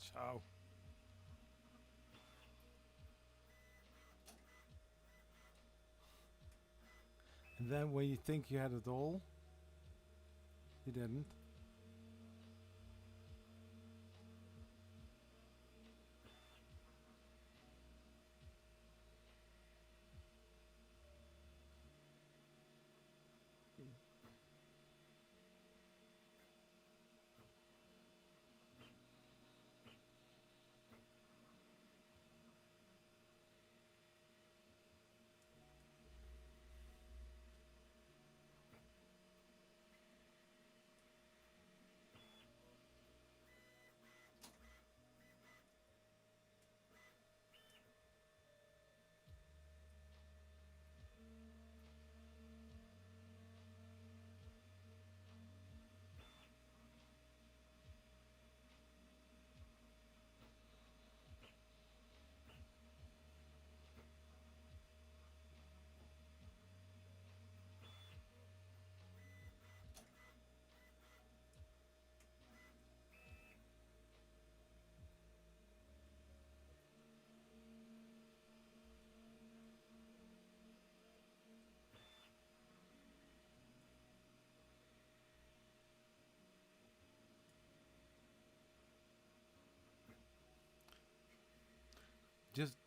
So. And then when you think you had it all, you didn't.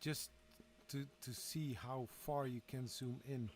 Just to see how far you can zoom in.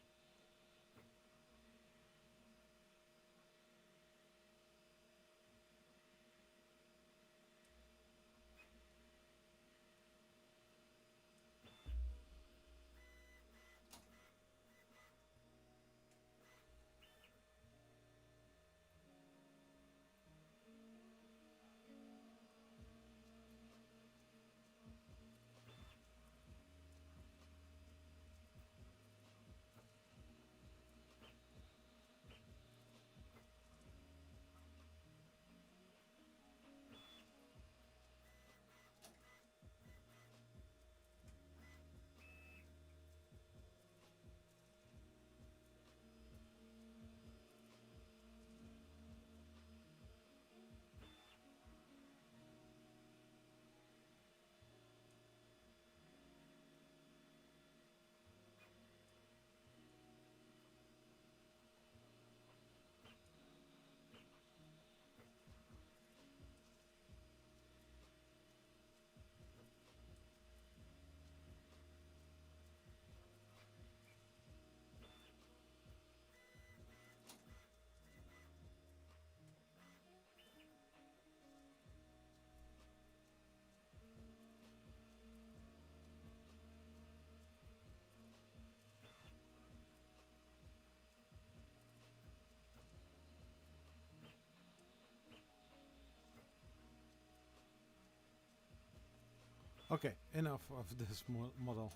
Okay, enough of this model.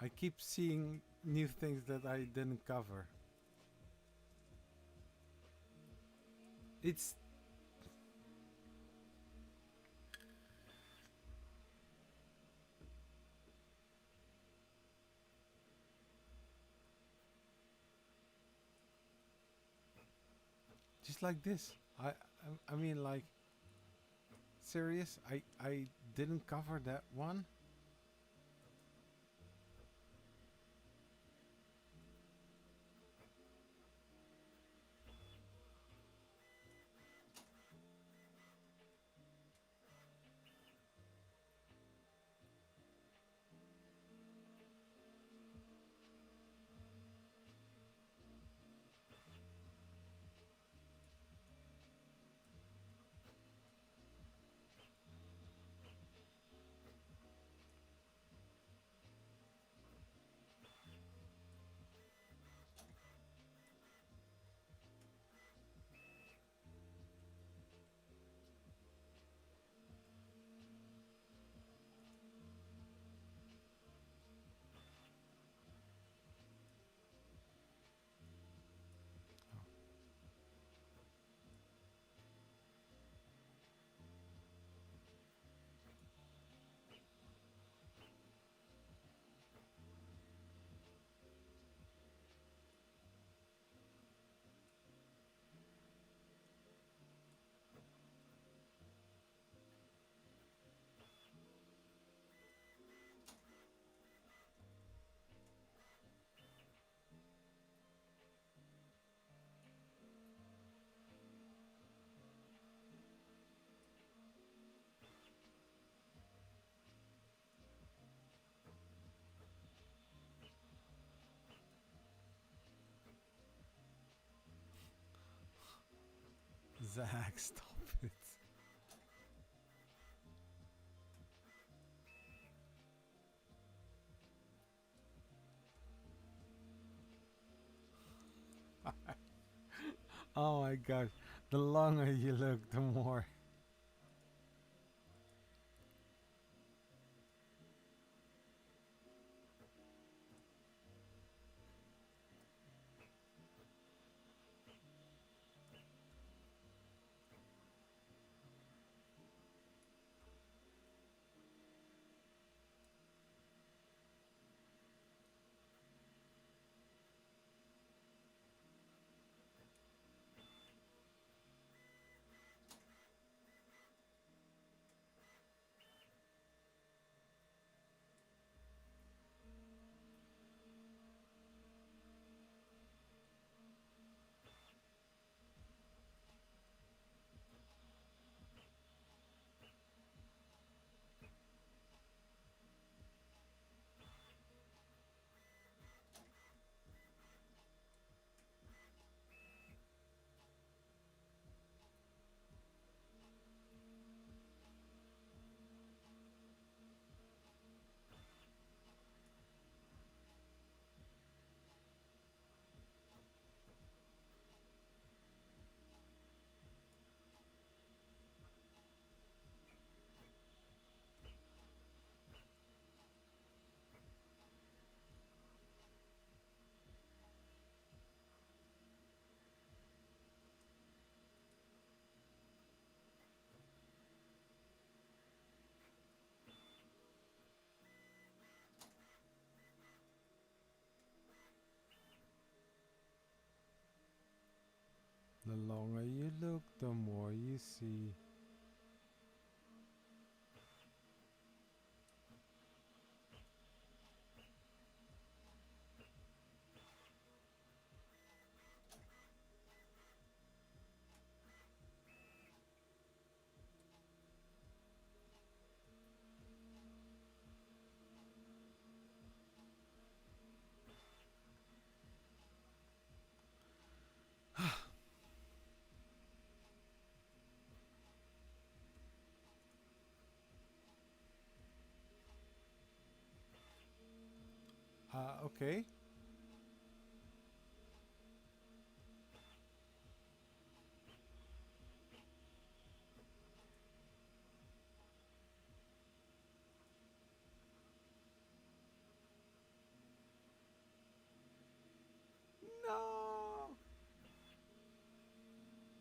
I keep seeing new things that I didn't cover. It's just like this. I mean, like, serious? I didn't cover that one. Zach, stop it. Oh my gosh. The longer you look, the more. The longer you look, the more you see. Okay. No.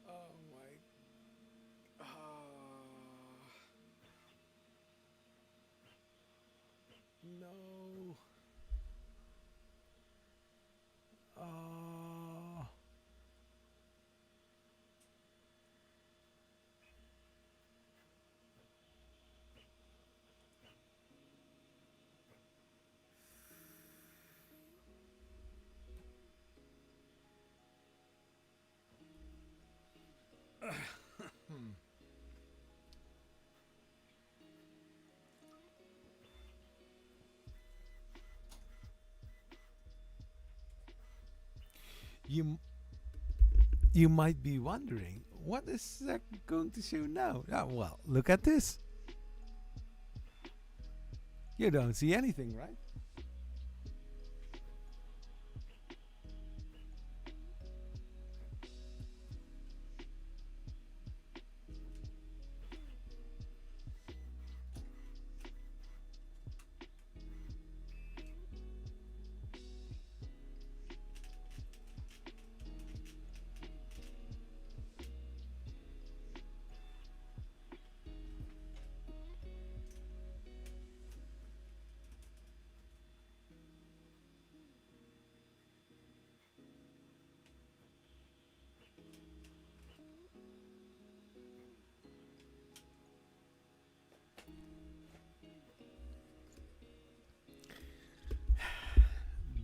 Oh my. No. Oh. You you might be wondering, what is Zach going to show now? Well, look at this. You don't see anything, right?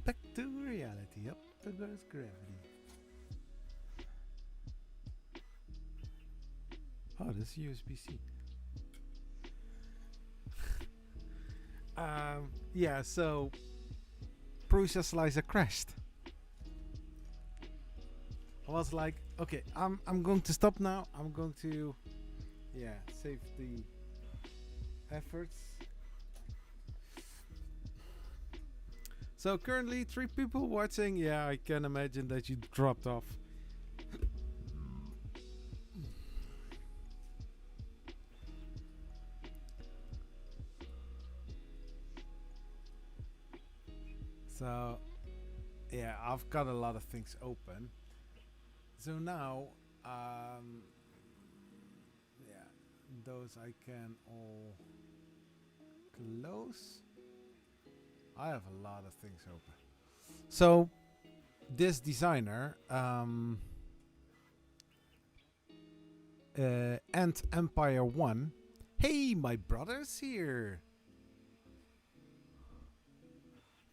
Back to reality. Up there goes gravity. Oh, this USB-C. Yeah, so process slicer crashed. I was like, okay, I'm going to stop now. I'm going to, yeah, save the efforts. So currently 3 people watching. Yeah, I can imagine that you dropped off. So yeah, I've got a lot of things open. So now, yeah, those I can all close. I have a lot of things open. So this designer, Ant Empire 1. Hey, my brother's here.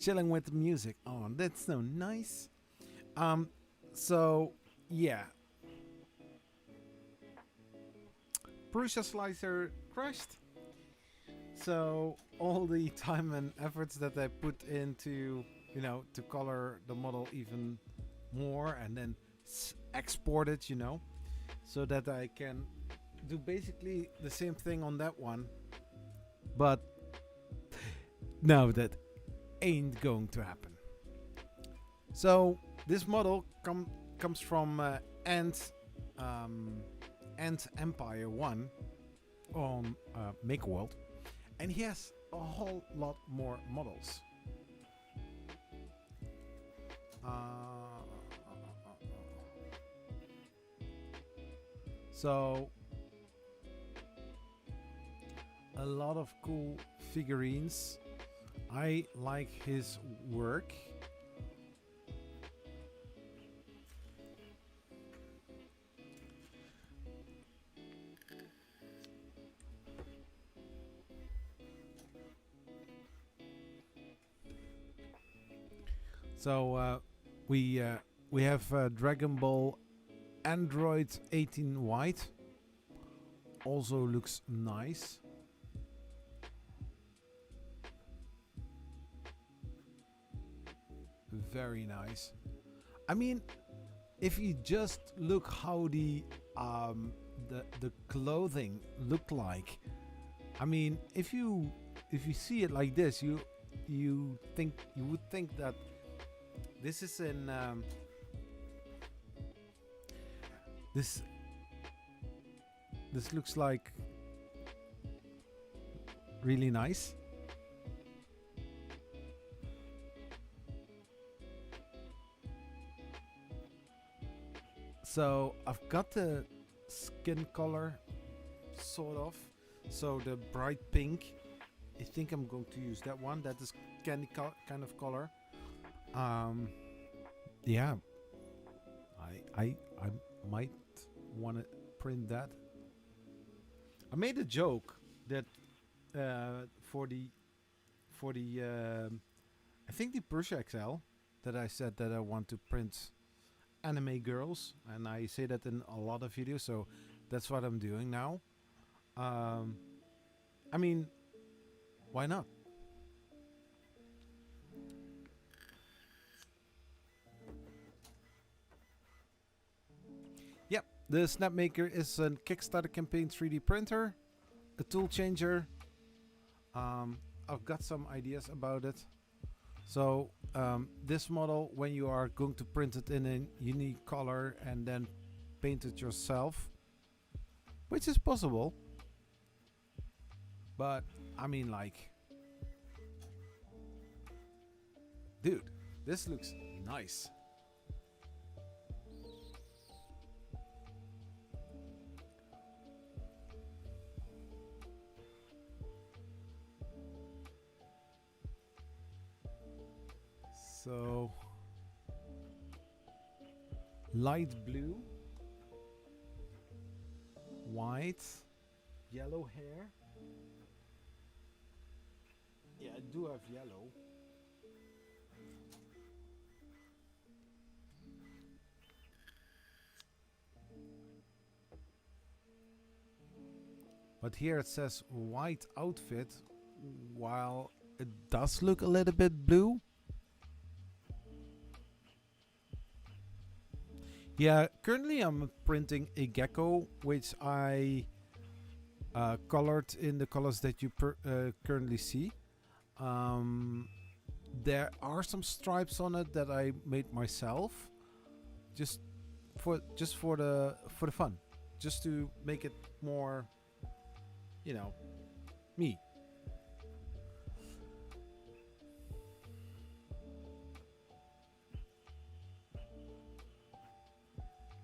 Chilling with the music. Oh, that's so nice. So yeah. Prusa Slicer crashed. So all the time and efforts that I put into, you know, to color the model even more and then export it, you know, so that I can do basically the same thing on that one. But no, that ain't going to happen. So this model comes from Ant Empire 1 on MakeWorld, and he has a whole lot more models. So a lot of cool figurines. I like his work. So we have Dragon Ball Android 18 White. Also looks nice. Very nice. I mean, if you just look how the clothing look like, I mean, if you see it like this, you would think that this is in this looks like really nice. So I've got the skin color sort of, so the bright pink. I think I'm going to use that one. That is candy kind of color. Yeah, I might want to print that. I made a joke that for the I think the Persia XL that I said that I want to print anime girls, and I say that in a lot of videos, so that's what I'm doing now. I mean, why not? Yep, the Snapmaker is a Kickstarter campaign 3D printer, a tool changer. I've got some ideas about it. So this model, when you are going to print it in a unique color and then paint it yourself, which is possible, but I mean, like, dude, this looks nice. So light blue, white, yellow hair. Yeah, I do have yellow. But here it says white outfit, while it does look a little bit blue. Yeah, currently I'm printing a gecko, which I colored in the colors that you currently see. There are some stripes on it that I made myself, just for the fun, just to make it more, you know, me.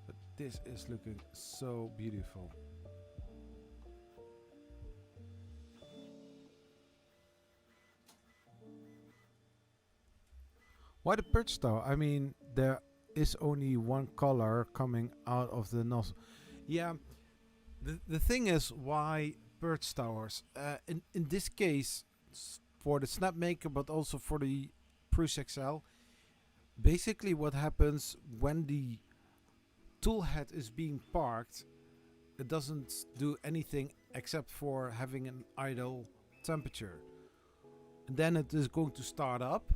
But this is looking so beautiful. Why the perch tower? I mean, there is only one color coming out of the nozzle. Yeah, the thing is, why perch towers? In this case, for the Snapmaker, but also for the Prusa XL, basically what happens when the tool head is being parked, it doesn't do anything except for having an idle temperature. And then it is going to start up,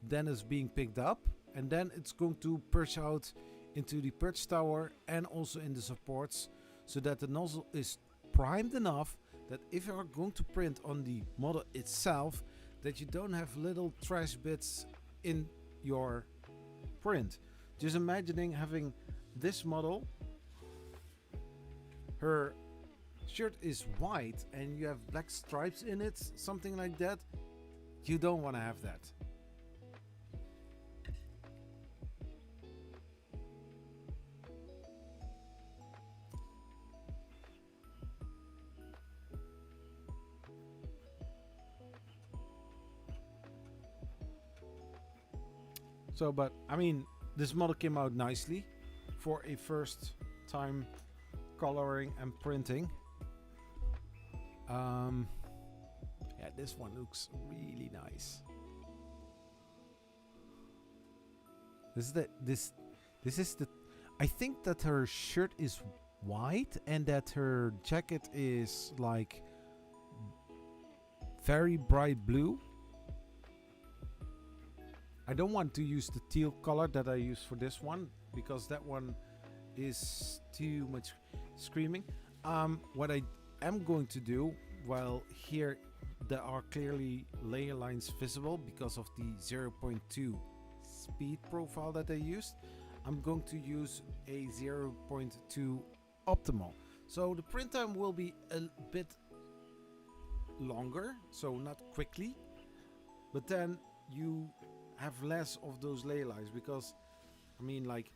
then it's being picked up, and then it's going to perch out into the perch tower and also in the supports, so that the nozzle is primed enough that if you are going to print on the model itself, that you don't have little trash bits in your print. Just imagining having this model, her shirt is white and you have black stripes in it, something like that. You don't want to have that. So, but I mean, this model came out nicely for a first time coloring and printing. Yeah, this one looks really nice. This is the. I think that her shirt is white and that her jacket is like very bright blue. I don't want to use the teal color that I use for this one, because that one is too much screaming. What I am going to do, well, here there are clearly layer lines visible because of the 0.2 speed profile that I used. I'm going to use a 0.2 optimal. So the print time will be a bit longer, so not quickly, but then you have less of those layer lines, because I mean, like,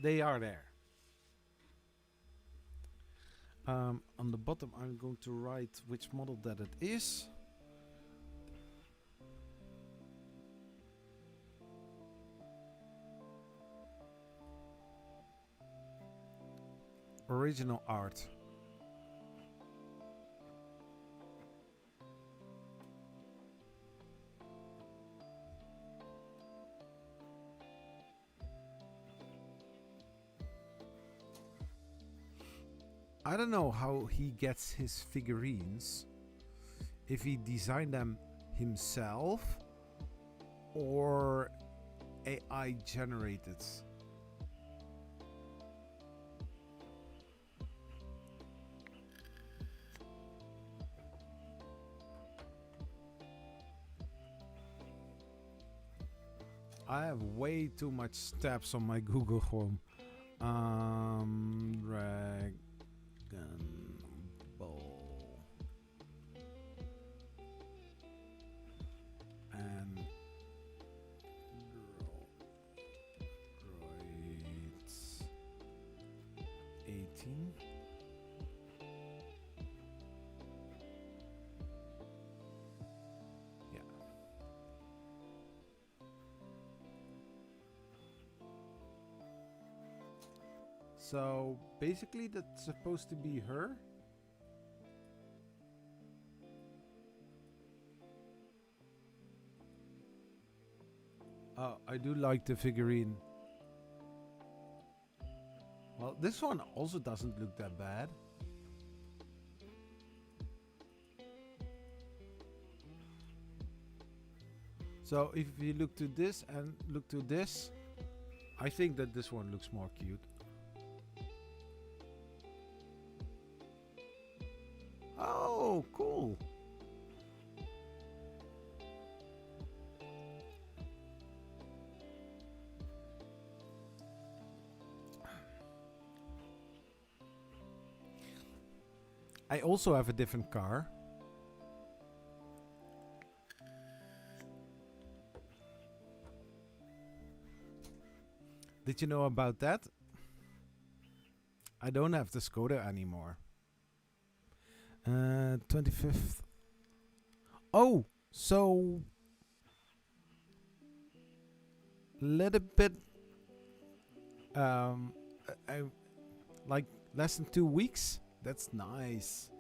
they are there. On the bottom I'm going to write which model that it is. Original art. I don't know how he gets his figurines, if he designed them himself or AI generated. I have way too much tabs on my Google Chrome. Dragon Ball and Droids 18. Yeah. So basically that's supposed to be her. I do like the figurine. Well, this one also doesn't look that bad. So if you look to this and look to this, I think that this one looks more cute. Oh, cool. I also have a different car. Did you know about that? I don't have the Skoda anymore. 25th. Oh, so little bit I like less than 2 weeks. That's nice.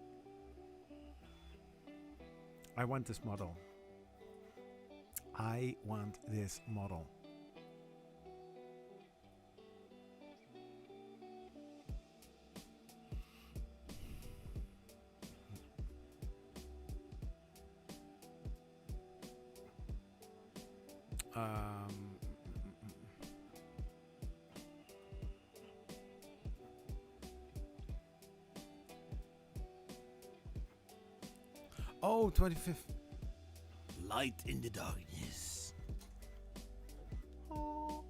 I want this model. I want this model. Oh, 25th. Light in the darkness. Oh.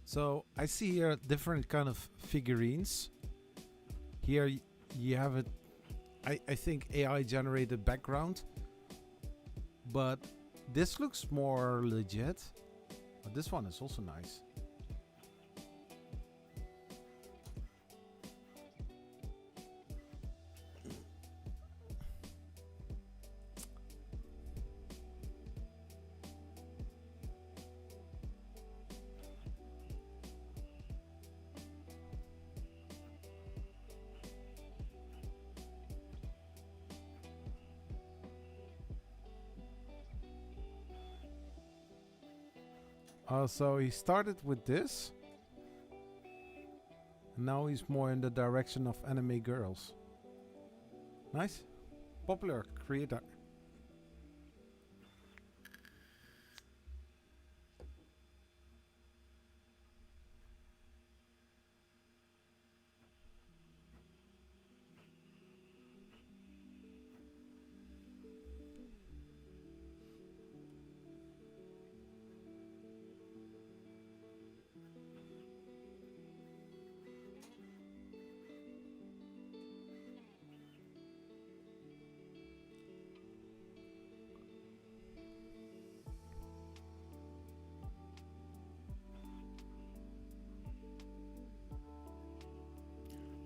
So I see here different kind of figurines. Here you have it. I think AI generated background, but this looks more legit. But this one is also nice. So he started with this. And now he's more in the direction of anime girls. Nice. Popular creator.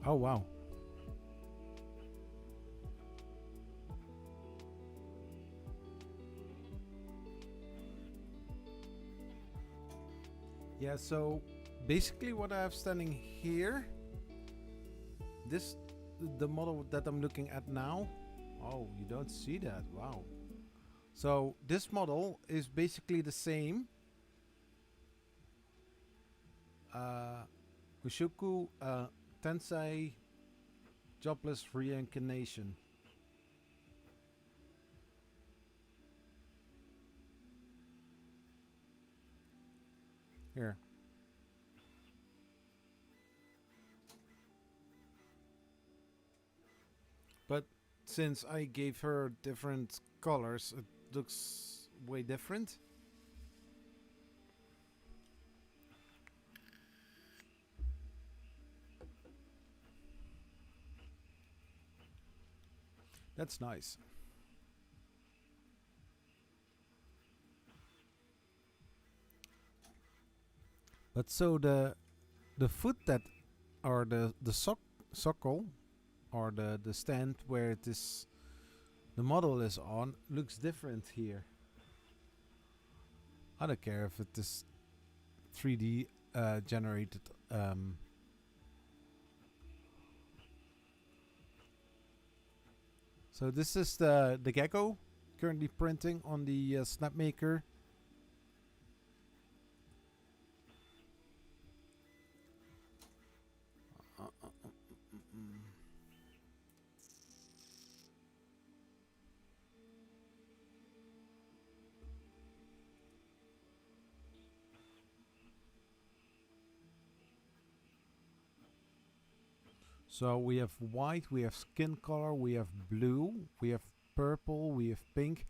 Oh, wow. Yeah, so basically what I have standing here, this, the model that I'm looking at now. Oh, you don't see that. Wow. So this model is basically the same. Mushoku Tensei Jobless Reincarnation. Here. But since I gave her different colors, it looks way different. That's nice. But so the foot that, or the sock socle or the stand where it is the model is on looks different here. I don't care if it is 3D generated. So this is the gecko currently printing on the Snapmaker. So we have white, we have skin color, we have blue, we have purple, we have pink.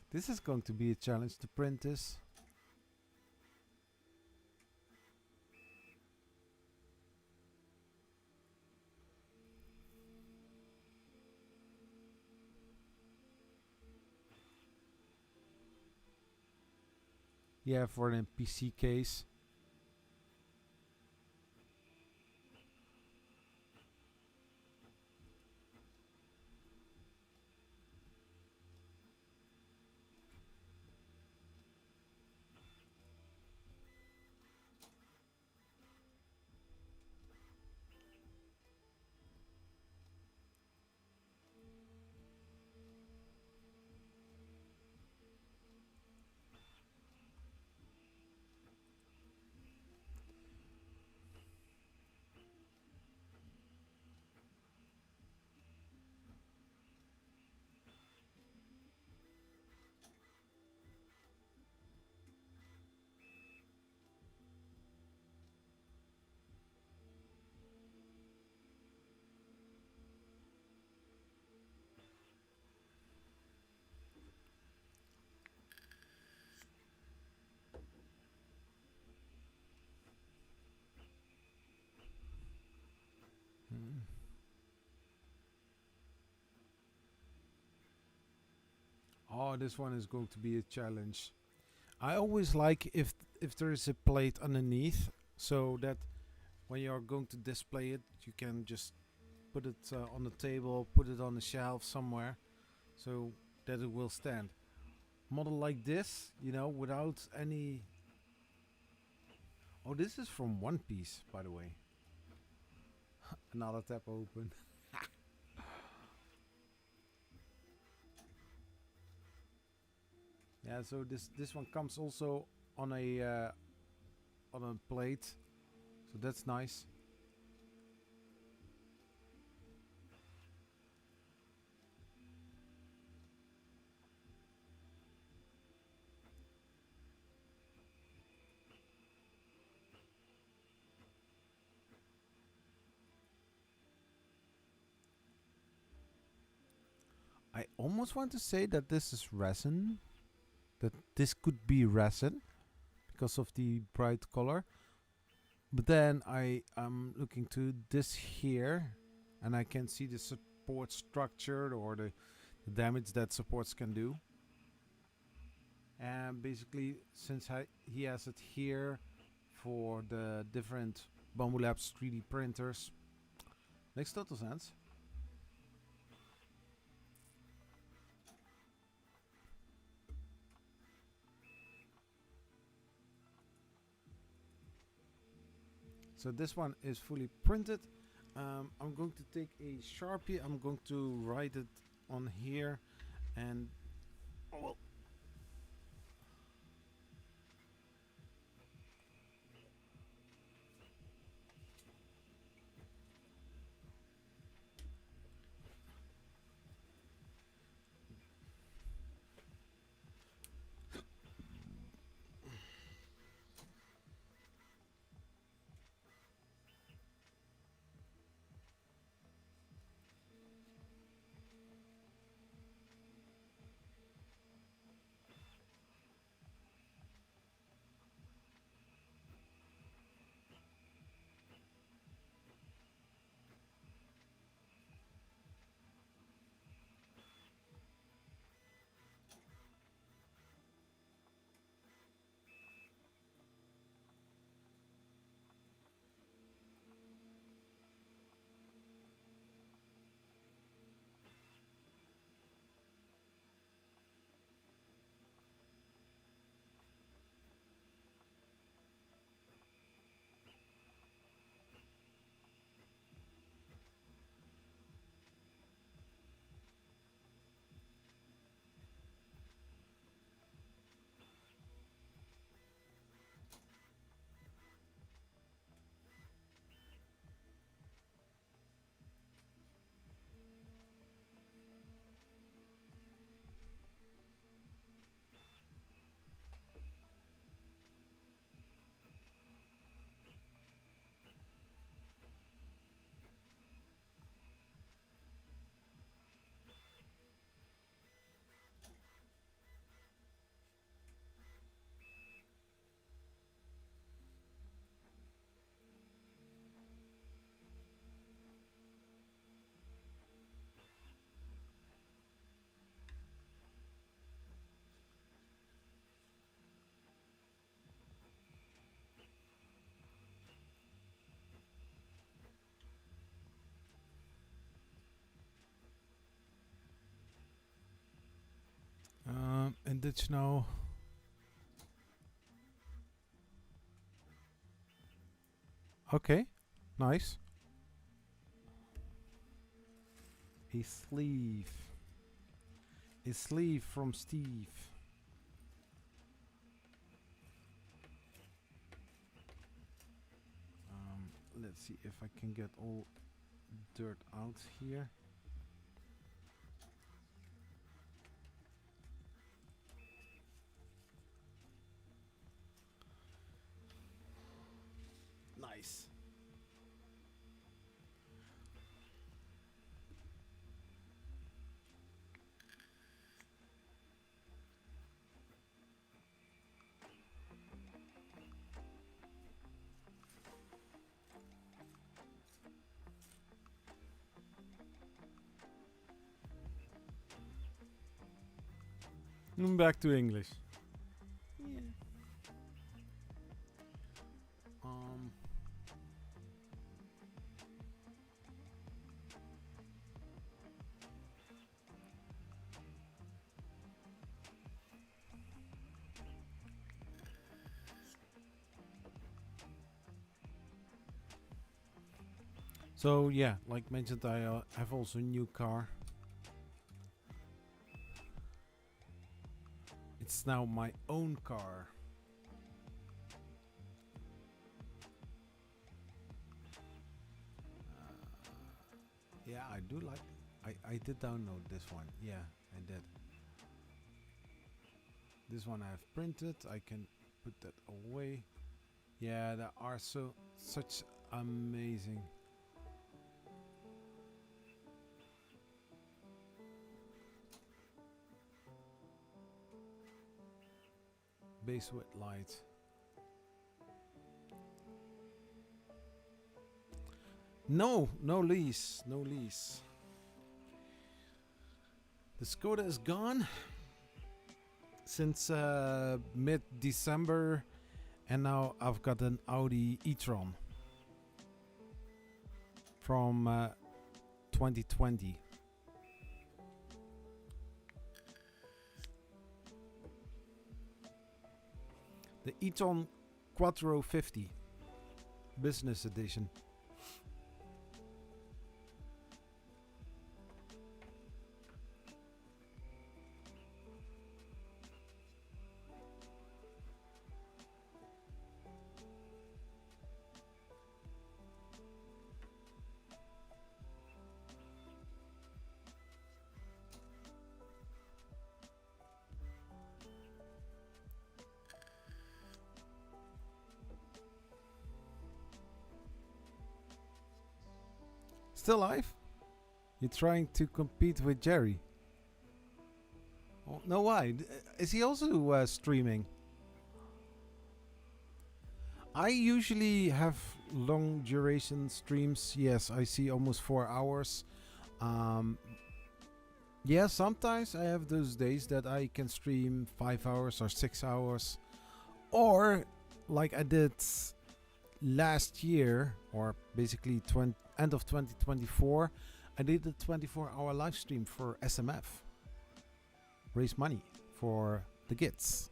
This is going to be a challenge to print this. Yeah, for an PC case. Oh, this one is going to be a challenge. I always like if there is a plate underneath, so that when you're going to display it, you can just put it on the table, put it on the shelf somewhere, so that it will stand. Model like this, you know, without any... Oh, this is from One Piece, by the way. Another tab open. Yeah, so this one comes also on a plate, so that's nice. I almost want to say that this is resin, that this could be resin because of the bright color, but then I am looking to this here and I can see the support structure or the damage that supports can do. And basically, since he has it here for the different Bambu Labs 3D printers, makes total sense. So this one is fully printed. I'm going to take a Sharpie, I'm going to write it on here, and well, did you know? Okay, nice. A sleeve. A sleeve from Steve. Let's see if I can get all dirt out here. Nice. Back to English. Yeah. So yeah, like mentioned, I have also a new car. It's now my own car. Yeah, I do like. I did download this one. Yeah, I did. This one I have printed. I can put that away. Yeah, there are such amazing. Base with light. No lease. The Skoda is gone since mid-December, and now I've got an Audi e-tron from 2020. The e-tron Quattro 50 Business Edition. Still alive? You're trying to compete with Jerry? Oh, no, why? Is he also streaming? I usually have long duration streams. Yes, I see almost 4 hours. Yeah, sometimes I have those days that I can stream 5 hours or 6 hours. Or, like I did last year, or basically end of 2024, I did a 24-hour live stream for SMF. Raise money for the kids.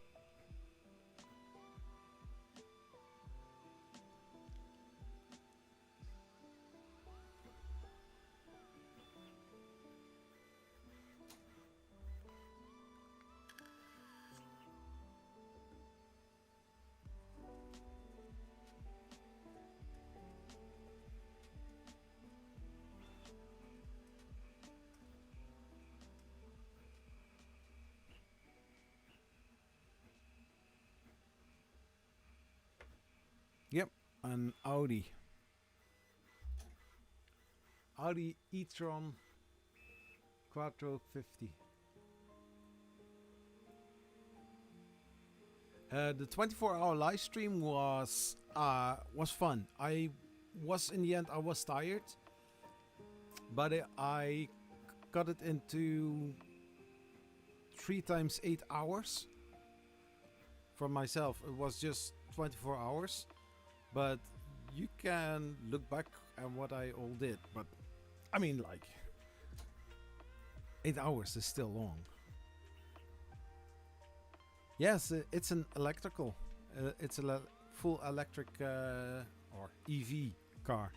Yep, an Audi e-tron Quattro 50. The 24-hour live stream was fun. I was tired, but I got it into 3 times 8 hours. For myself, it was just 24 hours. But you can look back at what I all did. But I mean, like, 8 hours is still long. Yes, it's an electrical. It's a full electric or EV car.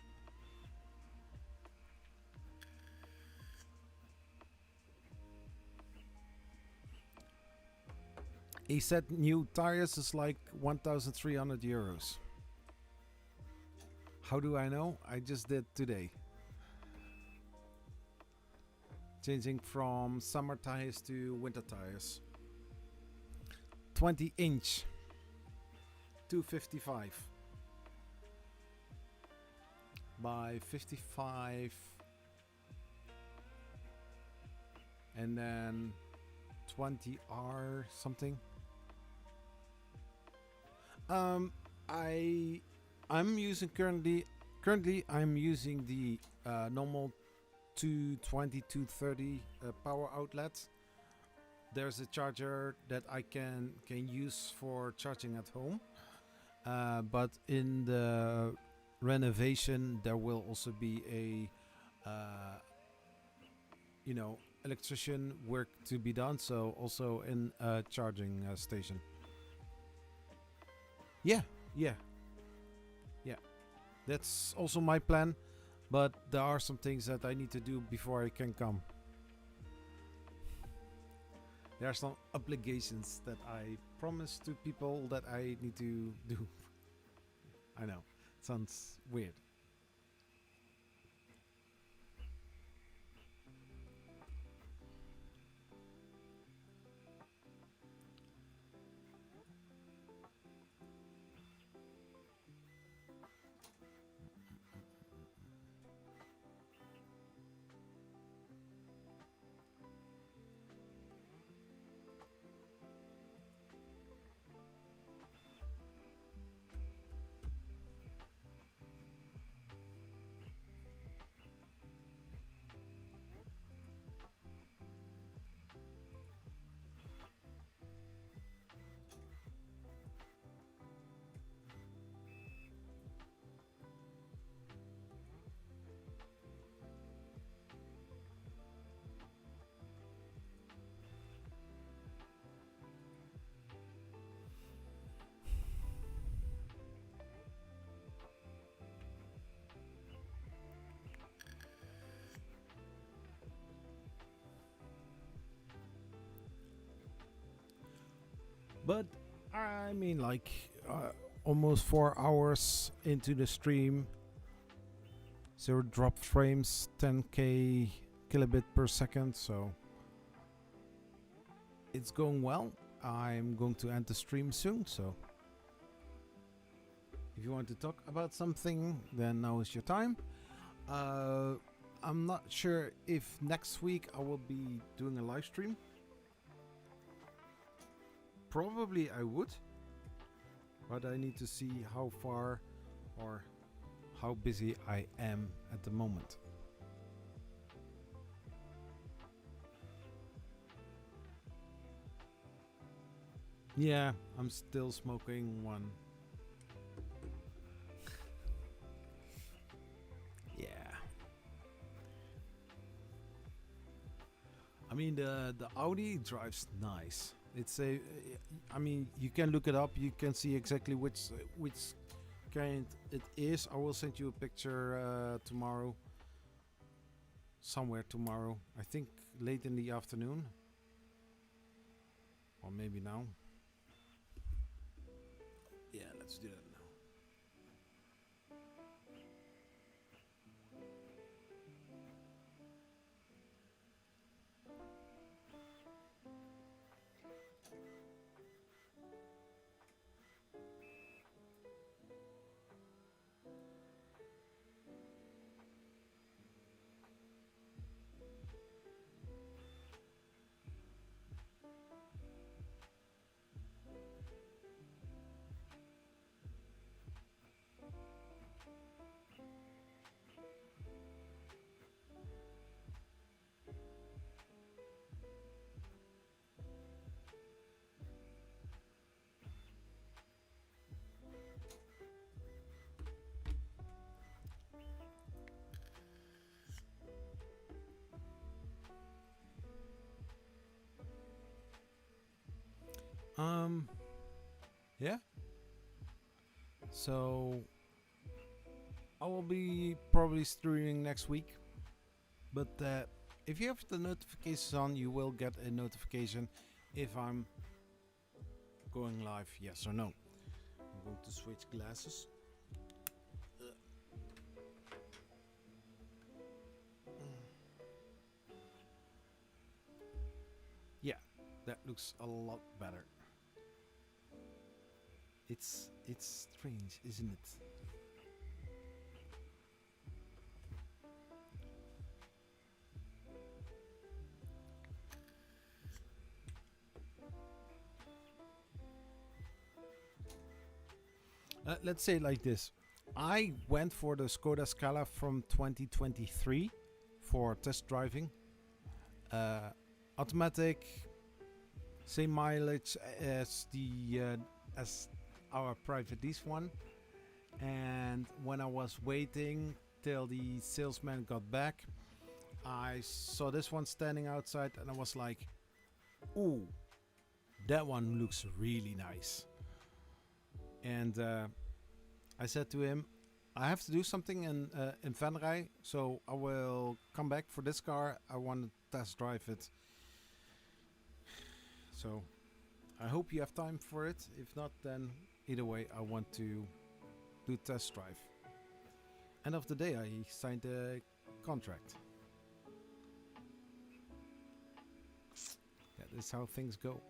He said new tires is like 1,300 euros. How do I know? I just did today. Changing from summer tires to winter tires. 20-inch. 255 by 55, and then 20R something. I'm using currently I'm using the normal 220 230 power outlet. There's a charger that I can use for charging at home, but in the renovation there will also be a electrician work to be done, so also in a charging station. Yeah, that's also my plan, but there are some things that I need to do before I can come. There are some obligations that I promise to people that I need to do. I know, sounds weird. But I mean, like almost 4 hours into the stream, 0 drop frames, 10k kilobit per second, so it's going well. I'm going to end the stream soon, so if you want to talk about something, then now is your time. I'm not sure if next week I will be doing a live stream. Probably I would, but I need to see how far or how busy I am at the moment. Yeah, I'm still smoking one. Yeah. I mean, the Audi drives nice. It's a, I mean, you can look it up. You can see exactly which kind it is. I will send you a picture tomorrow. Somewhere tomorrow. I think late in the afternoon. Or maybe now. Yeah, let's do that now. Yeah. So I will be probably streaming next week, but if you have the notifications on, you will get a notification if I'm going live, yes or no. I'm going to switch glasses. Yeah, that looks a lot better. It's strange, isn't it? Let's say it like this. I went for the Skoda Scala from 2023 for test driving. Automatic, same mileage as the as our private lease one. And when I was waiting till the salesman got back, I saw this one standing outside and I was like, ooh, that one looks really nice. And I said to him, I have to do something in Venray, so I will come back for this car. I want to test drive it. So I hope you have time for it. If not, then either way, I want to do test drive. End of the day, I signed a contract. That is how things go.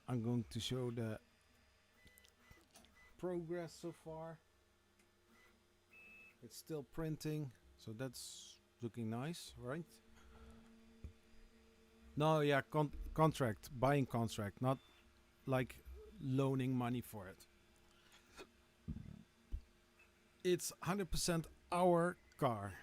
I'm going to show the progress so far. It's still printing, so that's looking nice, right? No, yeah, contract, buying contract, not like loaning money for it. It's 100% our car.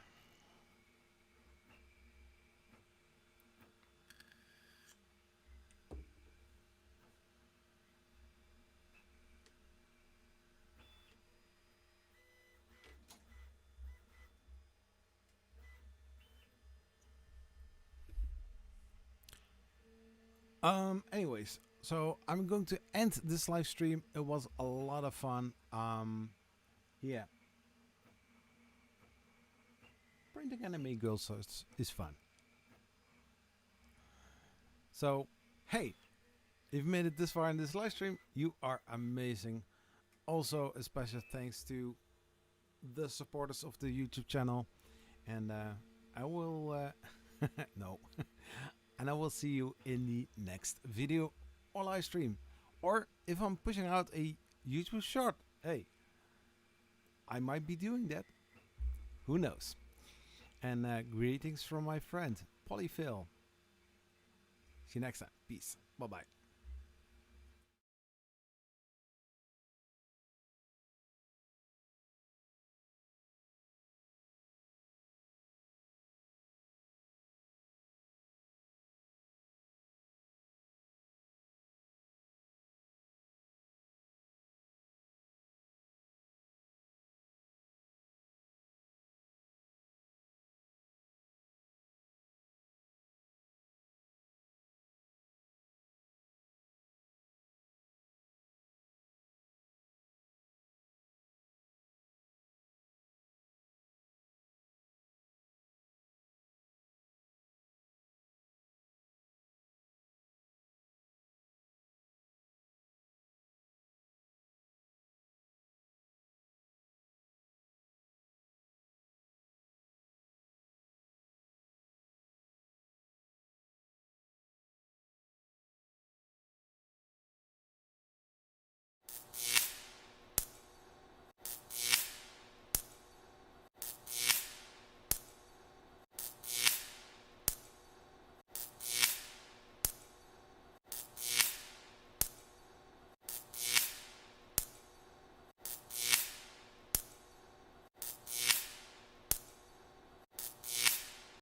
Anyways, so I'm going to end this live stream. It was a lot of fun. Yeah. Printing anime girls is fun. So, hey, if you made it this far in this live stream, you are amazing. Also, a special thanks to the supporters of the YouTube channel. And I will... no. And I will see you in the next video or live stream. Or if I'm pushing out a YouTube short, hey, I might be doing that. Who knows? And greetings from my friend, Polyphil. See you next time. Peace. Bye-bye.